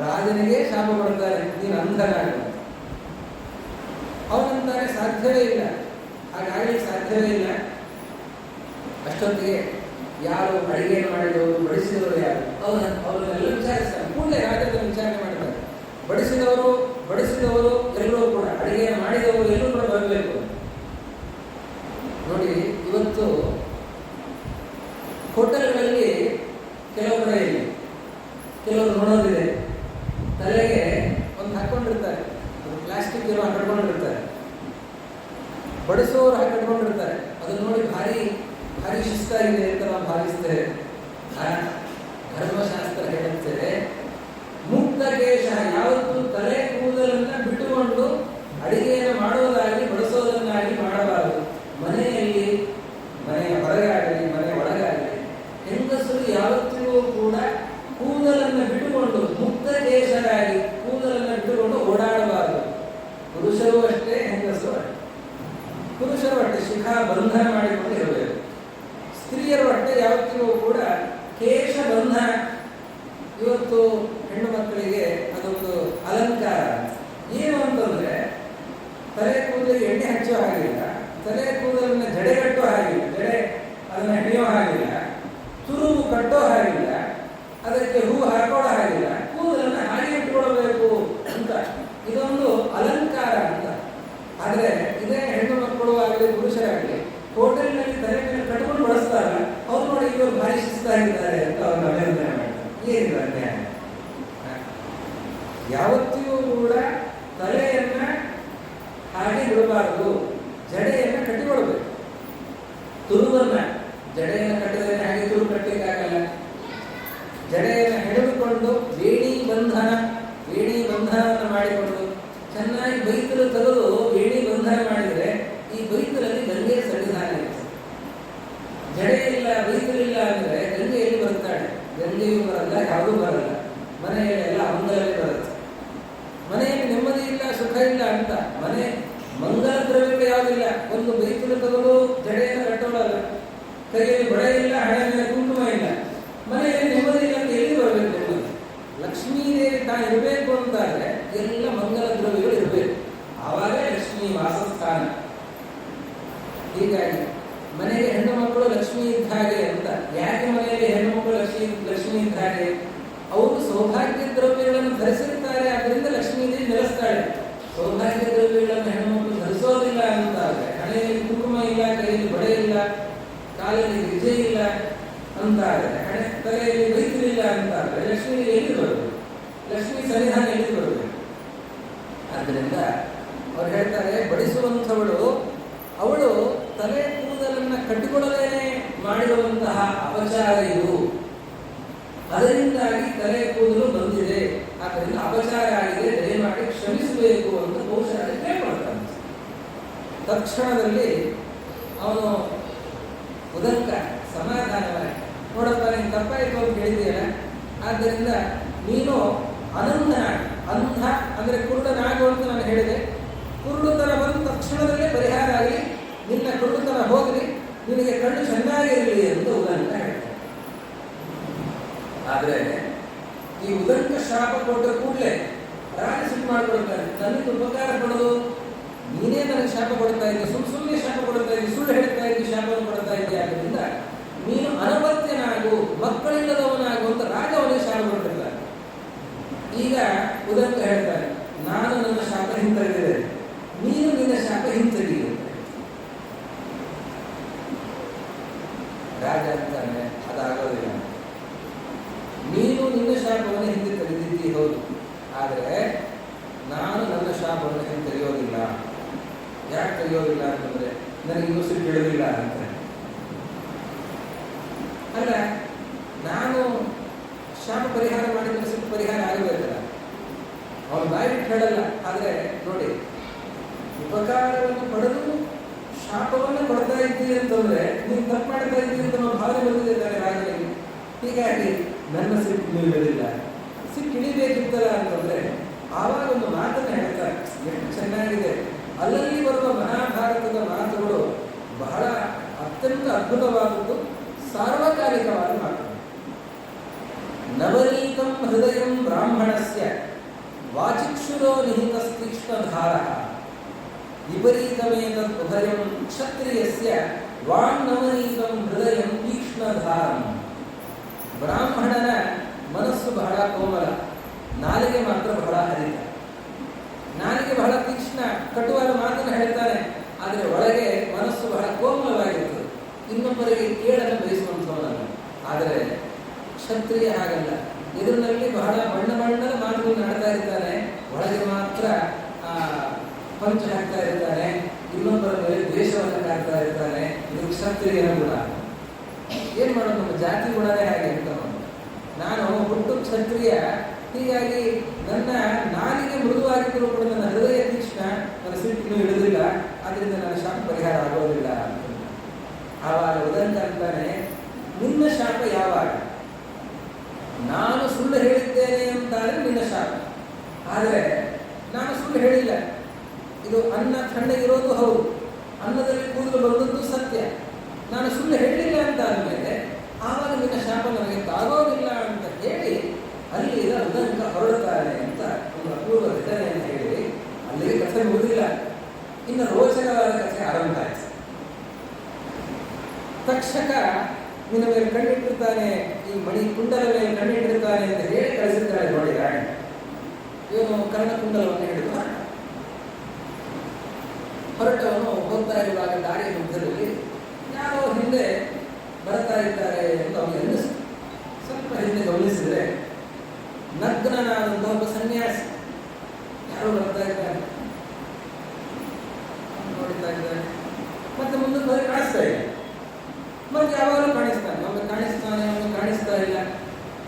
ರಾಜನಿಗೆ ಶಾಪ ಪಡ್ತಾರೆ, ನೀನು ಅಂಧನಾಗ. ಅವನಂತಾರೆ ಸಾಧ್ಯವೇ ಇಲ್ಲ, ಹಾಗಾಗಲಿಕ್ಕೆ ಸಾಧ್ಯವೇ ಇಲ್ಲ. ಅಷ್ಟೊತ್ತಿಗೆ ಯಾರು ಅಡಿಗೆಯನ್ನು ಮಾಡಿದವರು, ಬಡಿಸಿದವರು ಯಾರು, ಅವರನ್ನೆಲ್ಲ ವಿಚಾರಿಸ್ತಾರೆ. ಕೂಡಲೇ ರಾಜ್ಯದ ವಿಚಾರಣೆ ಮಾಡ್ತಾರೆ. ಬಡಿಸಿದವರು ಎಲ್ಲರೂ ಕೂಡ, ಅಡಿಗೆಯನ್ನು ಮಾಡಿದವರು ಎಲ್ಲರೂ ಕೂಡ ಬರಬೇಕು. ನೋಡಿ, ಇವತ್ತು ಹೋಟೆಲ್ಗಳಲ್ಲಿ ಕೆಲವು ಕಡೆ ಇಲ್ಲ, ಕೆಲವರು ನೋಡೋದಿದೆ, ತಲೆಗೆ ಒಂದು ಹಾಕೊಂಡಿರ್ತಾರೆ, ಪ್ಲಾಸ್ಟಿಕ್ ಏನೋ ಹಾಕೊಂಡಿರ್ತಾರೆ, ಬಡಿಸೋರು ಹಾಕೊಂಡಿರ್ತಾರೆ. ಅದನ್ನು ನೋಡಿ ಭಾರಿ ಭಾರಿ ಶಿಸ್ತಾಗಿದೆ ಅಂತ ನಾವು ಭಾವಿಸ್ತೇವೆ. ಧರ್ಮಶಾಸ್ತ್ರ ಹೇಳುತ್ತದೆ, ಮುಕ್ತ ಕೇಶ, ಯಾವತ್ತೂ ತಲೆ ಕೂದಲನ್ನ ಬಿಟ್ಟುಕೊಂಡು ಅಡಿಗೆಯನ್ನು ಮಾಡುವುದಾಗಿ ಬಡಿಸೋದನ್ನಾಗಿ ಮಾಡಬಾರದು. ಮನೆಯಲ್ಲಿ, ಮನೆಯ ಹೊರಗಾಗಲಿ ಮನೆಯ ಒಳಗಾಗಲಿ, ಹೆಂಗಸರು ಯಾವತ್ತಿಗೂ ಕೂಡ ಕೂದಲನ್ನು ಬಿಟ್ಟುಕೊಂಡು ಮುಕ್ತ ಕೇಶರಾಗಿ ಕೂದಲನ್ನು ಬಿಟ್ಟುಕೊಂಡು ಓಡಾಡಬಾರದು. ಪುರುಷರು ಅಷ್ಟೇ, ಹೆಂಗಸರು ಅಷ್ಟೇ. ಪುರುಷರು ಅಷ್ಟೇ ಶಿಖಾ ಬಂಧನ ಮಾಡಿಕೊಂಡು ಇರಬೇಕು. ಸ್ತ್ರೀಯರು ಅಷ್ಟೇ ಯಾವತ್ತಿಗೂ ಕೂಡ ಕೇಶ ಬಂಧನ. ಇವತ್ತು ಹೆಣ್ಣು ಮಕ್ಕಳಿಗೆ ಅದೊಂದು ಅಲಂಕಾರ. ಏನು ಅಂತಂದ್ರೆ, ತಲೆ ಕೂದಲಿಗೆ ಎಣ್ಣೆ ಹಚ್ಚೋ ಹಾಗಿಲ್ಲ, ತಲೆ ಕೂದಲನ್ನ ಜಡೆಗಟ್ಟೋ ಹಾಗಿಲ್ಲ, ಜಡೆ ಅದನ್ನ ಹಿಡಿಯೋ ಹಾಗಿಲ್ಲ, ತುರುಬು ಕಟ್ಟೋ ಹಾಗಿಲ್ಲ, ಅದಕ್ಕೆ ಹೂ ಹಾಕೋಳೋ ಹಾಗಿಲ್ಲ, ಕೂದಲನ್ನ ಹಾಗೆ ಇಟ್ಕೊಳ್ಬೇಕು ಅಂತ. ಇದೊಂದು ಅಲಂಕಾರ ಅಂತ. ಆದ್ರೆ ಇದೇ ಹೆಣ್ಣು ಮಕ್ಕಳು ಆಗಲಿ ಪುರುಷರಾಗಲಿ ಹೋಟೆಲ್ನಲ್ಲಿ ತಲೆ ಮೇಲೆ ಕಟ್ಕೊಂಡು ಬಳಸ್ತಾರ, ಅವ್ರು ನೋಡಿ ಇವರು ಭಾರಿ ಶಿಸ್ತಾಗಿದ್ದಾರೆ ಅಂತ ಅವ್ರನ್ನ ಅಭಿನಂದನೆ ಮಾಡ್ತಾರೆ. ಏನಿಲ್ಲ ಅನ್ಯಾಯ. ಯಾವತ್ತಿಗೂ ಕೂಡ ತಲೆಯನ್ನ ಹಾಗೆ ಬಿಡಬಾರದು, ಜಡೆಯನ್ನ ಕಟ್ಟಿಕೊಳ್ಬೇಕು. ತುರುವನ್ನ, ಜಡೆಯನ್ನು ಕಟ್ಟಿದರೆ ಹಾಗೆ ತುರು ಕಟ್ಟಲಿಕ್ಕಾಗಲ್ಲ. ಜಡೆಯನ್ನು ಹಿಡಿದುಕೊಂಡು ವೇಣಿ ಬಂಧನವನ್ನು ಮಾಡಿಕೊಂಡು ಚೆನ್ನಾಗಿ ಬೈತಲು ತೆಗೆದು ವೇಣಿ ಬಂಧನ ಮಾಡಿದರೆ ಈ ಬೈತಲಲ್ಲಿ ಗಂಗೆಯ ಸನ್ನಿಧಾನ ಇರುತ್ತೆ. ಜಡೆ ಇಲ್ಲ, ಬೈತಲಿಲ್ಲ ಅಂದ್ರೆ ಗಂಗೆಯಲ್ಲಿ ಬರ್ತಾಳೆ. ಗಂಗೆಯೂ ಬರಲ್ಲ, ಯಾವುದೂ ಬರಲ್ಲ. ಮನೆಯಲ್ಲೆಲ್ಲ ಅಮಂಗಲವೇ ಬರುತ್ತೆ. ಮನೆಯಲ್ಲಿ ನೆಮ್ಮದಿ ಇಲ್ಲ, ಸುಖ ಇಲ್ಲ ಅಂತ. ಮನೆ ಮಂಗಲ ದ್ರವ್ಯಗಳು ಯಾವುದಿಲ್ಲ. ಒಂದು ಬೈತಲು ತೆಗೆದು ಜಡೆಯನ್ನು ಕಟ್ಟೋಳಲ್ಲ, ಕೈಯಲ್ಲಿ ಬಳೆ ಇಲ್ಲ, ಹಣೆ ಮೇಲೆ ಕುಂಕುಮ ಇಲ್ಲ, ಮನೆಯಲ್ಲಿ ನೆಮ್ಮದಿ ಇಲ್ಲ ಅಂತ ಎಲ್ಲಿ ಬರಬೇಕು? ಲಕ್ಷ್ಮೀದೇವಿ ತಾನು ಇರಬೇಕು ಅಂತಾದ್ರೆ ಎಲ್ಲ ಮಂಗಲ ದ್ರವ್ಯಗಳು ಇರಬೇಕು, ಆವಾಗ ಲಕ್ಷ್ಮೀ ವಾಸಸ್ಥಾನ. ಹೀಗಾಗಿ ಮನೆಗೆ ಹೆಣ್ಣು ಮಕ್ಕಳು ಲಕ್ಷ್ಮೀ ಇದ್ದ ಹಾಗೆ ಅಂತ. ಯಾಕೆ ಮನೆಯಲ್ಲಿ ಹೆಣ್ಣು ಮಕ್ಕಳು ಲಕ್ಷ್ಮೀ ಇದ್ದ ಹಾಗೆ? ಅವರು ಸೌಭಾಗ್ಯ ದ್ರವ್ಯಗಳನ್ನು ಧರಿಸಿರ್ತಾರೆ, ಅದರಿಂದ ಲಕ್ಷ್ಮೀದೇವಿ ನೆಲೆಸ್ತಾಳೆ. ಸೌಭಾಗ್ಯ ದ್ರವ್ಯಗಳನ್ನು ಹೆಣ್ಣು ಮಕ್ಕಳು ಧರಿಸೋದಿಲ್ಲ ಅಂತಾದ್ರೆ, ಹಣೆಯಲ್ಲಿ ಕುಂಕುಮ ಇಲ್ಲ, ಕೈಯಲ್ಲಿ ಬಳೆ ಇಲ್ಲ, ಕಾಲಲ್ಲಿ ಗೆಜ್ಜೆ ಇಲ್ಲ ಅಂತಾದ್ರೆ, ತಲೆಯಲ್ಲಿ ಬೈತಿಲಿಲ್ಲ ಅಂತಾದ್ರೆ ಲಕ್ಷ್ಮೀ ಎಲ್ಲಿ ಬರಬೇಕು? ಲಕ್ಷ್ಮೀ ಸನ್ನಿಧಾನ ಎಲ್ಲಿ ಬರಬೇಕು? ಆದ್ದರಿಂದ ಅವ್ರು ಹೇಳ್ತಾರೆ, ಬಡಿಸುವಂಥವಳು ಅವಳು ತಲೆ ಕೂದಲನ್ನ ಕಟ್ಟಿಕೊಳ್ಳಲೇನೆ ಮಾಡಿರುವಂತಹ ಅಪಚಾರ ಇದು. ಅದರಿಂದಾಗಿ ತಲೆ ಕೂದಲು ಬಂದಿದೆ, ಆದ್ದರಿಂದ ಅಪಚಾರ ಆಗಿದೆ, ದಯಮಾಡಿ ಕ್ಷಮಿಸಬೇಕು ಅಂತ ಬಹುಶಃ ಕೇಳ್ಕೊಳ್ತಾನೆ. ತಕ್ಷಣದಲ್ಲಿ ಅವನು ಉದಂಕ ಸಮಾಧಾನವಾಗಿ, ನೋಡಪ್ಪ ನೀನು ತಪ್ಪಾಯಿತು ಅಂತ ಹೇಳಿದೆಯಲ್ಲ, ಆದ್ದರಿಂದ ನೀನು ಅಂಧ ಅಂದ್ರೆ ಕುರುಡನಾಗು ಅಂತ ನಾನು ಹೇಳಿದೆ. ಕುರುಡುತನ ಬಂದ ತಕ್ಷಣದಲ್ಲೇ ಪರಿಹಾರ ಆಗಲಿ, ನಿನ್ನ ಕುರುಡುತನ ಹೋಗಲಿ, ನಿನಗೆ ಕಣ್ಣು ಚೆನ್ನಾಗಿರಲಿ ಅಂತ ಉದಂಕ ಹೇಳ್ತಾರೆ. ಆದ್ರೆ ಈ ಉದಂಕ ಶಾಪ ಕೊಟ್ಟ ಕೂಡಲೇ ರಾಜ ಸಿಟ್ಟು ಮಾಡಿಕೊಡ್ತಾನೆ. ನನಗೆ ಉಪಕಾರ ಪಡೋದು ನೀನೇ ನನಗೆ ಶಾಪ ಕೊಡ್ತಾ ಇದ್ದಿ, ಸುಮ್ಮನೆ ಶಾಪ ಕೊಡ್ತಾ ಇದ್ದಿ, ಸುಳ್ಳು ಹೇಳ್ತಾ ಇದ್ದಿ, ಶಾಪವನ್ನು ಕೊಡ್ತಾ ಇದ್ದಿ. ಆದ್ದರಿಂದ ನೀನು ಅನವತ್ಯನಾಗು, ಮಕ್ಕಳಿಲ್ಲದವನಾಗು ಅಂತ ರಾಜ ಅವನಿಗೆ ಶಾಪ ಕೊಟ್ಟಿರ್ತಾನೆ. ಈಗ ಉದಂಕ ಹೇಳ್ತಾರೆ, ನಾನು ನನ್ನ ಶಾಪ ಹಿಂತೆಗೆದಿದೆ, ನೀನು ನಿನ್ನ ಶಾಪ ಹಿಂತೆಗಿ. ರಾಜ ಅಂತಾನೆ ಅದಾಗೋದಿಲ್ಲ. ನೀನು ನಿನ್ನ ಶಾಪವನ್ನು ಹಿಂದೆ ತೆಗೆದಿದ್ದಿ ಹೌದು, ಆದರೆ ನಾನು ನನ್ನ ಶಾಪವನ್ನು ಹಿಂತೆಗೆಯೋದಿಲ್ಲ. ಯಾಕೆ ತೆಗೆಯೋದಿಲ್ಲ ಅಂತಂದ್ರೆ ನನಗೆ ಇನ್ನೂ ಸಿಟ್ಟು ಹೇಳೋದಿಲ್ಲ ಅಂತ. ಅಲ್ಲ, ನಾನು ಶಾಪ ಪರಿಹಾರ ಮಾಡಿದ್ರೆ ಸಿಟ್ಟು ಪರಿಹಾರ ಆಗಬೇಕಲ್ಲ, ಅವನು ಬಾಯ್ಬಿಟ್ಟು ಹೇಳಲ್ಲ. ಆದರೆ ನೋಡಿ, ಉಪಕಾರವನ್ನು ಪಡೆದು ಶಾಪವನ್ನು ಕೊಡ್ತಾ ಇದ್ದೀವಿ ಅಂತಂದ್ರೆ ನೀನು ತಪ್ಪು ಮಾಡ್ತಾ ಇದ್ದೀವಿ ಅಂತ ನಾವು ಭಾವನೆ ಬಂದಿದ್ದಾರೆ ರಾಜನಿಗೆ. ಹೀಗಾಗಿ ನನ್ನ ಸಿಟ್ಟು ನೀವು ಹೇಳಿಲ್ಲ, ಸಿಟ್ಟು ಹಿಡಿಬೇಕಿತ್ತಲ್ಲ ಅಂತಂದ್ರೆ ಆವಾಗ ಒಂದು ಮಾತನ್ನು ಹೇಳ್ತಾರೆ, ಎಷ್ಟು ಚೆನ್ನಾಗಿದೆ. ಅಲ್ಲಲ್ಲಿ ಬರುವ ಮಹಾಭಾರತದ ಮಾತುಗಳು ಬಹಳ ಅತ್ಯಂತ ಅದ್ಭುತವಾದದ್ದು, ಸಾರ್ವಕಾಲಿಕವಾದ ಮಾತು. ನವನೀತಂ ಹೃದಯಂ ಬ್ರಾಹ್ಮಣಸ್ಯ ವಾಚಿಕ್ಷುರೋ ನಿಹಿತಸ್ತೀಕ್ಷ್ಣಧಾರಃ ವಿಪರೀತಮೇತತ್ ಉಭಯಂ ಕ್ಷತ್ರಿಯಸ್ಯ ವಾಂಗ್ನವನೀತಂ ಹೃದಯಂ ತೀಕ್ಷ್ಣಧಾರಂ. ಬ್ರಾಹ್ಮಣನ ಮನಸ್ಸು ಬಹಳ ಕೋಮಲ, ನಾಲಿಗೆ ಮಾತ್ರ ಬಹಳ ಹರಿತ. ನಾಲಿಗೆ ಬಹಳ ತೀಕ್ಷ್ಣ, ಕಟುವಾದ ಮಾತನ್ನು ಹೇಳ್ತಾನೆ, ಆದರೆ ಒಳಗೆ ಮನಸ್ಸು ಬಹಳ ಕೋಮಲವಾಗಿರ್ತದೆ, ಇನ್ನೊಬ್ಬರಿಗೆ ಕೇಳಲು ಬಯಸುವಂಥವನಲ್ಲ. ಆದರೆ ಕ್ಷತ್ರಿಯ ಹಾಗಲ್ಲ, ಎದುರಿನಲ್ಲಿ ಬಹಳ ಬಣ್ಣದ ಮಾತುಗಳನ್ನು ಆಡ್ತಾ ಇರ್ತಾನೆ, ಒಳಗೆ ಮಾತ್ರ ಪಂಚ ಹಾಕ್ತಾ ಇರ್ತಾನೆ, ಇನ್ನೊಬ್ಬರ ಮೇಲೆ ದ್ವೇಷವನ್ನು ಕಾಡ್ತಾ ಇರ್ತಾನೆ. ಇದು ಕ್ಷತ್ರಿಯನ ಗುಣ. ಏನ್ ಮಾಡೋದು, ನಮ್ಮ ಜಾತಿ ಗುಣನೇ ಹಾಗೆ ಅಂತ. ನಾನು ಹುಟ್ಟು ಕ್ಷತ್ರಿಯ, ಹೀಗಾಗಿ ನನ್ನ ನಾಲಿಗೆ ಮೃದುವಾಗಿದ್ದರೂ ಕೂಡ ನನ್ನ ಹೃದಯ ತೀಕ್ಷ್ಣ, ನನ್ನ ಸಿಟ್ಟಿನೂ ಇಳಿದಿಲ್ಲ, ಅದರಿಂದ ನನ್ನ ಶಾಪ ಪರಿಹಾರ ಆಗೋದಿಲ್ಲ ಅಂತ. ಆವಾಗ ಉದಂತ ಅಂತಾನೆ, ನಿನ್ನ ಶಾಪ ಯಾವಾಗ? ನಾನು ಸುಳ್ಳು ಹೇಳಿದ್ದೇನೆ ಅಂತಾದ್ರೆ ನಿನ್ನ ಶಾಪ. ಆದರೆ ನಾನು ಸುಳ್ಳು ಹೇಳಿಲ್ಲ, ಇದು ಅನ್ನ ತಣ್ಣಗಿರೋದು ಹೌದು, ಅನ್ನದಲ್ಲಿ ಕೂದಲು ಬಂದದ್ದು ಸತ್ಯ. ನಾನು ಸುಳ್ಳು ಹೇಳಿಲ್ಲ ಅಂತ ಆದಮೇಲೆ ಆವಾಗ ನಿನ್ನ ಶಾಪ ನನಗೆ ತಾಗೋದಿಲ್ಲ ಅಂತ ಹೇಳಿ ಅಲ್ಲಿ ಉದಂಕ ಹೊರಡ್ತಾನೆ ಅಂತ ಒಂದು ಅಪೂರ್ವ ಘಟನೆಯನ್ನು ಹೇಳಿ ಅಲ್ಲಿಗೆ ಕಥೆ ಮುಗಿದಿಲ್ಲ. ಇನ್ನು ರೋಚಕವಾದ ಕಥೆ ಆರಂಭ ಆಯಿತು. ತಕ್ಷಕ ನಿನ್ನ ಮೇಲೆ ಕಣ್ಣಿಟ್ಟಿರ್ತಾನೆ, ಈ ಮಣಿ ಕುಂಡಲ ಮೇಲೆ ಕಣ್ಣಿಟ್ಟಿರ್ತಾನೆ ಅಂತ ಹೇಳಿ ಕಳಿಸಿದ್ದಾಳೆ ನೋಡಿ ರಾಣಿ. ಇವನು ಕರ್ಣಕುಂಡಲವನ್ನು ಹಿಡಿದು ಹೊರಟವನು ಹೋಗ್ತಾ ಇರುವಾಗ ದಾರಿಯ ಮಧ್ಯದಲ್ಲಿ ಯಾರೋ ಹಿಂದೆ ಬರ್ತಾ ಇದ್ದಾರೆ ಅಂತ ಅವನಿಗೆ ಅನ್ನಿಸ್ತು. ಸ್ವಲ್ಪ ಹಿಂದೆ ಗಮನಿಸಿದ್ರೆ ನಗ್ನನಾದಂಥ ಒಬ್ಬ ಸನ್ಯಾಸಿ ಯಾರೋ ಬರ್ತಾ ಇದ್ದಾನೆ, ನೋಡ್ತಾ ಇದ್ದಾನೆ. ಮತ್ತೆ ಮುಂದೆ ಬರೀ ಕಾಣಿಸ್ತಾ ಇಲ್ಲ, ಮತ್ತೆ ಯಾವಾಗಲೂ ಕಾಣಿಸ್ತಾನೆ, ಒಮ್ಮೆ ಕಾಣಿಸ್ತಾನೆ, ಒಮ್ಮೆ ಕಾಣಿಸ್ತಾ ಇಲ್ಲ.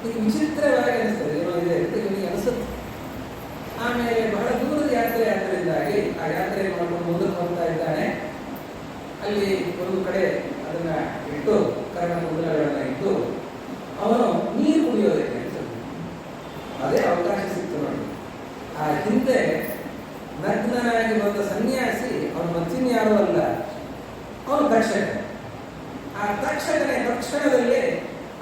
ಈಗ ವಿಚಿತ್ರವಾಗಿ ಅನಿಸ್ತದೆ, ಏನೋ ಇದೆ ಅಂತ ಇವನಿಗೆ ಅನಿಸುತ್ತೆ. ಆಮೇಲೆ ಬಹಳ ದೂರದ ಯಾತ್ರೆ ಆದ್ದರಿಂದಾಗಿ ಆ ಯಾತ್ರೆ ಮಾಡ್ಕೊಂಡು ಮುಂದಕ್ಕೆ ಹೋಗ್ತಾ ಇದ್ದಾನೆ. ಅಲ್ಲಿ ಒಂದು ಕಡೆ ಅದನ್ನ ಇಟ್ಟು, ಕರ್ಣಕುಂಡಲಗಳನ್ನ ಇಟ್ಟು ಅವನು ನೀರು ಕುಡಿಯೋದಕ್ಕೆ ಅದೇ ಅವಕಾಶ ಸಿಕ್ತು ನೋಡಿ. ಆ ಹಿಂದೆ ನಗ್ನನಾಗಿ ಬಂದ ಸನ್ಯಾಸಿ ಅವನು ಮತ್ತಿನ್ಯಾರೂ ಅಲ್ಲ, ಅವನು ತಕ್ಷಕ. ಆ ತಕ್ಷಣದಲ್ಲೇ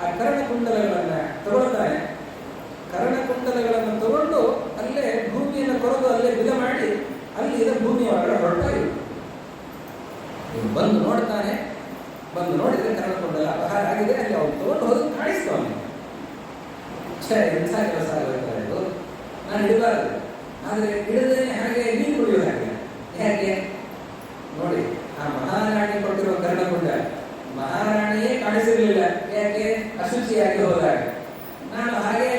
ಆ ಕರ್ಣಕುಂಡಲಗಳನ್ನ ತಗೊಳ್ತಾನೆ. ಕರ್ಣಕುಂಡಲಗಳನ್ನು ತಗೊಂಡು ಅಲ್ಲೇ ಭೂಮಿಯನ್ನು ಕೊರೆದು ಅಲ್ಲೇ ಬಿಲ ಮಾಡಿ ಅಲ್ಲಿ ಇರೋ ಭೂಮಿಯ ಒಳಗಡೆ ಹೊರಡ್ತಾ ಇತ್ತು. ಇವನು ಬಂದು ನೋಡ್ತಾನೆ, ಬಂದು ನೋಡಿದ್ರೆ ಕರ್ಣಕುಂಡಲ ಅಪಹಾರ ಆಗಿದೆ, ಅಲ್ಲಿ ಅವ್ನು ತಗೊಂಡು ಹೋಗಿ ಕಾಣಿಸ್ತಾನೆ. ಎಂಥ ಕೆಲಸ ಆಗುತ್ತೆ ಇದು, ನಾನು ಇಡಬಾರದು. ಆದರೆ ಇಡದೇನೆ ಹಾಗೆ ನೀರು ಕುಡಿಯೋದು ಹಾಗೆ. ಹೇಗೆ ನೋಡಿ, ಆ ಮಹಾರಾಣಿ ಕೊಟ್ಟಿರುವ ಕರ್ಣಕುಂಡ ಮಹಾರಾಣಿಯೇ ಕಾಣಿಸಿರ್ಲಿಲ್ಲ. ಯಾಕೆ? ಅಶುಚಿಯಾಗಿ ಹೋದಾಗ. ನಾನು ಹಾಗೆ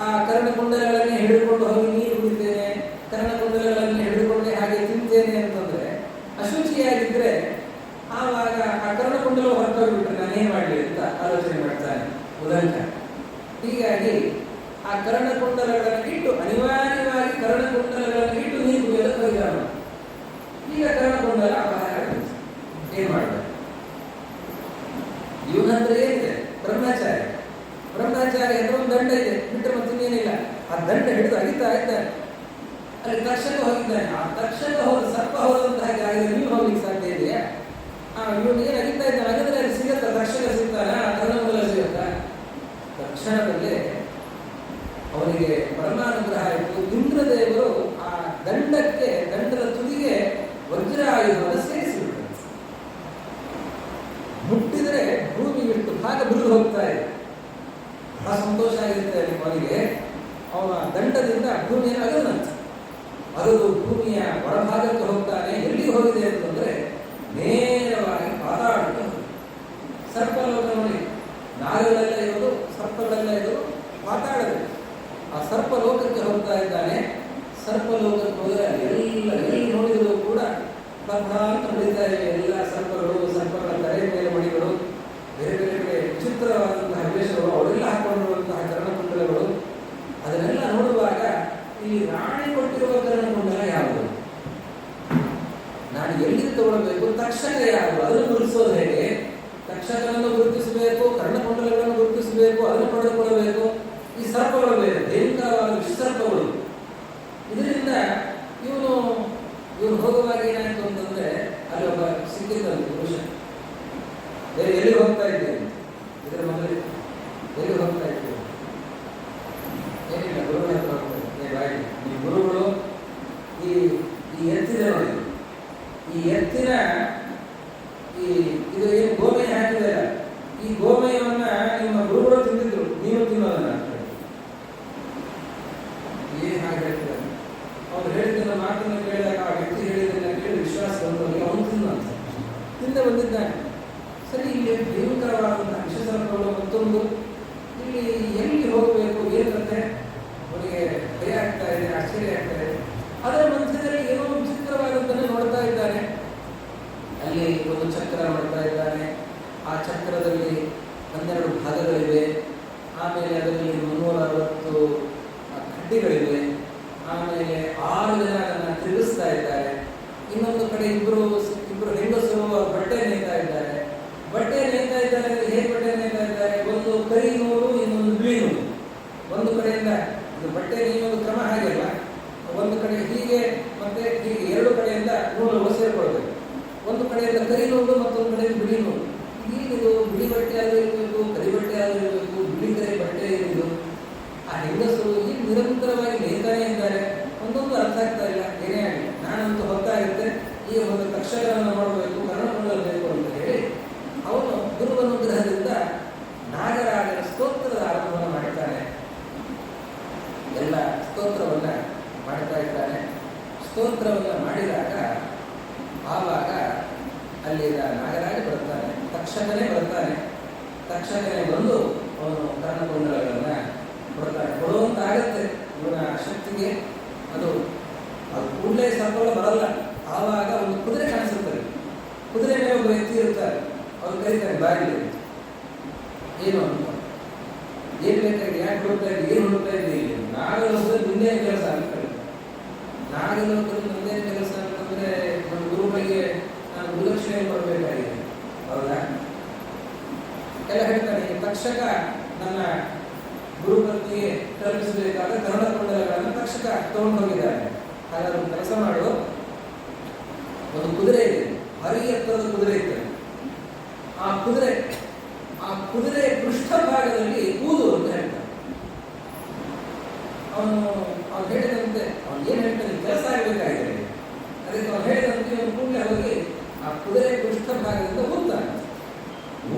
ಆ ಕರ್ಣಕುಂಡಲಗಳನ್ನೇ ಹಿಡಿದುಕೊಂಡು ಹೋಗಿ ನೀರು ಕುಡಿತೇನೆ, ಕರ್ಣಕುಂಡಲಗಳನ್ನೇ ಹಿಡಿದುಕೊಂಡೆ ಹಾಗೆ ತಿಂತೇನೆ ಅಂತಂದ್ರೆ ಅಶುಚಿಯಾಗಿದ್ರೆ ಆವಾಗ ಆ ಕರ್ಣಕುಂಡಲ ಹೊರಟೋಗ್ಬಿಟ್ರೆ ನಾನೇನ್ ಮಾಡಲಿ ಅಂತ ಆಲೋಚನೆ ಮಾಡ್ತಾನೆ ಉದಂಕ. ಹೀಗಾಗಿ ಆ ಕರ್ಣಕುಂಡಲಗಳನ್ನು ಇಟ್ಟು, ಅನಿವಾರ್ಯವಾಗಿ ಕರ್ಣಕುಂಡಲಗಳನ್ನು ಇಟ್ಟು ನೀರು ಕುಡಿಯೋದು ಪರಿಹಾರ. ಈಗ ಕರ್ಣಕುಂಡಲ ಅಪಹಾರ ಏನ್ ಮಾಡ್ತಾರೆ? ಇವನಂದ್ರೆ ಏನಿದೆ? ಬ್ರಹ್ಮಚಾರಿ. ಬ್ರಹ್ಮಚಾರಿ ಅಂದ್ರೆ ಒಂದು ದಂಡ ಇದೆ, ಬಿಟ್ಟರೆ ಮತ್ತಿನ್ನೇನಿಲ್ಲ. ಆ ದಂಡ ಹಿಡಿದು ಅಗಿತಾ ಇದ್ದಾನೆ. ಅಲ್ಲಿ ತಕ್ಷಕ ಹೋಗಿದ್ದಾನೆ. ಆ ತಕ್ಷಕ ಹೋದ ಸರ್ಪ ಹೋದಂತಹ ಜಾಗದಲ್ಲಿ ನೀವು ಹೋಗ್ಲಿಕ್ಕೆ ಸಾಧ್ಯ ಇದೆಯಾ? ಇವನು ಏನು ಅಗಿತಾ ಇದ್ದಾನೆ, ಹಾಗಾದ್ರೆ ಅಲ್ಲಿ ಸಿಗತ್ತ, ತಕ್ಷಕ ಸಿಗ್ತಾನ, ಕರ್ಣಕುಂಡಲ ಸಿಗತ್ತ? ತಕ್ಷಣದಲ್ಲೇ ಅವನಿಗೆ ಪರಮಾನುಗ್ರಹ ಆಯಿತು. ಇಂದ್ರದೇವರು ಆ ದಂಡದ ತುದಿಗೆ ವಜ್ರಾಯುಧವನ್ನು ಸೇರಿಸಿಬಿಟ್ಟರು. ಮುಟ್ಟಿದ್ರೆ ಭೂಮಿ ಬಿಟ್ಟು ಭಾಗ ಬಿರಿದು ಹೋಗ್ತಾ ಇದೆ. ಬಹಳ ಸಂತೋಷ ಆಗಿರುತ್ತೆ ಅಲ್ಲಿ ಅವನಿಗೆ. ಅವನ ದಂಡದಿಂದ ಭೂಮಿಯನ್ನು ಅಗದಂತೆ ಅಗದು ಭೂಮಿಯ ಹೊರಭಾಗಕ್ಕೆ ಹೋಗ್ತಾನೆ. ಎಲ್ಲಿಗೆ ಹೋಗಿದೆ ಅಂತಂದ್ರೆ ನೇರವಾಗಿ ಪಾತಾಳಕ್ಕೆ ಹೋಗಿದೆ. ಸರ್ಪಲೋಕ ನೋಡಿ, ನಾಗಗಳೆಲ್ಲ ಇರೋದು, ಸರ್ಪಗಳೆಲ್ಲ ಇರೋದು ಪಾತಾಳದಲ್ಲಿ. ಆ ಸರ್ಪಲೋಕಕ್ಕೆ ಹೋಗ್ತಾ ಇದ್ದಾನೆ. ಸರ್ಪಲೋಕಕ್ಕೆ ಹೋದರೆ ಎಲ್ಲಿ ನೋಡಿದರೂ ಕೂಡ ಅಂತ ಹೊಡಿತಾ ಇವೆ ಎಲ್ಲ ಸರ್ಪಗಳು, ಸರ್ಪಗಳ ತಲೆ ಮೇಲೆ ಮಣಿಗಳು, ಬೇರೆ ಬೇರೆ ಕಡೆ ವಿಚಿತ್ರವಾದಂತಹ ವೇಷಗಳು, ಅವರೆಲ್ಲ ಹಾಕೊಂಡಿರುವಂತಹ ಕರ್ಣಕುಂಡಲಗಳು. ಅದನ್ನೆಲ್ಲ ನೋಡುವಾಗ ಈ ರಾಣಿ ಕೊಟ್ಟಿರುವ ಕರ್ಣಕುಂಡಲ ಯಾವುದು, ನಾನು ಎಲ್ಲಿಂದ ತಗೊಳ್ಬೇಕು, ತಕ್ಷಕ ಯಾವುದು, ಅದನ್ನು ಗುರುತಿಸೋದು ಹೇಗೆ? ತಕ್ಷಕವನ್ನು ಗುರುತಿಸಬೇಕು, ಕರ್ಣಕುಂಡಲಗಳನ್ನು ಗುರುತಿಸಬೇಕು, ಅದನ್ನು ಪಡೆದುಕೊಳ್ಳಬೇಕು. ಈ ಸರ್ಪಗಳು ಬೇರೆ, ಭಯಂಕರವಾದ ವಿಷಸರ್ಪಗಳು. ಇದರಿಂದ ಇವನು ಹೋಗುವಾಗ ಏನಾಯ್ತು ಅಂತಂದ್ರೆ ಅಲ್ಲಿ ಒಬ್ಬ ಸಿಕ್ಕಿದ್ದಂತೆ ಪುರುಷ. ಎಲ್ಲಿ ಹೋಗ್ತಾ ಇದ್ದೇನೆ, ಇದರ ಮೊದಲು ಎಲ್ಲಿ ಹೋಗ್ತಾ ಇದ್ದೇನೆ, ಆಮೇಲೆ ಅದರಲ್ಲಿ 360 ಕಡ್ಡಿಗಳಿವೆ. ಆಮೇಲೆ 6 ಜನ ಅದನ್ನು ತಿರುಗಿಸ್ತಾ ಇದ್ದಾರೆ. ಇನ್ನೊಂದು ಕಡೆ ಇಬ್ಬರು ಹೆಂಗಸರು ಬಟ್ಟೆ ನೇಯ್ತಾ ಇದ್ದಾರೆ. ಬಟ್ಟೆ ನೇಯ್ತಾ ಇದ್ದಾರೆ ಅಂದ್ರೆ ಹೇಗೆ ಬಟ್ಟೆ ನೇಯ್ತಾ ಇದ್ದಾರೆ? ಒಂದು ಕರಿ ನೂಲು, ಇನ್ನೊಂದು ಬಿಳಿ ನೂಲು. ಒಂದು ಕಡೆಯಿಂದ ಇದು ಬಟ್ಟೆ ನೇಯುವ ಕ್ರಮ ಹಾಗೆಲ್ಲ, ಒಂದು ಕಡೆ ಹೀಗೆ ಮತ್ತೆ ಹೀಗೆ 2 ಕಡೆಯಿಂದ ನೂಲುಗಳು ಸೇರ್ಕೊಳ್ಬೇಕು. ಒಂದು ಕಡೆಯಿಂದ ಕರಿ ನೂಲು, ಮತ್ತೊಂದು ಕಡೆಯಿಂದ ಬಿಳಿ ನೂಲು. ಈಗಿದು ಬಿಳಿ ಬಟ್ಟೆ ಆದರೂ ಇರಬೇಕು, ಕರಿ ಬಟ್ಟೆ ಆದರೂ ಇರಬೇಕು, ಬಿಳಿ ಕರಿ ಬಟ್ಟೆ ಇರುವುದು. ಆ ಹೆಂಗಸರು ಈಗ ನಿರಂತರವಾಗಿ ನೇಯ್ತಾನೆ ಇದ್ದಾರೆ. ಒಂದೊಂದು ಅರ್ಥ ಆಗ್ತಾ ಇಲ್ಲ. ಏನೇ ಆಗಲಿ ನಾನಂತೂ ಹೊತ್ತಾಗುತ್ತೆ, ಈ ಒಂದು ತಕ್ಷಣವನ್ನು ಮಾಡಬೇಕು, ಕರ್ಣಕೊಳ್ಳಬೇಕು ಅಂತ ಹೇಳಿ ಅವನು ಗುರುವನುಗ್ರಹದಿಂದ ನಾಗರಾಜನ ಸ್ತೋತ್ರದ ಆರಂಭವನ್ನು ಮಾಡ್ತಾನೆ. ಎಲ್ಲ ಸ್ತೋತ್ರವನ್ನ ಮಾಡ್ತಾ ಇದ್ದಾನೆ. ಸ್ತೋತ್ರವನ್ನ ಮಾಡಿದಾಗ ಆವಾಗ ಅಲ್ಲಿನ ನಾಗರಾಜ ಬರ್ತಾನೆ, ತಕ್ಷಕನೇ ಬರ್ತಾನೆ. ತಕ್ಷಕನೇ ಬಂದು ಅವನು ಕರ್ಣಕುಂಡಲಗಳನ್ನ ಕೊಡ್ತಾನೆ. ಕೊಡುವಂತಾಗತ್ತೆ ಇವನ ಶಕ್ತಿಗೆ. ಅದು ಕೂಡಲೇ ಸರ್ಪಗಳು ಬರಲ್ಲ. ಆವಾಗ ಒಂದು ಕುದುರೆ ಕಾಣಿಸುತ್ತದೆ. ಕುದುರೆ ಮೇಲೆ ಒಬ್ಬ ವ್ಯಕ್ತಿ ಇರ್ತಾರೆ. ಅವ್ರು ಕರೀತಾರೆ, ಬಾರಿ ಏನು ಅಂತ, ಏನ್ ಬೇಕಾಗಿ, ಯಾಕೆ ಹುಡುಕ್ತಾ ಇದ್ದೆ, ಏನು ಹುಡುಕ್ತಾ ಇದ್ದೆ? ಇಲ್ಲಿ ನಾಗಲೋಕದಲ್ಲಿ ಮುಂದೇನು ಕೆಲಸ ಅಂತ. ನಾಗಲೋಕದಲ್ಲಿ ಮುಂದೇನು ಕೆಲಸ ಅಂತಂದ್ರೆ ನಮ್ಮ ಗುರುಗಳಿಗೆ ನಾನು ಗುರುದಕ್ಷಿಣೆ ಕೊಡಬೇಕಾಗಿದೆ, ಹೌದಾ? ಎಲ್ಲ ಹೇಳ್ತಾನೆ. ತಕ್ಷಕ ನನ್ನ ಗುರುಪತ್ನಿಗೆ ತಲುಪಿಸಬೇಕಾದ ಕರ್ಣಕುಂಡಲಗಳನ್ನು ತಕ್ಷಕ ತಗೊಂಡು ಹೋಗಿದ್ದಾನೆ. ಹಾಗಾದ್ರೆ ಒಂದು ಕೆಲಸ ಮಾಡು, ಒಂದು ಕುದುರೆ ಇದೆ, ಭಾರಿ ಎತ್ತರದ ಕುದುರೆ ಇರ್ತದೆ. ಆ ಕುದುರೆ ಪೃಷ್ಠಭಾಗದಲ್ಲಿ ಊದು ಅಂತ ಹೇಳ್ತಾನೆ. ಅವನು ಹೇಳಿದಂತೆ ಅವನು ಏನ್ ಹೇಳ್ತಾನೆ, ಕೆಲಸ ಆಗಬೇಕಾಗಿದೆ. ಅದಕ್ಕೆ ಅವನು ಹೇಳಿದಂತೆ ಅವನು ಕೂಡಲೇ ಹೋಗಿ ಆ ಕುದುರೆ ಪೃಷ್ಠಭಾಗದಿಂದ ಊದ್ತಾನೆ.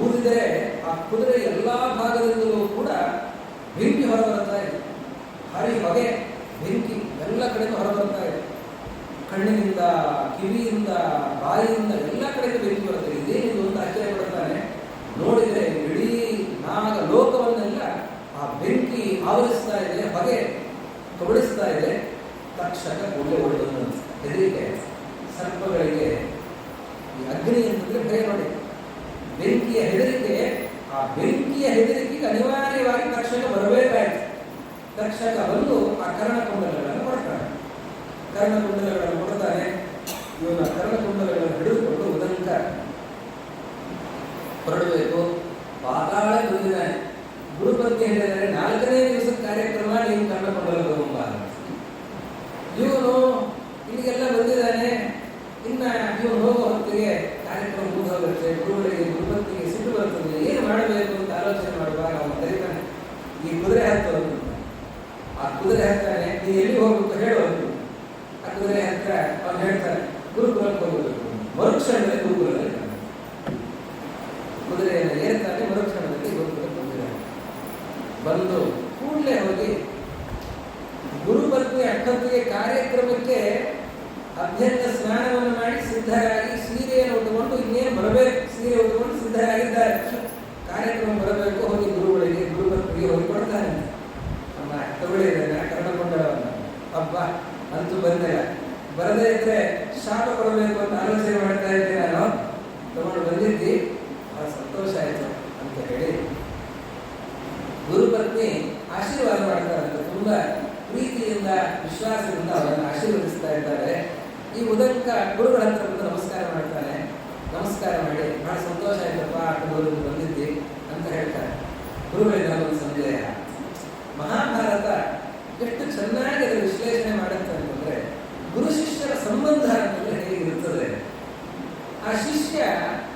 ಊದಿದರೆ ಆ ಕುದುರೆ ಎಲ್ಲಾ ಭಾಗದಿಂದಲೂ ಕೂಡ ಬೆಂಕಿ ಹೊರಬರ್ತಾ ಇದೆ. ಭಾರಿ ಹೊಗೆ, ಬೆಂಕಿ ಎಲ್ಲ ಕಡೆಯಿಂದ ಹೊರಬರ್ತಾ ಇದೆ. ಕಣ್ಣಿನಿಂದ, ಕಿವಿಯಿಂದ, ಬಾಯಿಯಿಂದ ಎಲ್ಲ ಕಡೆಯಿಂದ ಬೆಂಕಿ ಬರುತ್ತೆ. ಇದೇನಿದು ಅಂತ ಆಶ್ಚರ್ಯ ಪಡ್ತಾನೆ. ನೋಡಿದರೆ ಇಡೀ ನಾಗ ಲೋಕವನ್ನೆಲ್ಲ ಆ ಬೆಂಕಿ ಆವರಿಸ್ತಾ ಇದೆ, ಹೊಗೆ ಕಬಳಿಸ್ತಾ ಇದೆ. ತಕ್ಷಕ ಒಳ್ಳೆ ಒಳ್ಳೆದು ಹೆದರಿಕೆ. ಸರ್ಪಗಳಿಗೆ ಈ ಅಗ್ನಿ ಅಂತಂದ್ರೆ ಭಯ ನೋಡಿ, ಬೆಂಕಿಯ ಹೆದರಿಕೆ. ಆ ಬೆಂಕಿಯ ಹೆದರಿಕೆಗೆ ಅನಿವಾರ್ಯವಾಗಿ ತಕ್ಷಕ ಬರಬೇಕಾಯ್ತು. ತಕ್ಷಕ ಬಂದು ಆ ಕರ್ಣಕುಂಡಲಗಳನ್ನು ಕೊಡ್ತಾನೆ. ಕರ್ಣಕುಂಡಲಗಳನ್ನು ಕೊಡ್ತಾನೆ. ಇವನ ಕರ್ಣಕುಂಡಲಗಳನ್ನು ಹಿಡಿದುಕೊಂಡು ಉದಂಕ ಹೊರಡಬೇಕು. ಪಾತಾಳ ಬಂದಿದ್ದಾನೆ. ಗುರುಪತ್ನಿ ಹೇಳಿದರೆ 4ನೇ ದಿವಸದ ಕಾರ್ಯಕ್ರಮ ನೀವು ಕರ್ಣಕುಂಡಲ ತಗೊಂಬ. ಇವನು ಇಲ್ಲಿಗೆಲ್ಲ ಬಂದಿದ್ದಾನೆ. ಇನ್ನ ಇವನು ಹೋಗೋ ಹೊತ್ತಿಗೆ ಕಾರ್ಯಕ್ರಮ ಮುಗಿದೋಗುತ್ತೆ. ಗುರುಗಳಿಗೆ, ಗುರುಪತ್ನಿಗೆ ಸಿಟ್ಟು ಬರ್ತದೆ. ಏನು ಮಾಡಬೇಕು ಅಂತ ಆಲೋಚನೆ ಮಾಡುವಾಗ ಅವನು ಕರೀತಾನೆ, ಈ ಕುದುರೆ ಹತ್ತು. ಆ ಕುದುರೆ ಹತ್ತಾನೆ, ನೀನು ಎಲ್ಲಿ ಹೋಗ್ಬೇಕು ಹೇಳು. ಆ ಕುದುರೆ ಹತ್ರ ಅವನು ಹೇಳ್ತಾನೆ, ಗುರುಕುಲಕ್ಕೆ ಹೋಗಬೇಕು. ಮರುಕ್ಷಣದಲ್ಲಿ ಗುರುಕುಲದಲ್ಲಿ ಕುದುರೆಯನ್ನು ಏರ್ತಾನೆ. ಮರುಕ್ಷಣದಲ್ಲಿ ಗುರುಕುಲಕ್ಕೆ ಬಂದಿದ್ದಾನೆ. ಬಂದು ಕೂಡಲೇ ಹೋಗಿ ಗುರುಪತ್ನಿ ಅಷ್ಟೊತ್ತಿಗೆ ಕಾರ್ಯಕ್ರಮಕ್ಕೆ ಅಭ್ಯಂಗ ಸ್ನಾನವನ್ನು ಮಾಡಿ ಸಿದ್ಧರಾಗಿ ಸೀರೆಯನ್ನು ಉಟ್ಟುಕೊಂಡು ಇನ್ನೇನು ಬರಬೇಕು, ಸೀರೆ ಉಟ್ಟುಕೊಂಡು ಸಿದ್ಧರಾಗಿದ್ದಾರೆ. ಕಾರ್ಯಕ್ರಮ ಬರಬೇಕು. ಹೋಗಿ ಗುರುಗಳಿಗೆ, ಗುರುಪತ್ನಿಗೆ ಹೋಗಿ ಕೊಡ್ತಾನೆ. ನಮ್ಮ ತಗೊಳ್ಳಿದ್ದಾನೆ ಕರ್ಣಕುಂಡಲವನ್ನು. ಹಬ್ಬ ಅಂತೂ ಬಂದಿಲ್ಲ. ಬರದೇ ಇದ್ರೆ ಶಾಪ ಕೊಡಬೇಕು ಅಂತ ಆಲೋಚನೆ ಮಾಡ್ತಾ ಇದ್ದೆ ನಾನು. ತಗೊಂಡು ಬಂದಿದ್ದಿ, ಬಹಳ ಸಂತೋಷ ಆಯಿತು ಅಂತ ಹೇಳಿ ಗುರುಪತ್ನಿ ಆಶೀರ್ವಾದ ಮಾಡ್ತಾರಂತೆ. ತುಂಬಾ ಪ್ರೀತಿಯಿಂದ, ವಿಶ್ವಾಸದಿಂದ ಅವರನ್ನು ಆಶೀರ್ವದಿಸ್ತಾ ಇದ್ದಾರೆ. ಈ ಉದಂಕ ಗುರುಗಳ ಹತ್ರ ಬಂದು ನಮಸ್ಕಾರ ಮಾಡ್ತಾನೆ. ನಮಸ್ಕಾರ ಮಾಡಿ, ಬಹಳ ಸಂತೋಷ ಆಯ್ತಪ್ಪ, ಗುರುಗಳು ಬಂದಿದ್ದಿ ಅಂತ ಹೇಳ್ತಾರೆ. ಗುರುಗಳಿಗೆ ಒಂದು ಸಂದೇಹ. ಮಹಾಭಾರತ ಎಷ್ಟು ಚೆನ್ನಾಗಿ ಅದರ ವಿಶ್ಲೇಷಣೆ ಮಾಡುತ್ತೆ ಅಂತಂದ್ರೆ, ಗುರು ಶಿಷ್ಯರ ಸಂಬಂಧ ಅಂತಂದ್ರೆ ಹೇಗಿರುತ್ತದೆ. ಆ ಶಿಷ್ಯ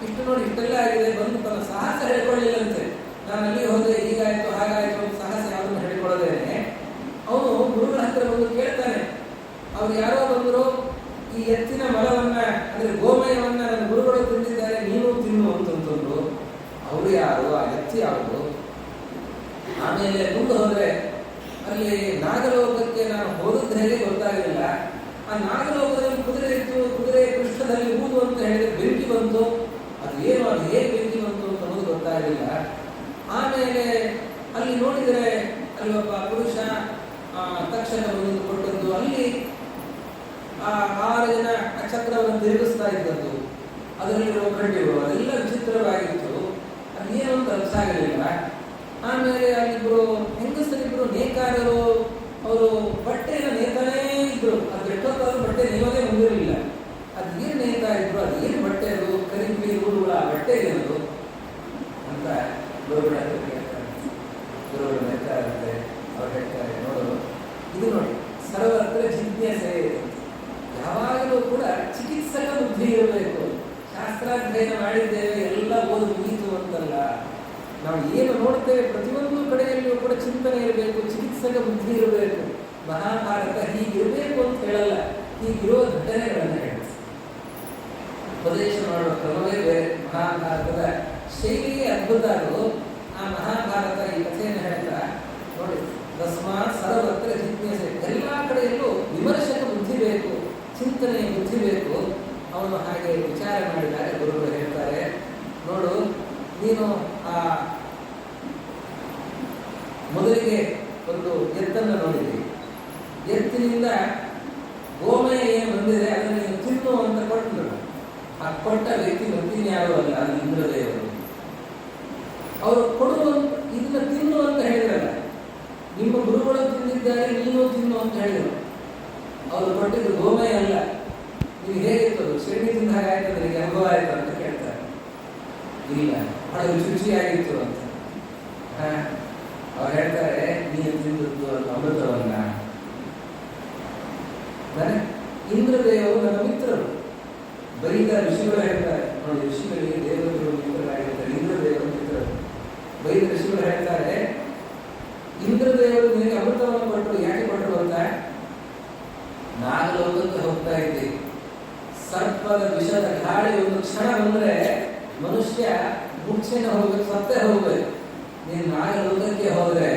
ಇಷ್ಟು ನೋಡಿ ಇಷ್ಟೆಲ್ಲ ಆಗಿದೆ, ಬಂದು ತನ್ನ ಸಾಹಸ ಹೇಳ್ಕೊಳ್ಳಿಲ್ಲಂತೆ. ನಾನು ಅಲ್ಲಿ ಹೋದೆ, ಹೀಗಾಯ್ತು ಹಾಗಾಯ್ತು ಅಂತ ಸಾಹಸ ಯಾವುದನ್ನು ಹೇಳಿಕೊಳ್ಳೋದೇನೆ. ಅವನು ಗುರುಗಳ ಹತ್ರ ಬಂದು ಕೇಳ್ತಾನೆ. ಅವ್ರು ಯಾರೋ ಬಂದರು, ಈ ಎತ್ತಿನ ಮಲವನ್ನ ಅಂದ್ರೆ ಗೋಮಯವನ್ನ ನನ್ನ ಗುರುಗಳು ತಿಂದಿದ್ದಾರೆ, ನೀನು ತಿನ್ನು ಅಂತಂತಂದ್ರು. ಅವರು ಯಾರು, ಆ ಎತ್ತಿ ಯಾವುದು? ಆಮೇಲೆ ಮುಂದೆ ಹೋದ್ರೆ ಅಲ್ಲಿ ನಾಗಲೋಕಕ್ಕೆ ನಾನು ಹೋದದ್ದು ಹೇಗೆ ಗೊತ್ತಾಗಲಿಲ್ಲ. ಆ ನಾಗಲೋಕದಲ್ಲಿ ಕುದುರೆ ಇತ್ತು, ಕುದುರೆ ಪೃಷ್ಠದಲ್ಲಿ ಊದು ಅಂತ ಹೇಳಿದ್ರೆ ಬೆಂಕಿ ಬಂತು. ಅದು ಏನು, ಅದು ಹೇಗೆ ಬೆಂಕಿ ಬಂತು ಅಂತ ಅನ್ನೋದು ಗೊತ್ತಾಗಲಿಲ್ಲ. ಆಮೇಲೆ ಅಲ್ಲಿ ನೋಡಿದರೆ ಅಲ್ಲಿ ಒಬ್ಬ ಪುರುಷ ತಕ್ಷಣ ಬಂದು ಕೊಟ್ಟದ್ದು. ಅಲ್ಲಿ ಆ 6 ಜನ ಚಕ್ರವನ್ನು ತಿರುಗಿಸ್ತಾ ಇದ್ದದ್ದು, ಅದರಲ್ಲಿರುವ ಕಡ್ಡಿಗಳು ಅದೆಲ್ಲ ವಿಚಿತ್ರವಾಗಿತ್ತು. ಅದೇನು ಅಂತ ಅರ್ಥ ಆಗಲಿಲ್ಲ. ಆಮೇಲೆ ಅಲ್ಲಿಬ್ರು ಹೆಂಗಸರಿಬ್ರು ನೇಕಾರರು, ಅವರು ಬಟ್ಟೆನ ನೇತಾನೇ ಇದ್ರು. ಅದು ಎಷ್ಟೊತ್ತಾದ್ರೂ ಬಟ್ಟೆ ನೇಯೋದೇ ಮುಂದಿರಲಿಲ್ಲ. ಅದು ಏನು ನೇಯ್ತಾ ಇದ್ರು, ಅದು ಏನು ಬಟ್ಟೆ, ಅದು ಕರಿಬಿಳಿ ನೂಲುಗಳ ಬಟ್ಟೆ ಏನದು ಅಂತ ಗುರುಗಳ ಕೇಳ್ತಾರೆ. ಗುರುಗಳು ನೇತಾ ಇರುತ್ತೆ. ಅವ್ರು ಹೇಳ್ತಾರೆ, ನೋಡು ಇದು ನೋಡಿ ಸರ್ವತ್ರ ಜಿಜ್ಞಾಸೆ. ಯಾವಾಗಲೂ ಕೂಡ ಚಿಕಿತ್ಸಕ ಬುದ್ಧಿ ಇರಬೇಕು. ಶಾಸ್ತ್ರಾಧ್ಯಯನ ಮಾಡಿದ್ದೇವೆ ಎಲ್ಲ ಓದು ಮುಗೀತು ಅಂತಲ್ಲ. ನಾವು ಏನು ನೋಡ್ತೇವೆ ಪ್ರತಿಯೊಂದು ಕಡೆಯಲ್ಲಿಯೂ ಕೂಡ ಚಿಂತನೆ ಇರಬೇಕು, ಚಿಕಿತ್ಸಕ ಬುದ್ಧಿ ಇರಬೇಕು. ಮಹಾಭಾರತ ಹೀಗಿರಬೇಕು ಅಂತ ಹೇಳಲ್ಲ, ಹೀಗಿರುವ ಘಟನೆಗಳನ್ನು ಹೇಳಿ ಉಪದೇಶ ಮಾಡುವ ಕ್ರಮವೇ ಬೇರೆ. ಮಹಾಭಾರತದ ಶೈಲಿಯೇ ಅದ್ಭುತ. ಅದು ಆ ಮಹಾಭಾರತ ಈ ಕಥೆಯನ್ನು ಹೇಳ್ತಾ ನೋಡಿ, ತಸ್ಮಾತ್ ಸರ್ವತ್ರ ಜಿಜ್ಞಾಸೆ. ಎಲ್ಲ ಕಡೆಯಲ್ಲೂ ವಿಮರ್ಶಕ ಬುದ್ಧಿ ಬೇಕು, ಚಿಂತನೆಯ ಬುದ್ಧಿ ಬೇಕು. ಅವನು ಹಾಗೆ ವಿಚಾರ ಮಾಡಿದಾಗ ಗುರುಗಳು ಹೇಳ್ತಾರೆ, ನೋಡು ನೀನು ಆ ಮೊದಲಿಗೆ ಒಂದು ಎತ್ತನ್ನು ನೋಡಿದ್ದೀವಿ. ಎತ್ತಿನಿಂದ ಗೋಮಯ ಏನು ಬಂದಿದೆ ಅದನ್ನು ನೀನು ತಿನ್ನು ಅಂತ ಕೊಟ್ಟರು. ಆ ಕೊಟ್ಟ ವ್ಯಕ್ತಿ ಮತ್ತಿನ್ಯಾರು ಅಲ್ಲ, ಅದು ಇಂದ್ರದೇವರು. ಅವರು ಕೊಡುವಂತ ಇದನ್ನ ತಿನ್ನು ಅಂತ ಹೇಳಿದ್ರಲ್ಲ, ನಿಮ್ಮ ಗುರುಗಳು ತಿಂದಿದ್ದಾರೆ ನೀನು ತಿನ್ನು ಅಂತ ಹೇಳಿದರು. ಅವರು ಕೊಟ್ಟಿದ್ದು ಗೋಮಯ ಅಲ್ಲ. ನೀವು ಹೇಗಿತ್ತು ಶೆಣ್ಣಿ ತಿಂದ ಹಾಗಾಯ್ತು, ನನಗೆ ಅನುಭವ ಆಯ್ತು ಅಂತ ಕೇಳ್ತಾರೆ. ಇಲ್ಲ, ಬಹಳ ರುಚಿಯಾಗಿತ್ತು ಅಂತ. ಅವ್ರು ಹೇಳ್ತಾರೆ, ನೀನು ತಿಂದದ್ದು ಅದು ಅಮೃತವನ್ನ. ಇಂದ್ರದೇವರು ನನ್ನ ಮಿತ್ರರು. ಬೈದ ಋಷಿಗಳು ಹೇಳ್ತಾರೆ, ನೋಡಿ ಋಷಿಗಳಿಗೆ ದೇವರುಗಳು ಮಿತ್ರರಾಗಿರ್ತಾರೆ, ಇಂದ್ರದೇವರು ಮಿತ್ರರು. ಬೈದ ಋಷಿಗಳು ಹೇಳ್ತಾರೆ, ಇಂದ್ರದೇವರು ನಿನಗೆ ಅಮೃತವನ್ನು ಕೊಟ್ಟರು. ಯಾಕೆ ಕೊಟ್ಟರು ಅಂತ, ನಾಗಲೋಕಕ್ಕೆ ಹೋಗ್ತಾ ಇದ್ದೀವಿ. ಸರ್ಪದ ವಿಷದ ಗಾಳಿ ಒಂದು ಕ್ಷಣ ಬಂದ್ರೆ ಮನುಷ್ಯ ಮೂರ್ಛೆನ ಹೋಗ್ಬೇಕು, ಸತ್ತೇ ಹೋಗ್ಬೇಕು. ನೀನು ನಾಗಲೋಕಕ್ಕೆ ಹೋದ್ರೆ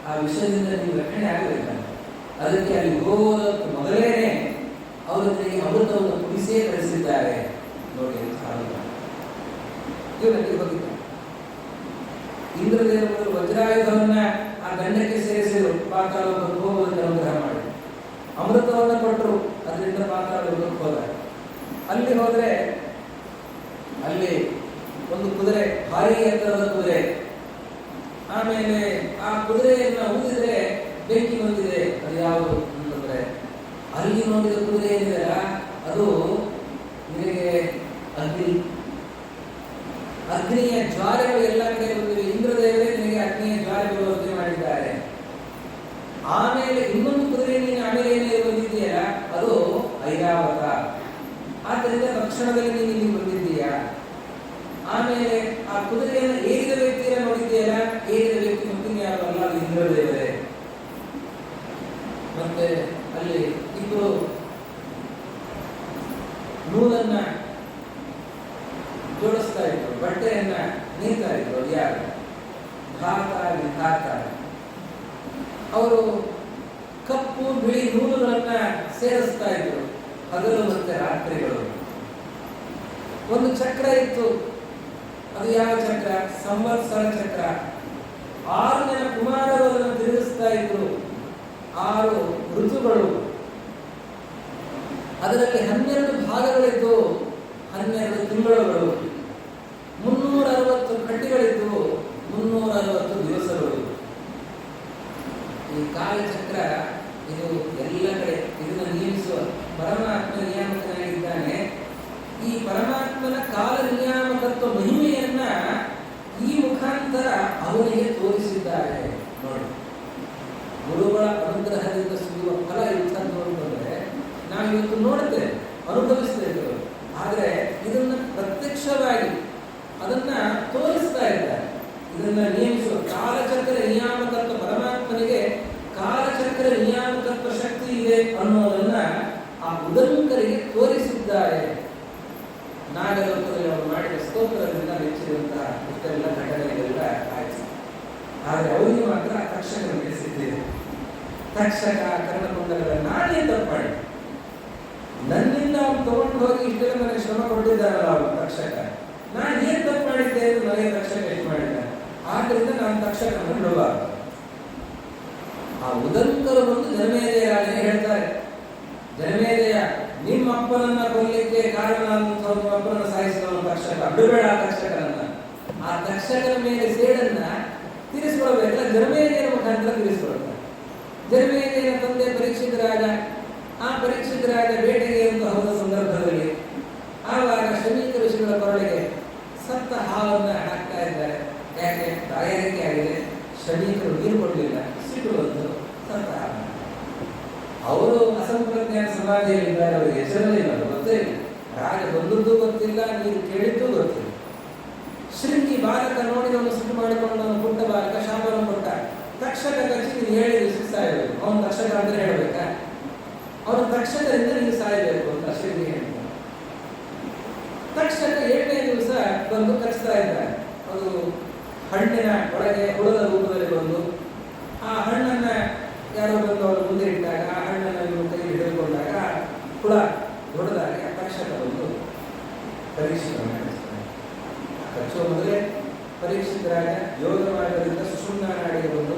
ಆ ವಿಷಯದಿಂದ ನೀವು ರಕ್ಷಣೆ ಆಗಬೇಕಲ್ಲ. ಅದಕ್ಕೆ ಅಲ್ಲಿ ಹೋಗೋದಕ್ಕೆ ಮೊದಲೇನೆ ಅವರು ನಿನಗೆ ಅಮೃತವನ್ನು ಕುಡಿಸೇ ಕಳಿಸಿದ್ದಾರೆ. ನೋಡಿ ಇವರಲ್ಲಿ ಹೋಗಿದ್ದ ಇಂದ್ರದೇವರು ವಜ್ರಾಯುಧವನ್ನ ಆ ಗಂಡಕ್ಕೆ ಸೇರಿಸಿದರು. ಪಾತಾಳವನ್ನು ಹೋಗೋದಕ್ಕೆ ಅನುಗ್ರಹ ಮಾಡಿ ಅಮೃತವನ್ನು ಕೊಟ್ಟರು. ಅದರಿಂದ ಪಾತಾಳವನ್ನು ಹೋದ. ಅಲ್ಲಿ ಹೋದ್ರೆ ಅಲ್ಲಿ ಒಂದು ಕುದುರೆ, ಭಾರೀ ಎತ್ತರದ ಕುದುರೆ. ಆಮೇಲೆ ಆ ಕುದುರೆಯನ್ನ ಊದಿದ್ರೆ ಬೆಂಕಿ ಬಂದಿದೆ. ಅದು ಯಾವುದು ಅಂತಂದ್ರೆ ಅಲ್ಲಿ ನೋಡಿದ ಕುದುರೆ ಏನಿದೆ ಅದು ನಿನಗೆ ಅಗ್ನಿಯ ಜ್ವಾಲೆಗಳು ಎಲ್ಲ ಕಡೆ ಬಂದಿವೆ. ಇಂದ್ರದೇವರೇ ನಿನಗೆ ಅಗ್ನಿಯ ಜ್ವಾಲೆಗಳು ವರ್ಧನೆ ಮಾಡಿದ್ದಾರೆ. ಆಮೇಲೆ ಇನ್ನೊಂದು ಕುದುರೆ ನೀನು ಆಮೇಲೆ ಏನೇ ಬಂದಿದೆಯಲ್ಲ ಅದು ಐರಾವತ. ಆದ್ದರಿಂದ ತಕ್ಷಣದಲ್ಲಿ ನೀನು ಇಲ್ಲಿ ಬಂದಿದ್ದೀಯಾ. ಆಮೇಲೆ ಆ ಕುದುರೆಯನ್ನು ಏರಿದ ವ್ಯಕ್ತಿಯನ್ನು ನೋಡಿದ್ದೀಯಲ್ಲ, ಏರಿದ ವ್ಯಕ್ತಿ ಮತ್ತಿನ್ಯಾರು ಅಲ್ಲ, ಅದು ಇಂದ್ರದೇವರೇ. ಮತ್ತೆ ಅಲ್ಲಿ ಇಬ್ಬರು ನೂಲನ್ನ ಜೋಡಿಸ್ತಾ ಇದ್ರು, ಬಟ್ಟೆಯನ್ನ ನೇಯ್ತಾ ಇದ್ರು. ಅದು ಯಾರು? ಧಾತ. ಅವರು ಕಪ್ಪು ಬಿಳಿ ನೂಲುಗಳನ್ನ ಸೇರಿಸ್ತಾ ಇದ್ರು, ಹಗಲು ಮತ್ತೆ ರಾತ್ರಿಗಳು. ಒಂದು ಚಕ್ರ ಇತ್ತು. ಅದು ಯಾವ ಚಕ್ರ? ಸಂವತ್ಸರ ಚಕ್ರ. 6 ಜನ ಕುಮಾರರು ಅದನ್ನು ತಿರುಗಿಸ್ತಾ ಇದ್ರು. 6 ಋತುಗಳು. ಅದರಲ್ಲಿ 12 ಭಾಗಗಳಿದ್ದು 12 ತಿಂಗಳುಗಳು. 360 ಕಡ್ಡಿಗಳಿದ್ದು 360 ದಿವಸಗಳು. ಈ ಕಾಲಚಕ್ರ ಇದು ಎಲ್ಲ ಕಡೆ ಇದನ್ನು ನಿಯಮಿಸುವ ಪರಮಾತ್ಮ ನಿಯಾಮಕನಾಗಿದ್ದಾನೆ. ಈ ಪರಮಾತ್ಮನ ಕಾಲ ನಿಯಾಮಕತ್ವ ಮಹಿಮೆಯನ್ನ ಈ ಮುಖಾಂತರ ಅವರಿಗೆ ತೋರಿಸಿದ್ದಾರೆ. ನೋಡಿ, ಗುರುಗಳ ಅನುಗ್ರಹದಿಂದ ಸಿಗುವ ಫಲ ಇಂಥದ್ದು ಅಂತಂದ್ರೆ ನಾವು ಇವತ್ತು ನೋಡುತ್ತೇವೆ, ಅನುಭವಿಸ್ತೇವೆ. ಆದರೆ ಇದನ್ನ ಪ್ರತ್ಯಕ್ಷವಾಗಿ ಅದನ್ನ ತೋರಿಸ್ತಾ ಇದ್ದಾರೆ. ಇದನ್ನ ನಿಯಮಿಸುವ ಕಾಲಚಕ್ರ ನಿಯಾಮಕತ್ವ, ಪರಮಾತ್ಮನಿಗೆ ಕಾಲಚಕ್ರ ನಿಯಾಮಕತ್ವ ಶಕ್ತಿ ಇದೆ ಅನ್ನೋದನ್ನ ಆ ಉದಂಕರಿಗೆ ತೋರಿಸಿದ್ದಾರೆ. ನಾಗಲೋಕದಲ್ಲಿ ಅವರು ಮಾಡಿದ ಸ್ತೋತ್ರದಿಂದ ಮೆಚ್ಚಿರುವಂತಹ ಇಷ್ಟೆಲ್ಲ ಘಟನೆಗಳೆಲ್ಲ ಆಯಿತು. ಆದರೆ ಅವರಿಗೆ ಮಾತ್ರ ತಕ್ಷಕ ನಡೆಸಿದ್ದೇವೆ. ತಕ್ಷಕ ಕರ್ಣಕುಂಡಗಳ ನಾನೇ ತಪ್ಪಾಡಿ ನನ್ನಿಂದ ಅವ್ನು ತಗೊಂಡು ಹೋಗಿ ಇಷ್ಟೆಲ್ಲ ನನಗೆ ಶ್ರಮ ಕೊಟ್ಟಿದ್ದಾರಲ್ಲ ಅವರು ತಕ್ಷಕ. ನಾನು ಏನ್ ತಪ್ಪು ಮಾಡಿದ್ದೆ ಎಂದು ನನಗೆ ತಕ್ಷಕ ಎಷ್ಟು ಮಾಡಿದ್ದ. ಆದ್ದರಿಂದ ನಾನು ತಕ್ಷಕವನ್ನು ಬಿಡಬಾರದು. ಆ ಉದಂಕರು ಬಂದು ಜನಮೇಜಯರಾಜನೇ ಹೇಳ್ತಾರೆ, ಜನಮೇಜಯ ನಿಮ್ಮ ಅಪ್ಪನನ್ನ ಕೊಲ್ಲಿಕ್ಕೆ ಕಾರಣ ನಿಮ್ಮ ಅಪ್ಪನನ್ನು ಸಾಯಿಸಿದವನು ತಕ್ಷಕ, ಬಿಡಬೇಡ ತಕ್ಷಕನನ್ನ. ಆ ತಕ್ಷಕನ ಮೇಲೆ ಸೇಡನ್ನ ತೀರಿಸ ತಿಳಿಸ್ಕೊಳ್ಬೇಕಲ್ಲ, ಜನಮೇಜಯನ ಮುಖಾಂತರ ತಿಳಿಸ್ಕೊಳ್ತಾರೆ. ಜನಮೇಜಯನ ತಂದೆ ಪರೀಕ್ಷಿತ ರಾಜ, ಆ ಪರೀಕ್ಷಿತ ರಾಜ ಬೇಟೆಗೆ ಅಂತ ಹೋದ ಸಂದರ್ಭದಲ್ಲಿ ಆವಾಗ ಶಮೀಕ ಋಷಿಗಳ ಕೊರಳಿಗೆ ಸತ್ತ ಹಾವನ್ನು ಹಾಕ್ತಾ ಇದ್ದಾರೆ. ಯಾಕೆ? ಬಾಯಾರಿಕೆ ಆಗಿದೆ, ಶಮೀಕರು ನೀರು ಕೊಡಲಿಲ್ಲ, ಸಿಟ್ಟು ಬಂತು, ಸತ್ತ ಹಾವು. ಅವರು ಅಸಂಪ್ರಜ್ಞಾನ ಸಮಾಧಿಯಲ್ಲಿದ್ದಾರೆ, ಅವರಿಗೆ ಎಚ್ಚರವೇ ಇಲ್ಲ, ಗೊತ್ತೇ ಇಲ್ಲ. ರಾಜ ಬಂದದ್ದು ಗೊತ್ತಿಲ್ಲ, ನೀರು ಕೇಳಿದ್ದು ಗೊತ್ತಿಲ್ಲ. ಶೃಂಗಿ ಬಾಲಕ ನೋಡಿ ಅವನು ಸಿಟ್ಟು ಮಾಡಿಕೊಂಡು ಅವನು ಪುಟ್ಟ ಬಾಲಕ ಶಾಪವನ್ನು ಕೊಟ್ಟ. ತಕ್ಷಕ ಕಚ್ಚಿ ನೀನು 7 ದಿವಸ ಸಾಯಬೇಕು. ಅವನು ತಕ್ಷಕ ಅಂದ್ರೆ ಹೇಳಬೇಕಾ? ಅವನು ತಕ್ಷಕದಿಂದ ನೀನು ಸಾಯಬೇಕು ಅಂತ ಶೃಂಗಿ ಹೇಳ್ತಾನೆ. ತಕ್ಷಕ 7ನೇ ದಿವಸ ಬಂದು ಕಚ್ತಾ ಇದ್ದಾನೆ. ಅದು ಹಣ್ಣಿನ ಒಳಗೆ ಹುಳದ ರೂಪದಲ್ಲಿ ಬಂದು ಆ ಹಣ್ಣನ್ನ ಯಾರೋ ಬಂದು ಅವರು ಮುಂದೆ ಇಟ್ಟಾಗ ಆ ಹಣ್ಣನ್ನು ಇವರು ಕೈ ಹಿಡಿದುಕೊಂಡಾಗ ಹುಳ ದೊಡ್ಡದಾಗಿ ಆ ತಕ್ಷಕ ಬಂದು ಪರೀಕ್ಷೆಗಳನ್ನು ನಡೆಸ್ತಾನೆ. ಕಚ್ಚುವ ಮೊದಲೇ ಪರೀಕ್ಷಿತರಾಗ ಯೋಗ ಮಾರ್ಗದಿಂದ ಸುಷುಮ್ನಾ ನಾಡಿಗೆ ಬಂದು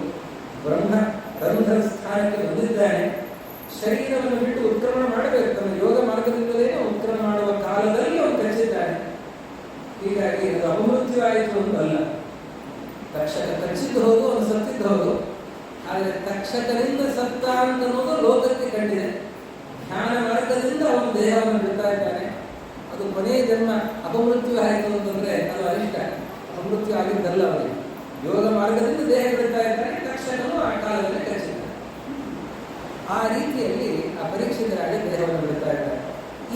ಬ್ರಹ್ಮ ರಂಧ್ರ ಸ್ಥಾನಕ್ಕೆ ಬಂದಿದ್ದಾನೆ. ಶರೀರವನ್ನು ಬಿಟ್ಟು ಉತ್ಕ್ರಮಣ ಮಾಡಬೇಕು, ತನ್ನ ಯೋಗ ಮಾರ್ಗದಿಂದಲೇ ಉತ್ಕ್ರಮಣ ಮಾಡುವ ಕಾಲದಲ್ಲಿ ಅವನು ಕಚ್ಚಿದ್ದಾನೆ. ಹೀಗಾಗಿ ಅದು ಅಪಮೃತ್ಯು ಆಯಿತು ಅಂತ ಅಲ್ಲ. ತಕ್ಷಕ ಕಚ್ಚಿದ್ದು ಹೌದು, ಅವನು ಸತ್ತಿದ್ದು ಹೌದು. ಆದರೆ ತಕ್ಷಕದಿಂದ ಸತ್ತ ಅಂತ ಅನ್ನೋದು ಲೋಕಕ್ಕೆ ಕಂಡಿದೆ. ಧ್ಯಾನ ಮಾರ್ಗದಿಂದ ಅವನು ದೇಹವನ್ನು ಬಿಡ್ತಾ ಇದ್ದಾನೆ. ಅದು ಕೊನೆಯ ಜನ್ಮ ಅಪಮೃತ್ಯು ಆಯಿತು ಅಂತಂದ್ರೆ ಅದು ಅನಿಷ್ಟ. ಅಪಮೃತ್ಯು ಆಗಿದ್ದಲ್ಲ ಅವನಿಗೆ. ಯೋಗ ಮಾರ್ಗದಿಂದ ದೇಹ ಬಿಡ್ತಾ ಇದ್ದಾನೆ. ತಕ್ಷಣವೂ ಆ ಕಾಲದಲ್ಲಿ ಕಚ್ಚಿದ್ದಾನೆ. ಆ ರೀತಿಯಲ್ಲಿ ಆ ಪರೀಕ್ಷಿತರಾಗಿ ದೇಹವನ್ನು ಬಿಡ್ತಾ ಇದ್ದಾರೆ.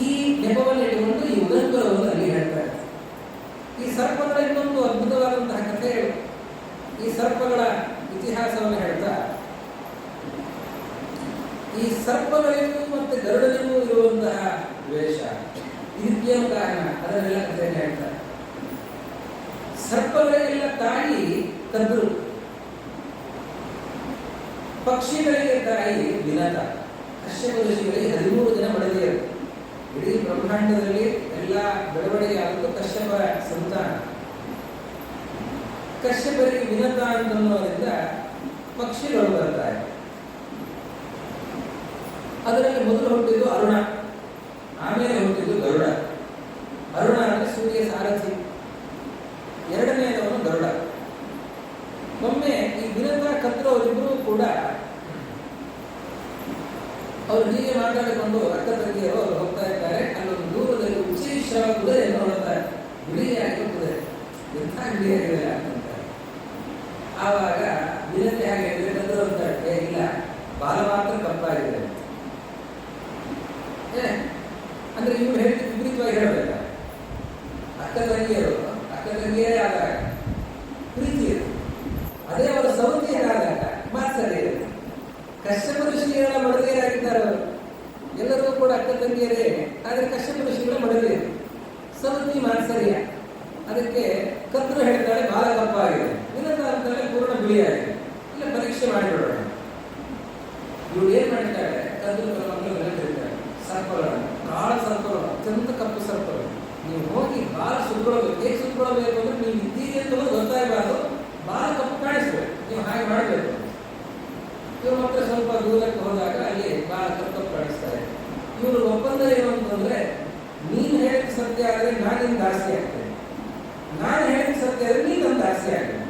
ಈ ನೆಪವನ್ನು ಇಟ್ಟುಕೊಂಡು ಈ ಉದಂಕರವನ್ನು ಅಲ್ಲಿ ಹೇಳ್ತಾ ಇದ್ದಾರೆ. ಈ ಸರ್ಪಗಳ ಇನ್ನೊಂದು ಅದ್ಭುತವಾದಂತಹ ಕಥೆಗಳು. ಈ ಸರ್ಪಗಳ ಇತಿಹಾಸವನ್ನು ಹೇಳ್ತಾ, ಈ ಸರ್ಪಗಳಿಗೂ ಮತ್ತೆ ಗರುಡನಿಗೂ ಇರುವಂತಹ ದ್ವೇಷ, ಇದಕ್ಕೇನು ಕಾರಣ ಅದನ್ನೆಲ್ಲ ಕಥೆಯನ್ನು ಹೇಳ್ತಾರೆ. ಸರ್ಪಗಳಿಗೆಲ್ಲ ತಾಯಿ ಕದ್ರು, ಪಕ್ಷಿಗಳಿಗೆ ತಾಯಿ ವಿನತ. ಕಶ್ಯಪ ಋಷಿಗಳಿಗೆ 13 ಜನ ಮಡದಿಯರು. ಇಡೀ ಬ್ರಹ್ಮಾಂಡದಲ್ಲಿ ಎಲ್ಲ ಬೆಳವಣಿಗೆಯಾದದ್ದು ಕಶ್ಯಪ ಸಂತಾನ. ಕಶ್ಯಪರಿಗೆ ವಿನತ ಅಂತನ್ನೋದ್ರಿಂದ ಪಕ್ಷಿಗಳು ಬರ್ತಾರೆ. ಅದರಲ್ಲಿ ಮೊದಲು ಹುಟ್ಟಿದ್ದು ಅರುಣ, ಆಮೇಲೆ ಹುಟ್ಟಿದ್ದು ಗರುಡ. ಅರುಣ ಅಂದರೆ ಸೂರ್ಯ ಸಾರಥಿ, ಎರಡನೆಯದವನು ಗರುಡ. ಒಮ್ಮೆ ಈ ವಿನತ ಕತ್ರವರಿಬ್ಬರೂ ಕೂಡ ಅವರು ಹೀಗೆ ಮಾತಾಡಿಕೊಂಡು ಅಕ್ಕ ತಂಗಿಯರು ಅವರು ಹೋಗ್ತಾ ಇದ್ದಾರೆ. ಅಲ್ಲೊಂದು ದೂರದಲ್ಲಿ ಉಚ್ಚೇಶ್ವರ ಕುದುರೆಯನ್ನು ನೋಡ್ತಾರೆ. ಬಿಳಿಯಾಗಿ ಕುದುರೆ, ಎಂಥ ಬಿಳಿಯಾಗಿದೆ ಅಂತಾರೆ. ಆವಾಗ ವಿನತೆ ಹಾಗೆ ಕದ್ರು ಅಂತಾರೆ, ಇಲ್ಲ ಬಾಲ ಮಾತ್ರ ಕಪ್ಪಾಗಿದೆ ಅಂದ್ರೆ ಇವ್ರು ಹೇಳ್ತಿ ವಿಪರೀತವಾಗಿ ಹೇಳಬೇಕ. ಅಕ್ಕ ತಂಗಿಯರೇ ಆದಾಗ ಪ್ರೀತಿ ಇರುತ್ತೆ, ಅದೇ ಅವರ ಸೌತಿಯರಾದಾಗ ಮಾತ್ಸರ್ಯ ಇರುತ್ತೆ. ಕಶ್ಯಪ ಋಷಿಗಳ ಮಡದಿಯರಾಗಿದ್ದಾರೆ ಅವರು ಎಲ್ಲರೂ ಕೂಡ ಅಕ್ಕ ತಂಗಿಯರೇ. ಆದರೆ ಕಶ್ಯಪ ಋಷಿಗಳ ಮಡದಿಯರು ಸೌತಿ ಮಾತ್ಸರ್ಯ. ಅದಕ್ಕೆ ಕದ್ರು ಹೇಳ್ತಾಳೆ ಬಾಲ ಕಪ್ಪಾಗಿದೆ, ವಿನತ ಅಂತಾಳೆ ಪೂರ್ಣ ಬಿಳಿಯಾಗಿದೆ. ಇಲ್ಲ ಪರೀಕ್ಷೆ ಮಾಡಿಬಿಡೋಣ. ಇವ್ರು ಏನ್ ಮಾಡ್ತಾಳೆ, ಕದ್ರು ಮಕ್ಕಳು ಕರೀತಾಳೆ ಸರ್ಪಗಳನ್ನು, ಕಾಳ ಸರ್ಪಗಳು, ಅತ್ಯಂತ ಕಪ್ಪು ಸರ್ಪಗಳು. ನೀವು ಹೋಗಿ ಬಾಲ ಸುಟ್ಕೊಳ್ಬೇಕು. ಹೇಗೆ ಸುಟ್ಕೊಳ್ಬೇಕು ಅಂದ್ರೆ ನೀವು ಇದ್ದೀರಿ ಅಂತ ಗೊತ್ತಾಗಬಾರ್ದು, ಬಾಲ ಕಪ್ಪು ಕಾಣಿಸ್ಬೇಕು, ನೀವು ಹಾಗೆ ಮಾಡಬೇಕು. ಇವ್ರ ಮಕ್ಕಳು ಸ್ವಲ್ಪ ದೂರಕ್ಕೆ ಹೋದಾಗ ಅಲ್ಲಿ ಬಾಲ ಕಪ್ಪು ಕಾಣಿಸ್ತಾರೆ. ಇವರು ಒಪ್ಪಂದ ಏನು ಅಂತಂದ್ರೆ, ನೀನು ಹೇಳಿದ ಸತ್ಯ ಆದರೆ ನಾನಿನ್ ದಾಸಿ ಆಗ್ತೇನೆ, ನಾನು ಹೇಳಿದ ಸತ್ಯ ಆದರೆ ನೀನು ನನ್ನ ದಾಸಿ ಆಗ್ತೇನೆ.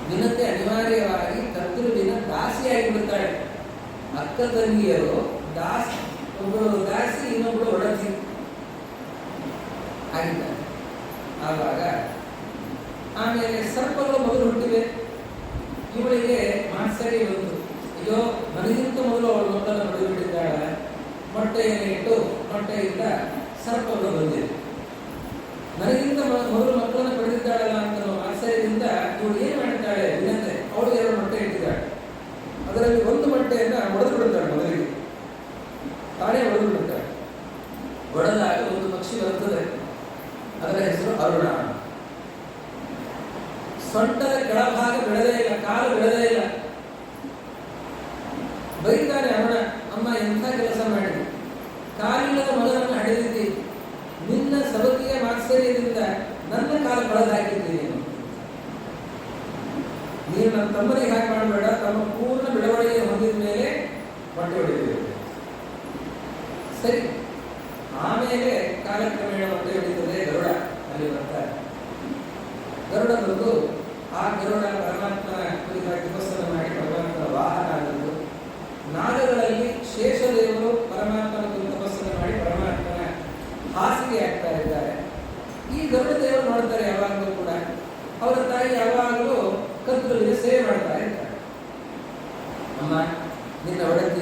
ವಿನತೆ ಅನಿವಾರ್ಯವಾಗಿ ಕರ್ತೃವಿನ ದಾಸಿಯಾಗಿ ಬಿಡ್ತಾಳೆ. ಅಕ್ಕ ತಂಗಿಯರು ದಾಸಿ, ಒಬ್ಬಳು ದಾಸಿ ಇನ್ನೊಬ್ಬಳು ಒಡತಿ ಆಗಿದ್ದಾರೆ. ಆವಾಗ ಆಮೇಲೆ ಸರ್ಪಗಳು ಮೊದಲು ಹುಟ್ಟಿವೆ. ಇವಳಿಗೆ ಮಾತ್ಸರ್ಯ ಬಂತು. ಅಯ್ಯೋ, ನನಗಿಂತ ಮೊದಲು ಅವಳು ಮಕ್ಕಳನ್ನು ಪಡೆದುಬಿಟ್ಟಿದ್ದಾಳೆ. ಮೊಟ್ಟೆಯನ್ನು ಇಟ್ಟು ಮೊಟ್ಟೆಯಿಂದ ಸರ್ಪಗಳು ಬಂದಿದೆ. ನನಗಿಂತ ಮೊದಲು ಮಕ್ಕಳನ್ನು ಪಡೆದಿದ್ದಾಳಲ್ಲ ಅಂತ ಮಾತ್ಸರ್ಯದಿಂದ ಇವಳು ಏನ್ ಮಾಡ್ತಾಳೆ ವಿನತೆ, ಅವಳು 2 ಮೊಟ್ಟೆ ಇಟ್ಟಿದ್ದಾಳೆ. ಅದರಲ್ಲಿ ಒಂದು ಮೊಟ್ಟೆಯನ್ನ ಒಡೆದು ಬಿಡುತ್ತಾಳೆ, ಮೊದಲಿಗೆ ತಾನೇ ಒಡೆದು ಬಿಡುತ್ತಾಳೆ. ಒಡೆದಾಗ ಒಂದು ಪಕ್ಷಿ ಬರುತ್ತದೆ, ಅದರ ಹೆಸರು ಅರುಣ. ಸೊಂಟದ ಕೆಳಭಾಗ ಬೆಳೆದೇ ಇಲ್ಲ, ಕಾಲು ಬೆಳೆದೇ ಇಲ್ಲ. ಬೈತಾನೆ ಅರುಣ, ಅಮ್ಮ ಎಂಥ ಕೆಲಸ ಮಾಡಿದೆ, ಕಾಲಿಲ್ಲದ ಮಗನನ್ನು ಹಡೆದಿದ್ದಿ, ನಿನ್ನ ಸವತಿಯ ಮಾತ್ಸರ್ಯದಿಂದ ನನ್ನ ಕಾಲು ಕಳೆದು ಹಾಕಿದ್ದೀನಿ. ನೀನು ನನ್ನ ತಮ್ಮನಿಗೆ ಹಾಗೆ ಮಾಡಬೇಡ, ತಮ್ಮ ಪೂರ್ಣ ಬೆಳವಣಿಗೆ ಹೊಂದಿದ ಮೇಲೆ ಮೊಟ್ಟೆ ಹೊಡಿತೀವಿ. ಸರಿ, ಆಮೇಲೆ ಕಾಲಕ್ರಮೇಣ ಮೊಟ್ಟೆ ಹೊಡಿತದೆ ಗರುಡ. ಅಲ್ಲಿ ಬರ್ತಾರೆ. ಗರುಡ ಬಂದು ಆ ಗರುಡ ಪರಮಾತ್ಮನ ಕುರಿತಾಗಿ ತಪಸ್ಸನ್ನು ಮಾಡಿ ಪರಮಾತ್ಮನ ವಾಹನ ಆದದ್ದು. ನಾಗಗಳಲ್ಲಿ ಶೇಷದೇವರು ಪರಮಾತ್ಮನ ಕುರಿತು ತಪಸ್ಸನ್ನು ಮಾಡಿ ಪರಮಾತ್ಮನ ಹಾಸಿಗೆ ಆಗ್ತಾ ಇದ್ದಾರೆ. ಈ ಗರುಡ ದೇವರು ನೋಡ್ತಾರೆ ಯಾವಾಗಲೂ ಕೂಡ. ಅವರ ತಾಯಿ ಯಾವಾಗಲೂ ಕತ್ತಲಿಗೆ ಸೇವೆ ಮಾಡ್ತಾ ಇರ್ತಾರೆ. ಅಮ್ಮ ನಿನ್ನ ಒಡತಿ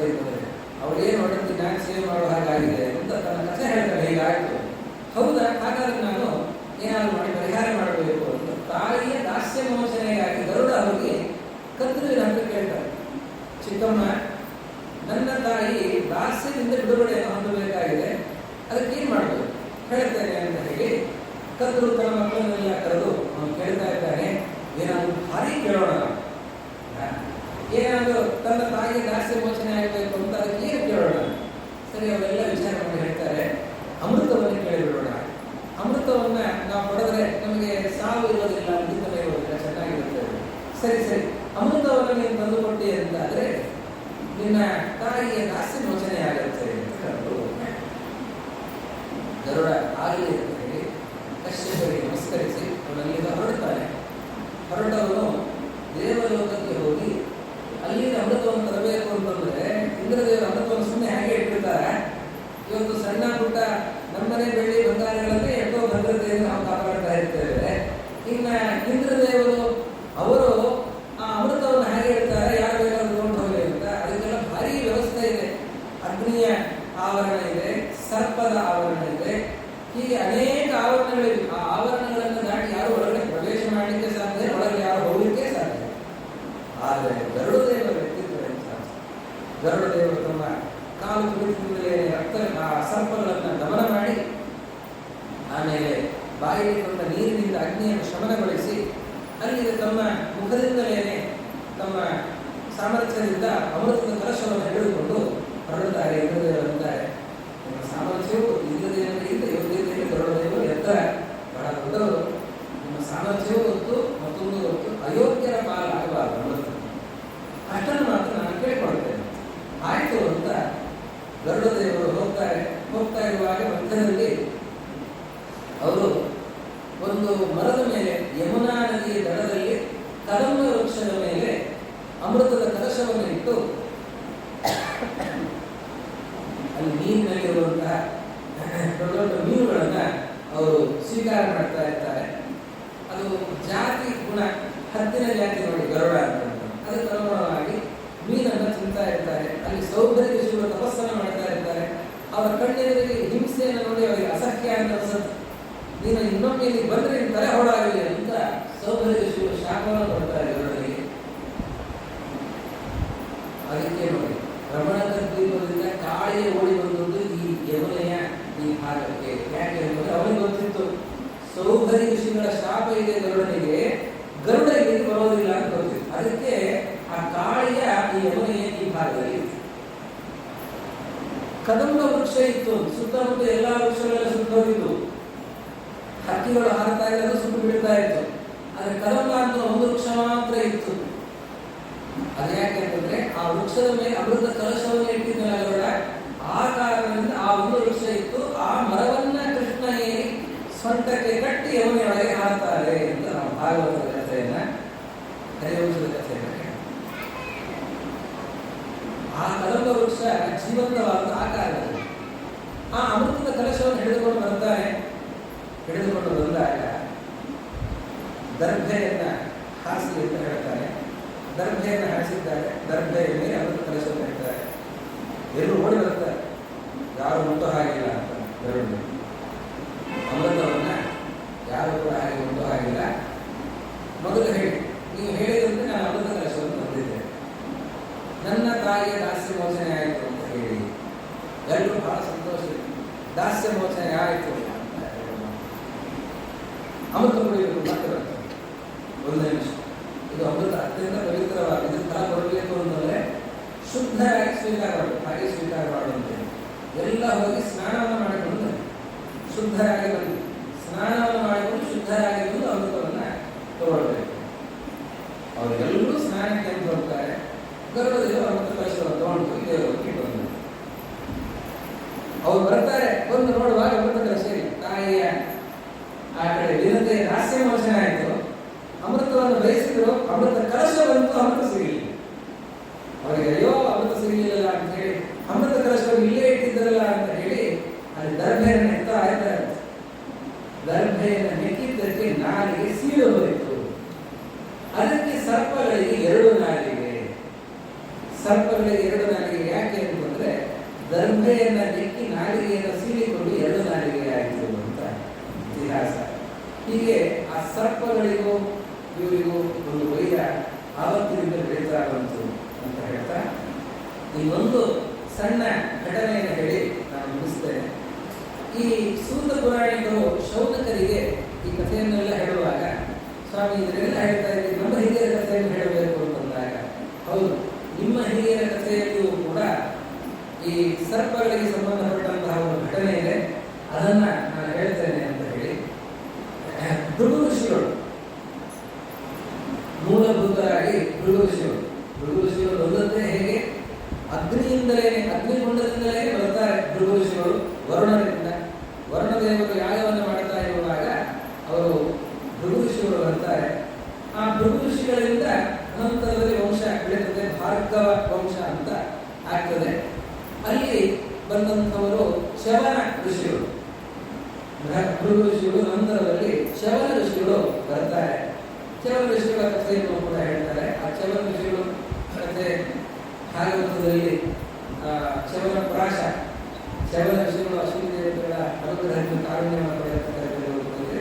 ಅಂತಂದ್ರೆ ಅವಳೇನು ಒಡತಿ ನಾನು ಸೇವೆ ಮಾಡೋ ಹಾಗಾಗಿದೆ ಅಂತ ತನ್ನ ಕಥೆ ಹೇಳ್ತಾಳೆ. ಹೀಗಾಯ್ತು, ಹೌದಾ, ಹಾಗಾದ್ರೆ ನಾನು ಏನಾದ್ರು ಮಾಡಿ ಪರಿಹಾರ ಮಾಡಬೇಕು ಅಂತ ತಾಯಿಯ ದಾಸ್ಯ ಮೋಚನೆಗಾಗಿ ಗರುಡ ಅವರಿಗೆ ಕತ್ತಲಿನ ಹಂತ ಕೇಳ್ತಾರೆ. ಚಿಕ್ಕಮ್ಮ, ನನ್ನ ತಾಯಿ ದಾಸ್ಯದಿಂದ ಬಿಡುಗಡೆಯನ್ನು ಹೊಂದಬೇಕಾಗಿದೆ, ಅದಕ್ಕೆ ಏನ್ ಮಾಡಬೇಕು ಹೇಳ್ತೇನೆ ಅಂತ ಹೇಳಿ ಕತ್ತಲು ತನ್ನ ಮಕ್ಕಳನ್ನೆಲ್ಲ ಕರೆದು ಅವನು ಕೇಳ್ತಾ ಇದ್ದಾನೆ. ಏನಾದ್ರು ಭಾರಿ ಕೇಳೋಣ, ಏನಾದ್ರು ತನ್ನ ತಾಯಿಯ ದಾಸ್ಯ ಮೋಚನೆ ಆಗಬೇಕು ಅಂತ ಅದಕ್ಕೆ ಏನು ಕೇಳೋಣ. ಸರಿ, ಅವೆಲ್ಲ ವಿಚಾರ ಮಾಡಿ ಹೇಳ್ತಾರೆ. ಅಮೃತವನ್ನು ಕೇಳಿಬಿಡೋಣ. ಅಮೃತವನ್ನ ನಾವು ಪಡೆದ್ರೆ ನಮಗೆ ಸಾವು ಇರೋದಿಲ್ಲ, ಅಮೃತವೇ ಇರೋದಿಲ್ಲ, ಚೆನ್ನಾಗಿರುತ್ತೆ. ಸರಿ, ಅಮೃತವನ್ನು ನೀನು ತಂದುಕೊಟ್ಟಿ ಅಂತಾದ್ರೆ ನಿನ್ನ ತಾಯಿಯ ದಾಸ್ಯ ಮೋಚನೆ ಆಗುತ್ತೆ ಅಂತ ಹೇಳೋದು. ಗರುಡ ಆಗಲಿ ಅಂತ ಹೇಳಿ ಕಶ್ಯಪರಿಗೆ ನಮಸ್ಕರಿಸಿ ಅವನಲ್ಲಿಂದ ಹೊರಡ್ತಾನೆ. ಹೊರಟವನು ದೇವಲೋಕಕ್ಕೆ ಹೋಗಿ ಅಲ್ಲಿನ ಅಮೃತವನ್ನು ತರಬೇಕು ಅಂತಂದ್ರೆ ಇಂದ್ರದೇವರ ಅಮೃತವನ್ನು ಸುಮ್ಮನೆ ಹಾಗೆ ಇಟ್ಟಿರ್ತಾರೆ. ಇವತ್ತು ಸಣ್ಣ ಪುಟ್ಟ ನಮ್ಮನೆ ಬೆಳ್ಳಿ ಬಂಗಾರಗಳನ್ನೇ ಎಷ್ಟೋ ಭದ್ರತೆಯನ್ನು ನಾವು ಕಾಪಾಡ್ತಾ ಇರ್ತೇವೆ. ಇನ್ನ ಇಂದ್ರದೇವರು ಅವರು ಆ ಅಮೃತವನ್ನು ಹಾಗೆ ಇಡ್ತಾರೆ, ಯಾರು ಬೇಕಾದ್ರೂ ತಗೊಂಡು ಹೋಗಿ ಅಂತ. ಅದಕ್ಕೆಲ್ಲ ಭಾರಿ ವ್ಯವಸ್ಥೆ ಇದೆ. ಅಗ್ನಿಯ ಆವರಣ ಇದೆ, ಸರ್ಪದ ಆವರಣ ಇದೆ, ಹೀಗೆ ಅನೇಕ ಆವರಣಗಳಿವೆ. ಆ ಆವರಣಗಳನ್ನು ದಾಟಿ ಯಾರು ಒಳಗಡೆ ಪ್ರವೇಶ ಮಾಡಲಿಕ್ಕೆ ಸಾಧ್ಯ, ಒಳಗೆ ಯಾರು ಹೋಗಲಿಕ್ಕೆ ಸಾಧ್ಯ. ಆದರೆ ಗರುಡದೇವರ ವ್ಯಕ್ತಿತ್ವ ಗರುಡದೇವರು ತಮ್ಮ ಕಾಲು ತುಳಿತದಿಂದಲೇ ರಕ್ತ ಆ ಸರ್ಪಗಳನ್ನು ದಮನ ಮಾಡಿ ಆಮೇಲೆ ಬಾಯಿಗೆ ಕೊಂಡ ನೀರಿನಿಂದ ಅಗ್ನಿಯನ್ನು ಶಮನಗೊಳಿಸಿ ಅಲ್ಲಿಗೆ ತಮ್ಮ ಮುಖದಿಂದಲೇ ತಮ್ಮ ಸಾಮರ್ಥ್ಯದಿಂದ ಅಮೃತದ ಕಲಶವನ್ನು ಹಿಡಿದುಕೊಂಡು ಹೊರಡುತ್ತಾರೆ. ಇಂದ್ರದೇವರಂತಾರೆ, ನಿಮ್ಮ ಸಾಮರ್ಥ್ಯವು ಇಂದ್ರದೇವರಿಗಿಂತ ಯೋಗ್ಯತೆಯಲ್ಲಿ ಗರುಡದೇವರು ಎತ್ತರ ಬಹಳ ದೊಡ್ಡವರು. ನಿಮ್ಮ ಸಾಮರ್ಥ್ಯವೂ ಗೊತ್ತು, ಮತ್ತೊಂದು ಗೊತ್ತು, ಅಯೋಗ್ಯರ ಪಾಲಾಗಬಾರದು ಅಮೃತ. ಅಷ್ಟನ್ನು ಮಾತ್ರ ನಾನು ಕೇಳಿಕೊಳ್ತೇನೆ. ಆಯಿತು ಅಂತ ಗರುಡದೇವರು ಹೋಗ್ತಾ ಇರುವಾಗ ಮಧ್ಯದಲ್ಲಿ ಅವರು ಒಂದು ಮರದ ಮೇಲೆ, ಯಮುನಾ ನದಿಯ ದಡದಲ್ಲಿ ಕದಂಬ ವೃಕ್ಷದ ಮೇಲೆ ಅಮೃತದ ಕಲಶವನ್ನು ಇಟ್ಟು ಅಲ್ಲಿ ನೀರಿನಲ್ಲಿರುವಂತಹ ದೊಡ್ಡ ದೊಡ್ಡ ಮೀನುಗಳನ್ನ ಅವರು ಸ್ವೀಕಾರ ಮಾಡ್ತಾ ಇರ್ತಾರೆ. ಅದು ಜಾತಿ ಗುಣ, ಹದ್ದಿನ ಜಾತಿ ನೋಡಿ ಗರುಡ ಅಂತ, ಅದಕ್ಕೆ ಅನುಗುಣವಾಗಿ ಮೀನನ್ನು ತಿಂತಾ ಇರ್ತಾರೆ. ಅಲ್ಲಿ ಸೌಂದರ್ಯ ಋಷಿಗಳು ತಪಸ್ಸನ್ನು ಮಾಡ್ತಾ ಇರ್ತಾರೆ. ಅವರ ಕಣ್ಣೆದುರಿಗೆ ಹಿಂಸೆಯನ್ನು ನೋಡಿ ಅವರಿಗೆ ಅಸಹ್ಯ ಅಂತ ಅನ್ಸುತ್ತೆ. ನೀನು ಇನ್ನೊಮ್ಮೆ ಇಲ್ಲಿ ಬಂದ್ರೆ ನಿನ್ನ ತಲೆ ಹೊಡಾಗಲಿ ಅಂತ ಸೌಂದರ್ಯ ಋಷಿಗಳು ಶಾಪವನ್ನು ಕೊಡ್ತಾರೆ ಗರುಡನಿಗೆ. ಅದಕ್ಕೆ ನೋಡಿ ರಮಣದ ದ್ವೀಪದಿಂದ ಕಾಳಿಗೆ ಓಡಿ ಬಂದದ್ದು ಈ ಯಮುನೆಯ ಈ ಭಾಗಕ್ಕೆ. ಯಾಕೆ ಅಂದರೆ ಅವನಿಗೆ ಗೊತ್ತಿತ್ತು ಸೌಂದರ್ಯ ಋಷಿಗಳ ಶಾಪ ಇದೆ ಗರುಡನಿಗೆ, ಗರುಡ ಇಲ್ಲಿ ಬರೋದಿಲ್ಲ ಅಂತ ಗೊತ್ತಿತ್ತು. ಅದಕ್ಕೆ ಆ ಕಾಳಿಯ ಈ ಯಮುನೆಯ ಈ ಭಾಗದಲ್ಲಿ ಕದಂಬ ವೃಕ್ಷ ಇತ್ತು. ಸುತ್ತಮುತ್ತ ಎಲ್ಲಾ ವೃಕ್ಷಗಳೆಲ್ಲ ಸುತ್ತೋಗಿದ್ದು, ಹಕ್ಕಿಗಳು ಹಾರ್ತಾ ಇರೋದು ಸುಟ್ಟು ಬಿಡ್ತಾ ಇತ್ತು. ಆದ್ರೆ ಕದಂಬ ಅಂತ ಒಂದು ವೃಕ್ಷ ಮಾತ್ರ ಇತ್ತು. ಅದ್ಯಾಕೆ ಅಂತಂದ್ರೆ ಆ ವೃಕ್ಷದ ಮೇಲೆ ಅಮೃತ ಕಲಶವನ್ನು ಇಟ್ಟಿದ್ದಲ್ಲ ಗರುಡ, ಆ ಕಾರಣದಿಂದ ಆ ಒಂದು ವೃಕ್ಷ ಇತ್ತು. ಆ ಮರವನ್ನ ಕೃಷ್ಣ ಏರಿ ಸ್ವಂತಕ್ಕೆ ಕಟ್ಟಿ ಯಮುನೆಯೊಳಗೆ ಹಾರ್ತಾರೆ ಅಂತ ನಾವು ಭಾಗವತದ ಕಥೆಯನ್ನ, ಹರಿವಂಶದ ಕಥೆಯನ್ನ. ಆ ಕದಂಬ ವೃಕ್ಷ ಜೀವಂತವಾದ ಆ ಕಾರಣದಲ್ಲಿ ಆ ಅಮೃತದ ಕಲಶವನ್ನು ಹಿಡಿದುಕೊಂಡು ಬರ್ತಾರೆ. ಹಿಡಿದುಕೊಂಡು ಬಂದಾಗ ದರ್ಭೆಯನ್ನ ಹಾಸಿ ಅಂತ ಹೇಳ್ತಾರೆ. ದರ್ಭೆಯನ್ನು ಹಾಸಿದ್ದಾರೆ. ದರ್ಭೆಯ ಮೇಲೆ ಅಮೃತ ಕಲಶವನ್ನು ಇಡ್ತಾರೆ. ಎಲ್ಲರೂ ಓಡಿ ಬರ್ತಾರೆ, ಯಾರು ಮುಟ್ಟೋ ಹಾಗಿಲ್ಲ ಅಂತ. ಗರುಡ ಅಮೃತವನ್ನ ಯಾರು ಕೂಡ ಹಾಗೆ ಮುಟ್ಟೋ ಹಾಗಿಲ್ಲ. ಮೊದಲು ಹೇಳಿ, ನೀವು ಹೇಳಿದಂತೆ ನಾನು ಅಮೃತ ಕಲಶವನ್ನು ತಂದಿದ್ದೆ, ನನ್ನ ತಾಯಿಯ ದಾಸ್ಯ ಮೋಚನೆ ಆಯಿತು ಅಂತ ಹೇಳಿ ಎಲ್ಲರೂ ಬಹಳ ಸಂತೋಷ. ದಾಸ್ಯ ಮೋಚನೆ ಆಯಿತು ಅಂತ ಅಮೃತ ಕುಡಿಯಬೇಕು ಮತ್ತೆ ಬರ್ತದೆ. ಒಂದು ನಿಮಿಷ, ಇದು ಅಮೃತ ಅತ್ಯಂತ ಪವಿತ್ರವಾದ, ಇದು ಫಲ ಕೊಡಬೇಕು ಅಂತಂದ್ರೆ ಶುದ್ಧರಾಗಿ ಸ್ವೀಕಾರ ಮಾಡಬೇಕು. ಹಾಗೆ ಸ್ವೀಕಾರ ಮಾಡುವಂತೆ ಎಲ್ಲ ಹೋಗಿ ಸ್ನಾನವನ್ನು ಮಾಡಿಕೊಂಡು ಶುದ್ಧರಾಗಿ ಬಂದು ಸ್ನಾನವನ್ನು ಮಾಡಿಕೊಂಡು ಶುದ್ಧರಾಗಿ ಬಂದು ಅಮೃತವನ್ನ ತಗೊಳ್ಬೇಕು. ಅವರೆಲ್ಲರೂ ಸ್ನಾನಕ್ಕೆ ಅಂತ ಹೋಗ್ತಾರೆ. ಗರುಡದೇವರು ಅಮೃತ ಕಲಶವನ್ನು ತಗೊಂಡು ಇಟ್ಟು ಅವ್ರು ಬರ್ತಾರೆ. ಬಂದು ನೋಡುವಾಗ ಅಮೃತ ಕಲಶ ತಾಯಿಯ ಆ ಕಡೆ ವಿನತೆಯ ದಾಸ್ಯ ಮೋಚನೆ ಆಯಿತು. ಅಮೃತವನ್ನು ಬಯಸಿದ್ರು, ಅಮೃತ ಕಲಶ ಬಂತು, ಅಮೃತ ಸಿಗಲಿಲ್ಲ ಅವರಿಗೆ. ಅಯ್ಯೋ ಅಮೃತ ಸಿಗಲಿಲ್ಲ ಅಂತ ಹೇಳಿ ಅಮೃತ ಕಲಶವನ್ನು ಇಲ್ಲೇ ಇಟ್ಟಿದ್ರಲ್ಲ ಅಂತ ಹೇಳಿ ಅಲ್ಲಿ ದರ್ಭೆಯನ್ನು ನೆತ್ತಾ ಇದ್ದಾರೆ. ದರ್ಭೆಯನ್ನು ನೆಕ್ಕಿದ್ದಕ್ಕೆ ನಾಲಿಗೆ ಸೀಳು ಹೋಯಿತು. ಅದಕ್ಕೆ ಸರ್ಪಗಳಿಗೆ 2 ನಾಲಿಗೆ. ಸರ್ಪಗಳಿಗೆ 2 ನಾಲಿಗೆ ಯಾಕೆ ಅಂತಂದ್ರೆ ದರ್ಭೆಯನ್ನ ನೆಕ್ಕಿ ನಾಲಿಗೆಯನ್ನು ಸೀಳಿಕೊಂಡು 2 ನಾಲಿಗೆ ಆಯಿತು ಅಂತ ಇತಿಹಾಸ. ಹೀಗೆ ಆ ಸರ್ಪಗಳಿಗೂ ಇವರಿಗೂ ಒಂದು ವೈರ ಆವತ್ತಿನಿಂದ ಬೆಳೀತಾ ಬಂತು ಅಂತ ಹೇಳ್ತಾ ಈ ಒಂದು ಸಣ್ಣ ಘಟನೆಯನ್ನು ಹೇಳಿ ನಾನು ಮುಗಿಸ್ತೇನೆ. ಈ ಸೂತ ಪುರಾಣಿಕರು ಶೌನಕರಿಗೆ ಈ ಕಥೆಯನ್ನೆಲ್ಲ ಹೇಳುವಾಗ, ಸ್ವಾಮಿ ಇದನ್ನೆಲ್ಲ ಹೇಳ್ತಾ ಇದ್ದೀವಿ, ನಮ್ಮ ಹಿರಿಯರ ಕಥೆಯನ್ನು ಹೇಳಬೇಕು ಅಂತಂದಾಗ, ಹೌದು, ನಿಮ್ಮ ಹಿರಿಯರ ಕಥೆಯಲ್ಲಿಯೂ ಕೂಡ ಈ ಸರ್ಪಗಳಿಗೆ ಸಂಬಂಧಪಟ್ಟಂತಹ ಒಂದು ಘಟನೆ ಇದೆ, ಅದನ್ನ ನಾನು ಹೇಳ್ತೇನೆ ಅಂತ ಹೇಳಿ ಭೃಗು ಋಷಿಗಳು ಮೂಲಭೂತರಾಗಿ ಭೃಗು ಋಷಿಗಳು ಬಂದದ್ದೇ ಹೇಗೆ? ಅಗ್ನಿಗುಂಡದಿಂದಲೇ ಬರ್ತಾರೆ ಭೃಗು ಋಷಿಗಳು ವರುಣರಿಂದ. ವರುಣದೇವರು ಯಾಗವನ್ನು ಮಾಡ್ತಾ ಇರುವಾಗ ಅವರು ಭೃಗು ಋಷಿಗಳು ಬರ್ತಾರೆ. ಆ ಭೃಗು ಋಷಿಗಳಿಂದ ಅನಂತರದಲ್ಲಿ ವಂಶ ಬೆಳೆಯುತ್ತದೆ, ಭಾರ್ಗವ ವಂಶ ಅಂತ ಆಗ್ತದೆ. ಅಲ್ಲಿ ಬಂದಂಥವರು ಶವನ ಋಷಿಗಳು. ಭೃಗು ಋಷಿಗಳು ನಂತರದಲ್ಲಿ ಶವನ ಋಷಿಗಳು ಬರ್ತಾರೆ. ಚವನ ಋಷಿಗಳ ಕಥೆಯನ್ನು ಕೂಡ ಹೇಳ್ತಾರೆ. ಆ ಚವನ ಋಷಿಗಳು ಕಥೆ ಭಾಗವತದಲ್ಲಿ ಚವನ ಪ್ರಾಶ, ಚವನ ಋಷಿಗಳು ಅಶ್ವಿನಿ ದೇವತೆಗಳ ಅನುಗ್ರಹಕ್ಕೆ ಕಾರುಣ್ಯವನ್ನು ಪಡೆಯುತ್ತದೆ.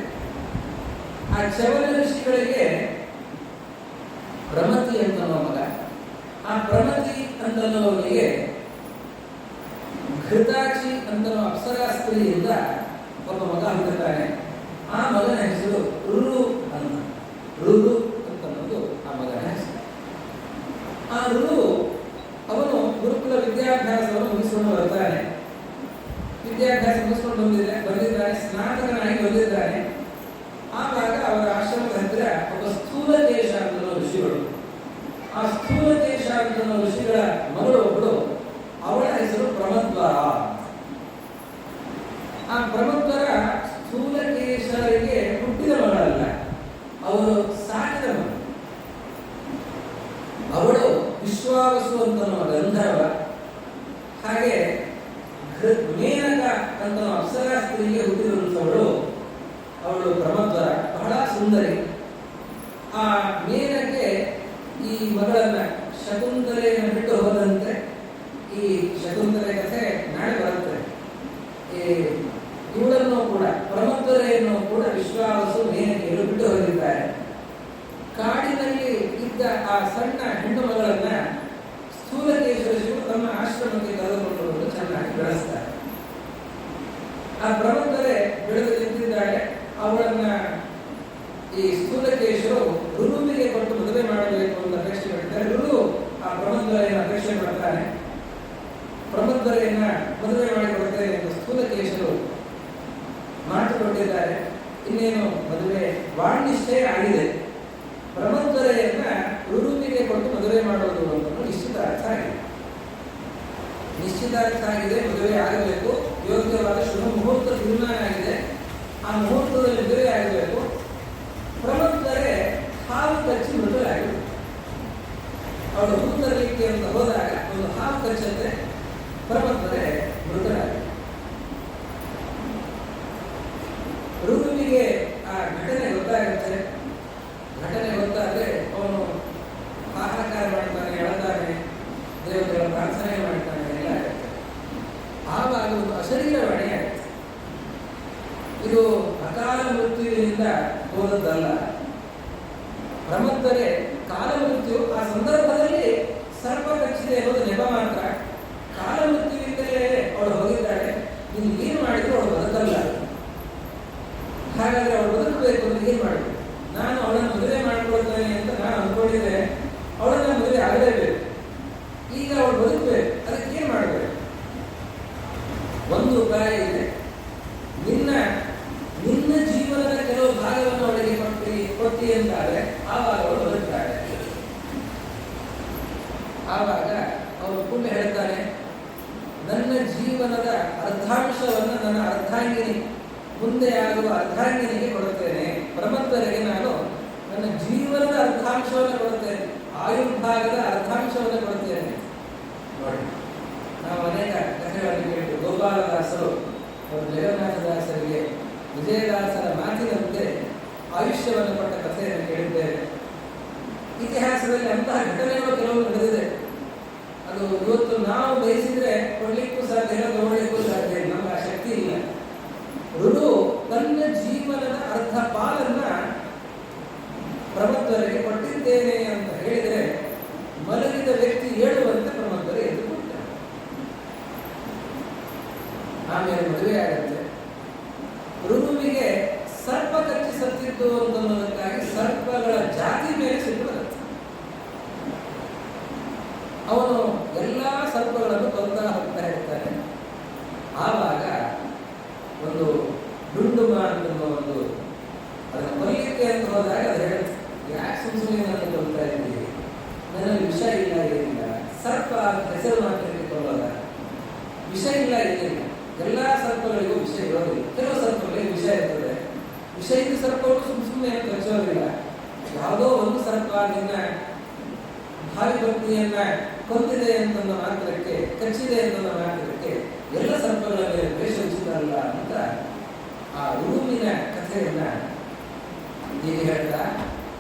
ಆ ಚವನ ಋಷಿಗಳಿಗೆ ಪ್ರಮತಿ ಅಂತನೋ ಮಗ. ಆ ಪ್ರಮತಿ ಅಂತನೋವನಿಗೆ ಘೃತಾಕ್ಷಿ ಅಂತನೋ ಅಪ್ಸರಾ ಸ್ತ್ರೀಯಿಂದ ಒಬ್ಬ ಮಗ ಹುಟ್ಟುತ್ತಾನೆ. ಆ ಮಗನ ಹೆಸರು ರುರು ಅಂತ. ರುರು ಅಂತನ್ನೋದು ಆ ಮಗನ ಹೆಸರು. ಆ ರುರು ಅವನು ಗುರುಕುಲ ವಿದ್ಯಾಭ್ಯಾಸವನ್ನು ಮುಗಿಸಿಕೊಂಡು ಬರ್ತಾನೆ. ವಿದ್ಯಾಭ್ಯಾಸ ಮುಗಿಸ್ಕೊಂಡು ಬಂದಿದ್ದಾನೆ, ಸ್ನಾತಕನಾಗಿ ಬಂದಿದ್ದಾನೆ. ಆವಾಗ ಅವರ ಆಶ್ರಮದ ಹತ್ತಿರ ಒಬ್ಬ ಸ್ಥೂಲಕೇಶ ಅಂತನೋ ಋಷಿಗಳು. ಆ ಸ್ಥೂಲಕೇಶ ಅಂತನೋ ಋಷಿಗಳ ಮಗಳು ಒಬ್ಬಳು, ಅವಳ ಹೆಸರು ಪ್ರಮದ್ವರ. ಆ ಪ್ರಮದ್ವರ ಸ್ಥೂಲಕೇಶರಿಗೆ ಹುಟ್ಟಿದ ಮಗಳಲ್ಲ, ಅವರು ಸಾಕಿದ ಮಗಳು. ಅವಳು ವಿಶ್ವಾವಸು ಅಂತನೋ ಗಂಧರ್ವ. ಹಾಗೆ ಮೇನಕ ಅಂತ ಅಪ್ಸರಾ ಸ್ತ್ರೀಗೆ ಹುಟ್ಟಿದಂಥವಳು ಅವಳು ಪ್ರಮದ್ವರ, ಬಹಳ ಸುಂದರಿ. ಆ ಮೇನಕ್ಕೆ ಈ ಮಗಳನ್ನ ಶಕುಂತಲೆಯನ್ನು ಬಿಟ್ಟು ಹೋದಂತೆ, ಈ ಶಕುಂತಲೆ ಕಥೆ ನಾಳೆ ಬರುತ್ತೆ. ಇವಳನ್ನು ಕೂಡ ಪ್ರಮದ್ವರೆಯನ್ನು ಕೂಡ ವಿಶ್ವಾವಸು ಮೇನಕೆಯರು ಬಿಟ್ಟು ಹೋಗಿದ್ದಾರೆ. ಕಾಡಿನಲ್ಲಿ ಇದ್ದ ಆ ಸಣ್ಣ ಹೆಣ್ಣು ಮಗಳನ್ನ ಸ್ಥೂಲಕೇಶ್ವರ ಶಿವರು ತಮ್ಮ ಆಶ್ರಮಕ್ಕೆ ಕರೆದುಕೊಂಡು ಬಂದು ಚೆನ್ನಾಗಿ ಬೆಳೆಸ್ತಾರೆ. ಆ ಪ್ರಮದ್ವರೆ ಬೆಳೆದು ನಿಂತಿದ್ದಾಳೆ. ಅವಳನ್ನ ಈ ಸ್ಥೂಲಕೇಶರು ರುರುವಿಗೆ ಕೊಟ್ಟು ಮದುವೆ ಮಾಡಬೇಕು ಅಂತ ಅಪೇಕ್ಷೆ ಪಡ್ತಾರೆ. ರುರು ಆ ಪ್ರಮದ್ವರೆಯನ್ನು ಅಪೇಕ್ಷೆ ಪಡ್ತಾನೆ. ಪ್ರಮದ್ವರೆಯನ್ನ ಮದುವೆ ಮಾಡಿಕೊಡ್ತೇನೆ ಎಂದು ಸ್ಥೂಲಕೇಶರು ಮಾತು ಕೊಟ್ಟಿದ್ದಾರೆ. ಇನ್ನೇನು ಮದುವೆ ವಾಣಿಷ್ಠೆ ಆಗಿದೆ. ಪ್ರಮದ್ವರೆಯನ್ನ ರುರುವಿಗೆ ಕೊಟ್ಟು ಮದುವೆ ಮಾಡುವುದು ಅಂತ ನಿಶ್ಚಿತಾರ್ಥ ಆಗಿದೆ. ನಿಶ್ಚಿತಾರ್ಥ ಆಗಿದೆ, ಮದುವೆ ಆಗಬೇಕು. ಯೋಗ್ಯವಾದ ಶುಭ ಮುಹೂರ್ತ ತೀರ್ಮಾನ ಆಗಿದೆ. ಆ ಮುಹೂರ್ತದಲ್ಲಿ ಮದುವೆ ಆಗಬೇಕು. ಪ್ರಮದ್ವರೆ ಹಾವು ಕಚ್ಚಿ ಮೃತರಾಗಿದೆ. ಅವಳು ಹೂ ತರಲಿಕ್ಕೆ ಅಂತ ಹೋದಾಗ ಒಂದು ಹಾವು ಕಚ್ಚಂತೆ ಪ್ರಮದ್ವರೆ ಮೃತರಾಗಿದೆ. ರುರುವಿಗೆ ಆ ಘಟನೆ ಗೊತ್ತಾಗುತ್ತೆ. ಘಟನೆ ಗೊತ್ತಾದ್ರೆ ಅವನು ಹಾಹಾಕಾರ ಮಾಡ್ತಾನೆ, ಎಳತಾನೆ, ದೇವತೆಗಳ ಪ್ರಾರ್ಥನೆ ಮಾಡ್ತಾನೆ, ಎಲ್ಲ ಆಗುತ್ತೆ. ಆವಾಗ ಒಂದು ಅಶರೀರವಾಣಿ ಆಗುತ್ತೆ. ಇದು ಅಕಾಲ ಮೃತ್ಯುವಿನಿಂದ ಹೋದದ್ದಲ್ಲ. ಪ್ರಮದ್ವರೆ ಕಾಲ ಮೃತ್ಯು ಆ ಸಂದರ್ಭದಲ್ಲಿ ಸರ್ಪ ಕಚ್ಚಿದೆ ಅನ್ನೋದು ನೆಪ ಮಾತ್ರ. ಕಾಲ ಮೃತ್ಯುವಿಂದಲೇ ಅವಳು ಹೋಗಿದ್ದಾಳೆ. ನೀನು ಏನು ಮಾಡಿದ್ರು ಅವಳು ಬದುಕಲ್ಲ. ಹಾಗಾದ್ರೆ ಅವಳು ಬದುಕಬೇಕು ಅಂದ್ರೆ ಏನ್ ಮಾಡಬೇಕು? ನಾನು ಅವಳನ್ನು ಮದುವೆ ಮಾಡಿಕೊಳ್ತೇನೆ ಅಂತ ನಾನು ಅಂದ್ಕೊಂಡಿದ್ದೆ. ಅವಳನ್ನ ಮದುವೆ ಆಗಲೇಬೇಕು. ಈಗ ಅವಳು ಬದುಕಬೇಕು, ಅದಕ್ಕೆ ಏನ್ ಮಾಡಬೇಕು? ಒಂದು ಉಪಾಯ ಇದೆ. ನಿನ್ನ ಜೀವನದ ಕೆಲವು ಭಾಗವನ್ನು ಅವಳಿಗೆ ಕೊಟ್ಟಿ ಅಂತಾದ್ರೆ ಆವಾಗ ಅವಳು ಬದುಕ್ತಾಳೆ. ಆವಾಗ ಅವನು ಪುಣ್ಯ ಹೇಳ್ತಾನೆ, ನನ್ನ ಜೀವನದ ಅರ್ಧಾಂಶವನ್ನು ನನ್ನ ಅರ್ಧಾಂಗಿನಿ, ಮುಂದೆ ಆಗುವ ಅರ್ಧಾಂಗಿನಿಗೆ ಕೊಡುತ್ತೇನೆ. ಪ್ರಮದ್ವರೆಗೆ ನಾನು ನನ್ನ ಜೀವನದ ಅರ್ಧಾಂಶವನ್ನು ಕೊಡುತ್ತೇನೆ, ಆಯುರ್ಭಾಗದ ಅರ್ಧಾಂಶವನ್ನು ಕೊಡುತ್ತೇನೆ. ನೋಡಿ, ನಾವು ಅನೇಕ ಕಥೆಗಳನ್ನು ಕೇಳಿದ್ದು. ಗೋಪಾಲದಾಸರು ಅವರು ಜಗನ್ನಾಥದಾಸರಿಗೆ ವಿಜಯದಾಸರ ಮಾತಿನಂತೆ ಆಯುಷ್ಯವನ್ನು ಕೊಟ್ಟ ಕಥೆಯನ್ನು ಕೇಳಿದ್ದೇವೆ. ಇತಿಹಾಸದಲ್ಲಿ ಅಂತಹ ಘಟನೆಗಳು ಕೆಲವು ನಡೆದಿದೆ. ಅದು ಇವತ್ತು ನಾವು ಬಯಸಿದ್ರೆ ಕೊಡ್ಲಿಕ್ಕೂ ಸಾಧ್ಯ ಇಲ್ಲ, ತಗೊಳ್ಳಿಕ್ಕೂ ಸಾಧ್ಯ ಇಲ್ಲ, ನಮ್ಗೆ ಆ ಶಕ್ತಿ ಇಲ್ಲ. ಋಣು ತನ್ನ ಜೀವನದ ಅರ್ಧ ಪಾಲನ್ನ ಪ್ರಮದ್ವರಿಗೆ ಕೊಟ್ಟಿದ್ದೇನೆ ಅಂತ ಹೇಳಿದರೆ ಮಲಗಿದ ವ್ಯಕ್ತಿ ಹೇಳುವಂತೆ ಪ್ರಮದ್ವರು ಎದ್ದು ಕೊಡ್ತಾರೆ. ಆಮೇಲೆ ಮದುವೆ ಆಗತ್ತೆ. ಋಣುವಿಗೆ ಸರ್ಪ ಕಚ್ಚಿ ಸತ್ತಿದ್ದು ಅನ್ನೋದಕ್ಕಾಗಿ ಸರ್ಪಗಳ ಜಾತಿ ಮೇಲೆ ಸಿಟ್ಟು ಬರುತ್ತೆ. ಅವನು ಎಲ್ಲಾ ಸರ್ಪಗಳನ್ನು ಕೊಲ್ತಾ ಹೋಗ್ತಾ ಇರ್ತಾನೆ. ಆವಾಗ ಒಂದು ಡುಂಡುಮ ಅನ್ನುವ ಒಂದು ಅದನ್ನು ಕೊಲ್ಲಿಕ್ಕೆ ಅಂತ ಹೋದಾಗ ಅದು ಹೇಳುತ್ತೆ, ಯಾಕೆ ಸುಮ್ಮನೆ ನಾನು ಕೊಲ್ತಾ ಇದ್ದೀರಿ, ನನ್ನಲ್ಲಿ ವಿಷ ಇಲ್ಲ, ಏನಿಲ್ಲ. ಸರ್ಪ ಹೆಸರು ಮಾತ್ರಕ್ಕೆ ಕೊಲ್ಲೋದ, ವಿಷ ಇಲ್ಲ, ಏನಿಲ್ಲ. ಎಲ್ಲಾ ಸರ್ಪಗಳಿಗೂ ವಿಷ ಇರೋದಿಲ್ಲ, ಕೆಲವು ಸರ್ಪಗಳಿಗೆ ವಿಷ ಇರ್ತದೆ. ವಿಷ ಇದ್ದ ಸರ್ಪಗಳು ಸುಮ್ಮನೆ ಕಚ್ಚೋದಿಲ್ಲ. ಯಾವುದೋ ಒಂದು ಸರ್ಪ ನಿನ್ನ ಭಾವಿ ಪತ್ನಿಯನ್ನ ಕೊಂದಿದೆ ಅಂತಂದ ಮಾತ್ರಕ್ಕೆ, ಕಚ್ಚಿದೆ ಅಂತಂದ ಮಾತ್ರಕ್ಕೆ ಎಲ್ಲ ಸರ್ಪಗಳ ಮೇಲೆ ದ್ವೇಷ ಉಚಿತಲ್ಲ ಅಂತ ಆ ಋಣುವಿನ ಕಥೆಯನ್ನ ಹೀಗೆ ಹೇಳ್ತಾ,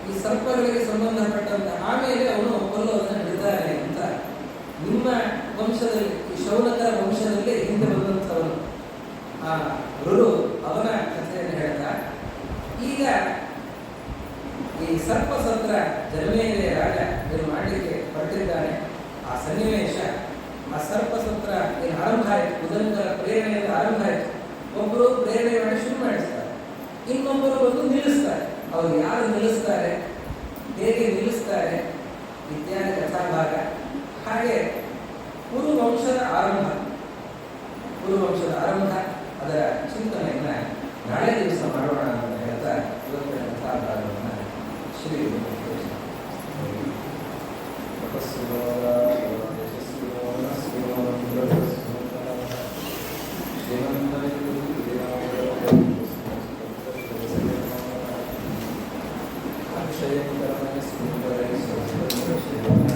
ಈ ಸರ್ಪಗಳಿಗೆ ಸಂಬಂಧಪಟ್ಟಂತ ಆಮೇಲೆ ಅವನು ಕೊಲ್ಲೋದನ್ನು ಬಿಡ್ತಾನೆ ಅಂತ. ನಿಮ್ಮ ವಂಶದಲ್ಲಿ, ಈ ಶೌನಕರ ವಂಶದಲ್ಲಿ ಹಿಂದೆ ಬಂದಂಥವನು ಆ ಋಣು, ಅವನ ಕಥೆಯನ್ನು ಹೇಳ್ತಾ, ಈಗ ಈ ಸರ್ಪಸತ್ರ ಜನಮೇಜಯ ರಾಜ ಇದನ್ನು ಮಾಡಲಿಕ್ಕೆ ಹೊರಟಿದ್ದಾನೆ. ಆ ಸನ್ನಿವೇಶ, ಆ ಸರ್ಪಸತ್ರ ಏನು ಆರಂಭ ಆಯಿತು, ಬುಧಂಕರ ಪ್ರೇರಣೆಯಿಂದ ಆರಂಭ ಆಯಿತು. ಒಬ್ಬರು ಪ್ರೇರಣೆ ಮಾಡಿ ಶುರು ಮಾಡಿಸ್ತಾರೆ, ಇನ್ನೊಬ್ಬರು ಬಂದು ನಿಲ್ಲಿಸ್ತಾರೆ. ಅವರು ಯಾರು ನಿಲ್ಲಿಸ್ತಾರೆ, ಹೇಗೆ ನಿಲ್ಲಿಸ್ತಾರೆ ಇತ್ಯಾದಿ ಕಥಾಭಾಗ. ಹಾಗೆ ಕುರುವಂಶದ ಆರಂಭ, ಕುರುವಂಶದ ಆರಂಭ ಅದರ ಚಿಂತನೆಯನ್ನ ನಾಳೆ ದಿವಸ ಮಾಡೋಣ ಅಂತ ಹೇಳ್ತಾ ಇವತ್ತಿನ ಕಥಾಭಾಗವನ್ನು ಶ್ರೀ ಶ್ರೀಮಂತ